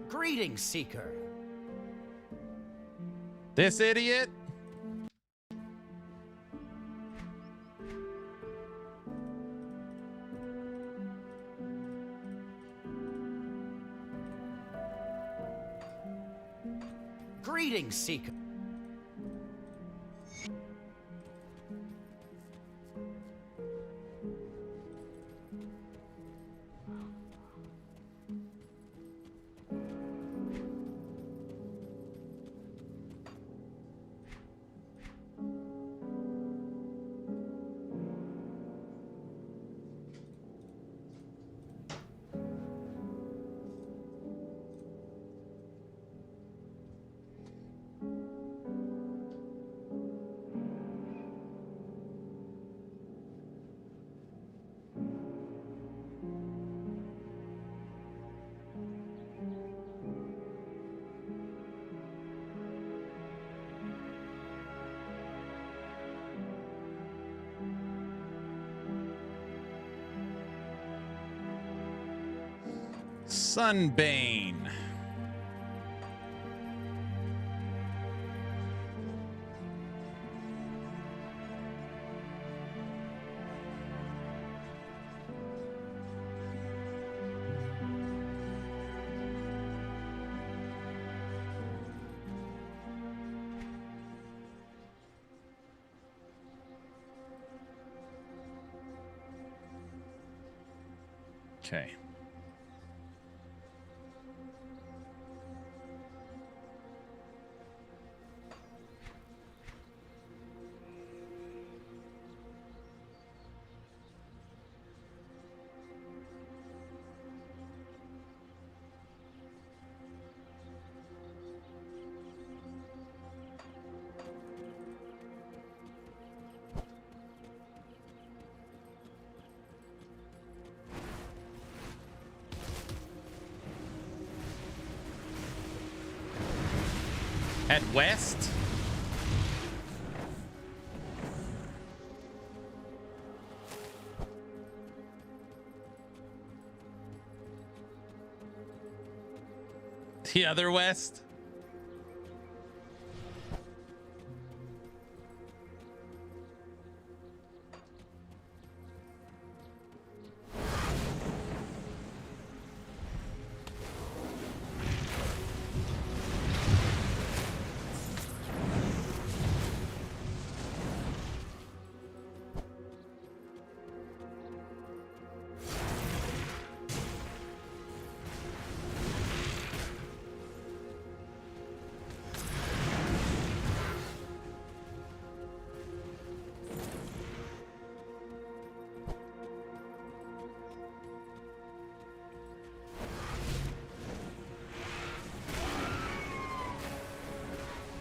Greetings, Seeker. This idiot? Greetings, Seeker. Sunbane. Okay. Head west. The other west.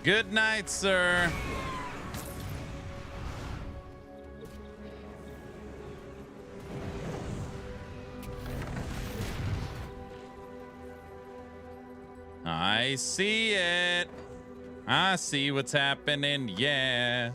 Good night, sir. I see it. I see what's happening. Yeah.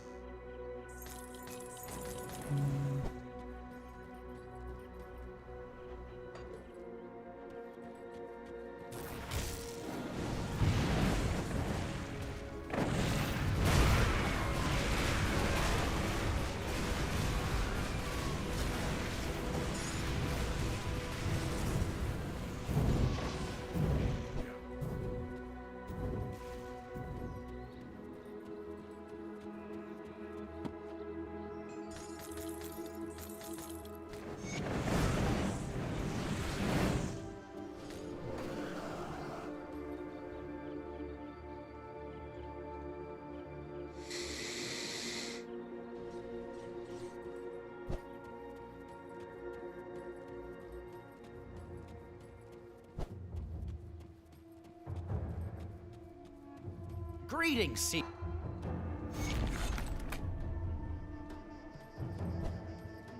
Greetings, see.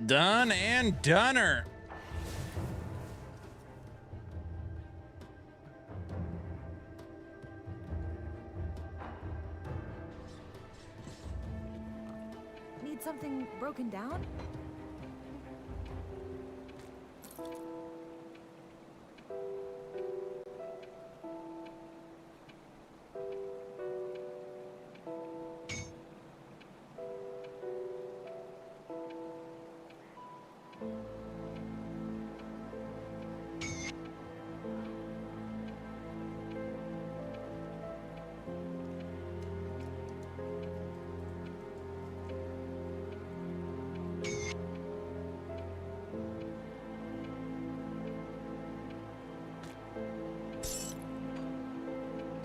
Done and doneer. Need something broken down?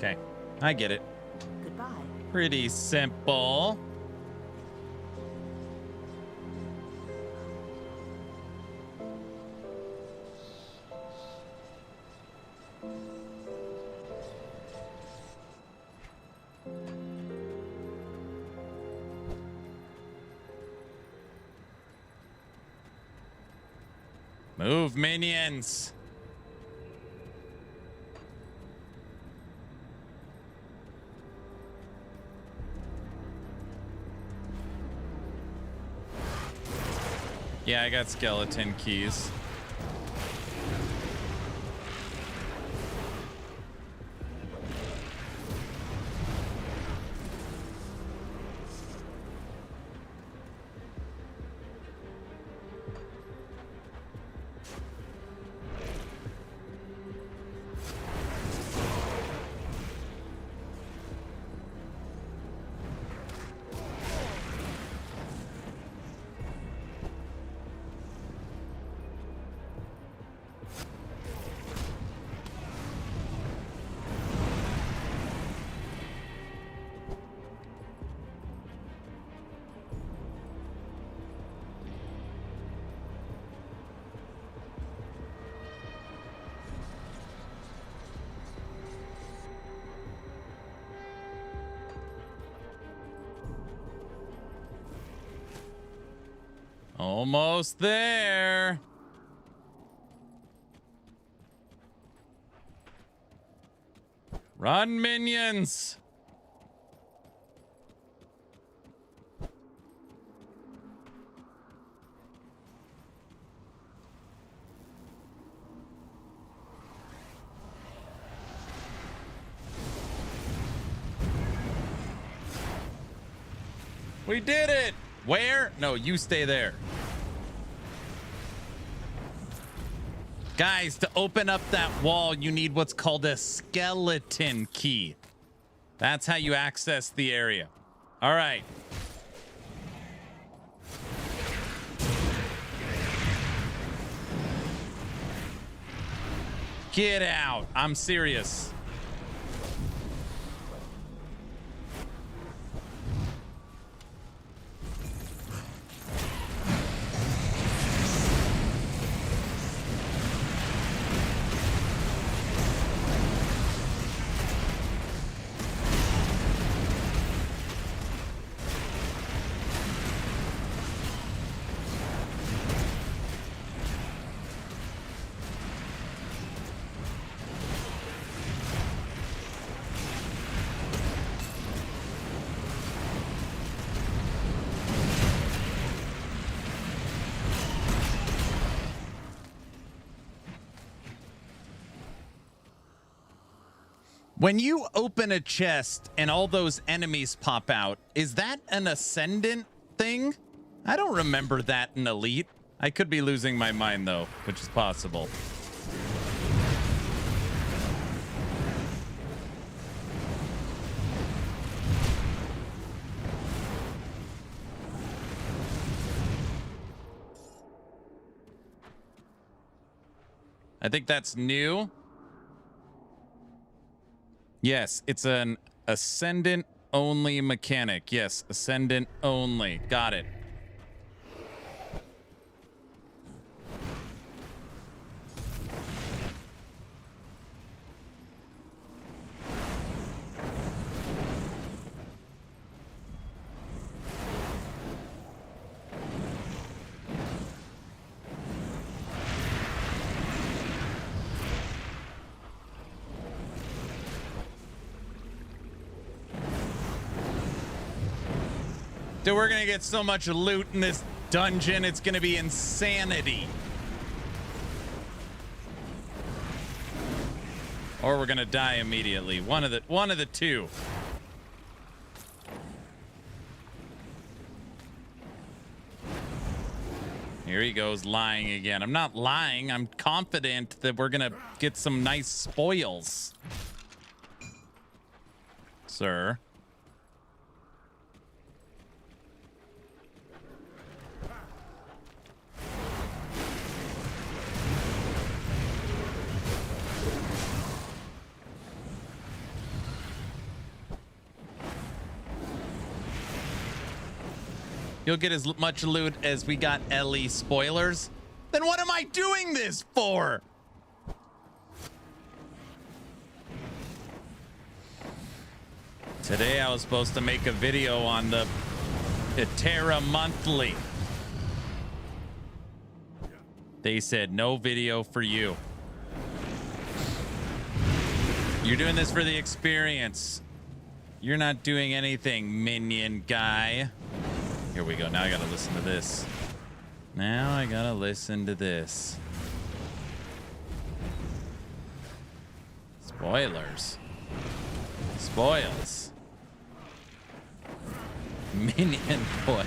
Okay, I get it. Goodbye. Pretty simple. Move, minions. Yeah, I got skeleton keys. Almost there. Run, minions. We did it. Where? No, you stay there. Guys, to open up that wall, you need what's called a skeleton key. That's how you access the area. All right. Get out. I'm serious. When you open a chest and all those enemies pop out, is that an ascendant thing? I don't remember that in Elite. I could be losing my mind though, which is possible. I think that's new. Yes, it's an ascendant only mechanic. Yes, ascendant only. Got it. Dude, we're gonna get so much loot in this dungeon, it's gonna be insanity. Or we're gonna die immediately. One of the two. Here he goes lying again. I'm not lying. I'm confident that we're gonna get some nice spoils. Sir. You'll get as much loot as we got Ellie spoilers. Then what am I doing this for? Today I was supposed to make a video on the Terra Monthly. They said no video for you. You're doing this for the experience. You're not doing anything, minion guy. Here we go. Now I gotta listen to this. Now I gotta listen to this. Spoilers. Spoils. Minion boy.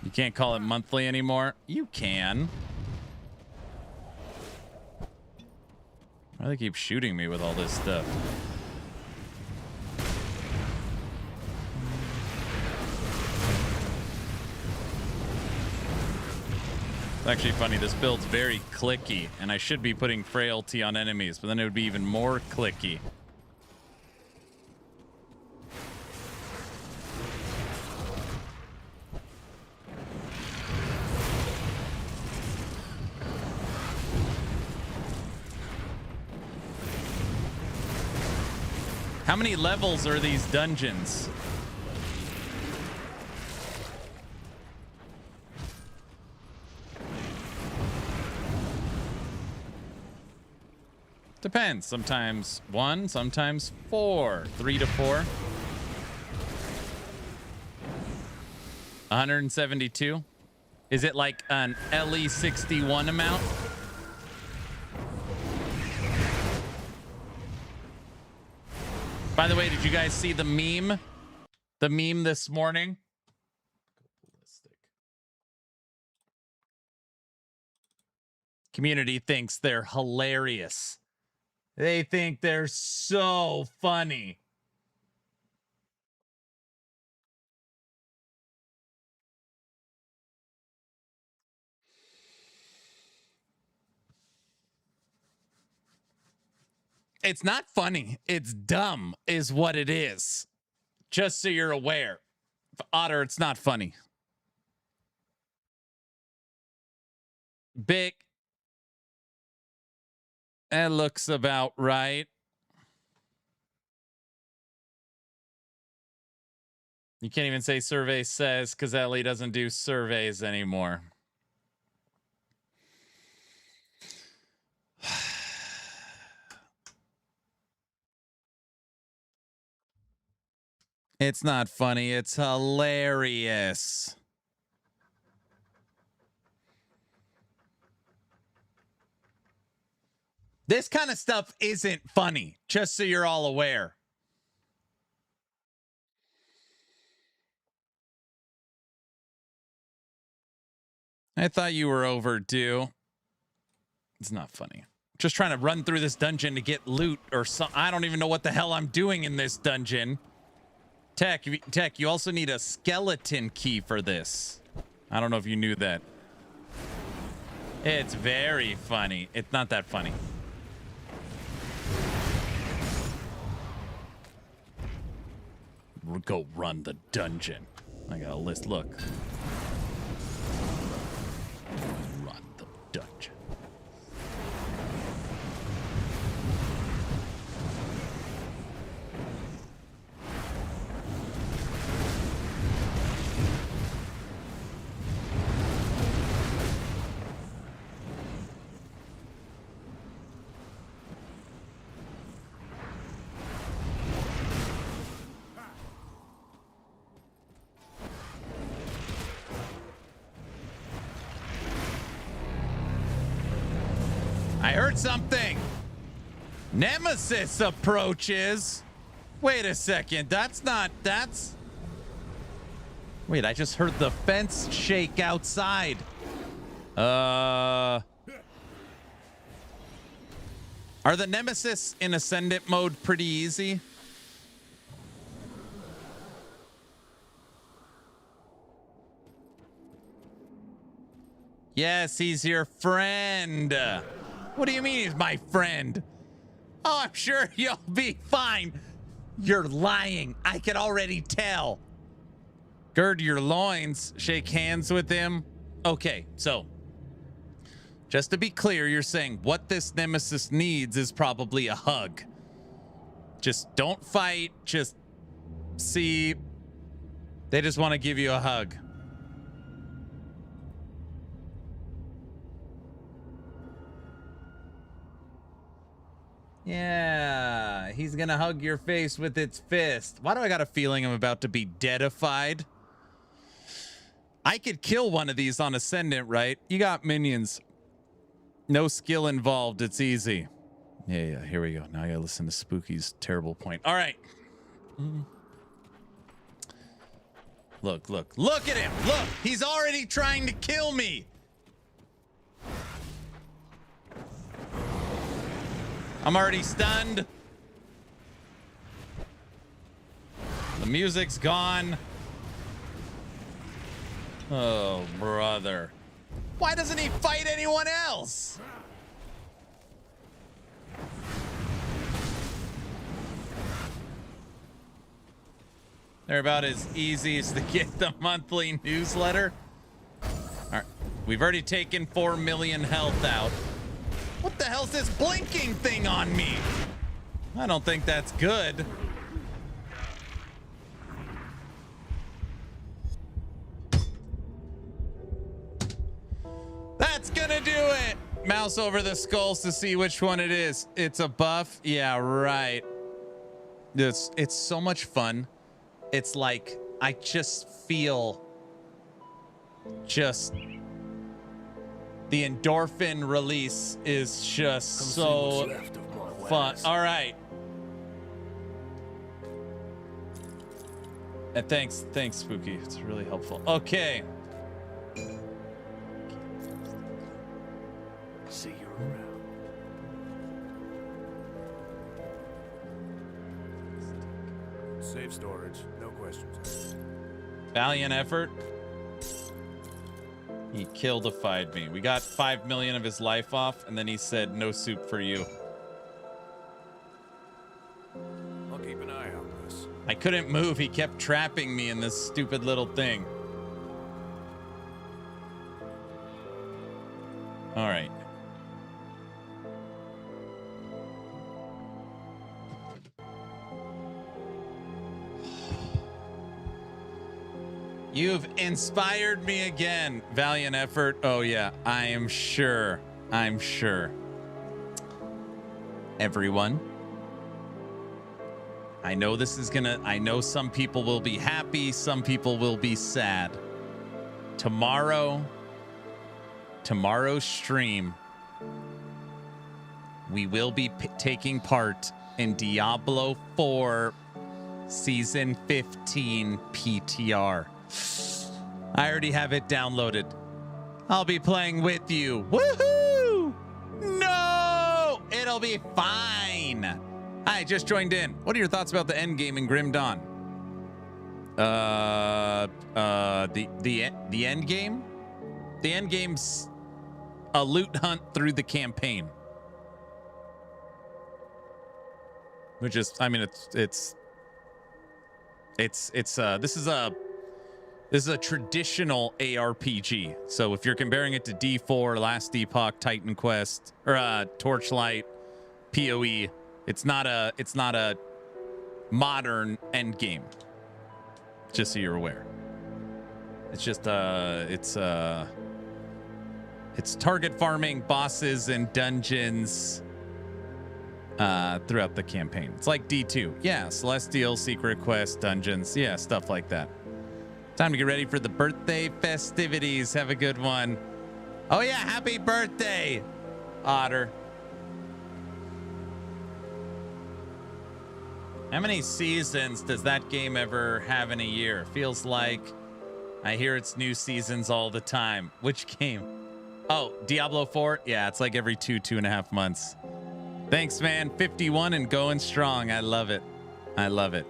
You can't call it monthly anymore. You can. Why do they keep shooting me with all this stuff? It's actually funny. This build's very clicky, and I should be putting frailty on enemies, but then it would be even more clicky. How many levels are these dungeons? Depends. Sometimes 1, sometimes 4. 3 to 4. 172. Is it like an LE61 amount? By the way, did you guys see the meme? The meme this morning? Community thinks they're hilarious. They think they're so funny. It's not funny. It's dumb is what it is. Just so you're aware. Otter, it's not funny. Big. That looks about right. You can't even say survey says because Ellie doesn't do surveys anymore. It's not funny. It's hilarious. This kind of stuff isn't funny, just so you're all aware. I thought you were overdue. It's not funny. Just trying to run through this dungeon to get loot or something. I don't even know what the hell I'm doing in this dungeon. Tech, you also need a skeleton key for this. I don't know if you knew that. It's very funny. It's not that funny. We'll go run the dungeon. I got a list. Look. Run the dungeon. I heard something. Nemesis approaches. Wait a second. That's. Wait, I just heard the fence shake outside. Are the Nemesis in Ascendant mode pretty easy? Yes, he's your friend. What do you mean he's my friend? Oh, I'm sure you'll be fine. You're lying. I can already tell. Gird your loins. Shake hands with him. Okay, so just to be clear, you're saying what this Nemesis needs is probably a hug. Just don't fight. Just see. They just want to give you a hug. Yeah, he's gonna hug your face with its fist. Why do I got a feeling I'm about to be deadified? I could kill one of these on Ascendant, right? You got minions. No skill involved. It's easy. Yeah, here we go. Now I gotta listen to Spooky's terrible point. All right. Look at him. Look, he's already trying to kill me. I'm already stunned. The music's gone. Oh, brother. Why doesn't he fight anyone else? They're about as easy as to get the monthly newsletter. All right. We've already taken 4 million health out. What the hell's this blinking thing on me? I don't think that's good. gonna do it. Mouse over the skulls to see which one it is. It's a buff. Yeah, right. It's so much fun. It's like I just feel just the endorphin release is just so fun. All right. And thanks, Spooky. It's really helpful. Okay. See you around. Safe storage, no questions. Valiant effort. He killed-ified me. We got 5 million of his life off, and then he said, no soup for you. I'll keep an eye on this. I couldn't move. He kept trapping me in this stupid little thing. All right. You've inspired me again. Valiant effort. Oh, yeah. I am sure. I'm sure. Everyone. I know this is gonna... I know some people will be happy. Some people will be sad. Tomorrow's stream, we will be taking part in Diablo 4 Season 15 PTR. I already have it downloaded. I'll be playing with you. Woohoo! No! It'll be fine. Hi, just joined in. What are your thoughts about the Endgame in Grim Dawn? The Endgame? The Endgame's a loot hunt through the campaign. Which is, I mean, this is a traditional ARPG. So if you're comparing it to D4, Last Epoch, Titan Quest, or Torchlight, PoE, it's not a modern Endgame. Just so you're aware. It's just it's target farming, bosses and dungeons throughout the campaign. It's like D2. Yeah, Celestial, Secret Quest, dungeons. Yeah, stuff like that. Time to get ready for the birthday festivities. Have a good one. Oh yeah, happy birthday, Otter. How many seasons does that game ever have in a year? Feels like I hear it's new seasons all the time. Which game? Oh, Diablo 4? Yeah, it's like every 2.5 months. Thanks, man. 51 and going strong. I love it. I love it.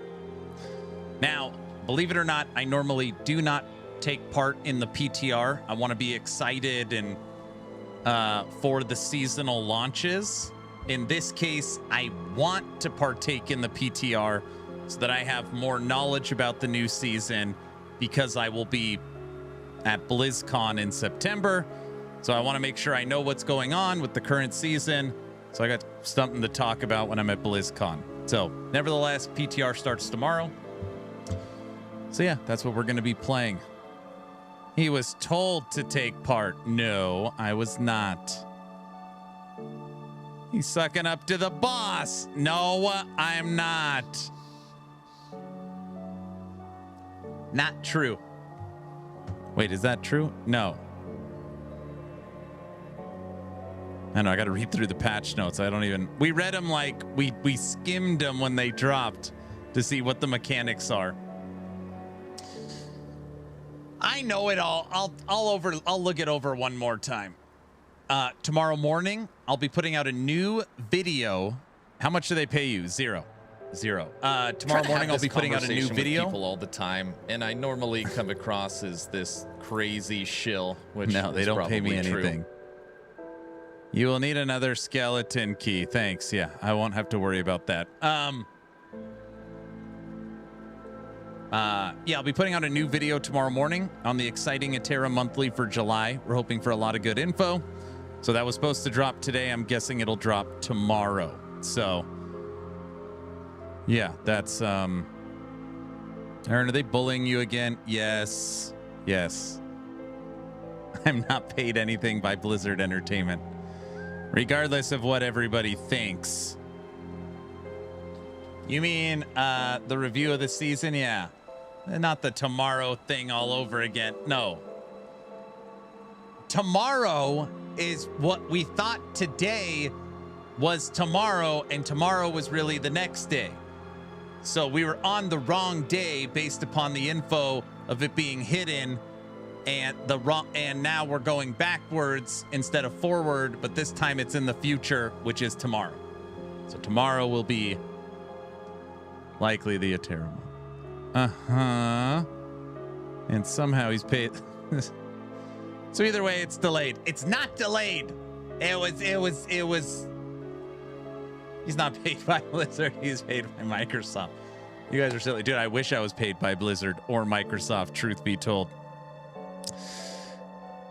Now, believe it or not, I normally do not take part in the PTR. I want to be excited and for the seasonal launches. In this case, I want to partake in the PTR so that I have more knowledge about the new season because I will be at BlizzCon in September. So I want to make sure I know what's going on with the current season. So I got something to talk about when I'm at BlizzCon. So nevertheless, PTR starts tomorrow. So yeah, that's what we're going to be playing. He was told to take part. No, I was not. He's sucking up to the boss. No, I'm not. Not true. Wait, is that true? No. I know, I got to read through the patch notes. I don't even... We read them like... We skimmed them when they dropped to see what the mechanics are. I know it all. I'll look it over one more time. Tomorrow morning, I'll be putting out a new video. How much do they pay you? Zero. Tomorrow morning, I'll be putting out a new video. People all the time, and I normally come across as this crazy shill. Which no, they don't pay me anything. You will need another skeleton key. Thanks. Yeah, I won't have to worry about that. Yeah, I'll be putting out a new video tomorrow morning on the exciting Atera Monthly for July. We're hoping for a lot of good info. So that was supposed to drop today. I'm guessing it'll drop tomorrow. So, yeah, that's... Aaron, are they bullying you again? Yes. Yes. I'm not paid anything by Blizzard Entertainment, regardless of what everybody thinks. You mean the review of the season? Yeah. Not the tomorrow thing all over again. No. Tomorrow is what we thought today was tomorrow, and tomorrow was really the next day. So we were on the wrong day based upon the info of it being hidden, and now we're going backwards instead of forward, but this time it's in the future, which is tomorrow. So tomorrow will be likely the Atera month. Uh-huh. And somehow he's paid. So either way, it's delayed. It's not delayed. It was. He's not paid by Blizzard. He's paid by Microsoft. You guys are silly. Dude, I wish I was paid by Blizzard or Microsoft, truth be told.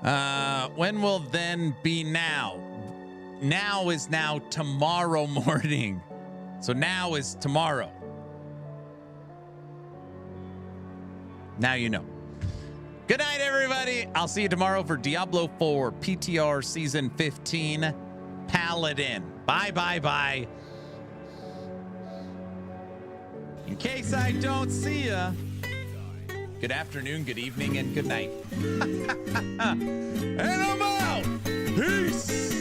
When will then be now? Now is now tomorrow morning. So now is tomorrow. Now you know. Good night, everybody. I'll see you tomorrow for Diablo 4 PTR Season 15 Paladin. Bye, bye, bye. In case I don't see ya, good afternoon, good evening, and good night. And I'm out. Peace.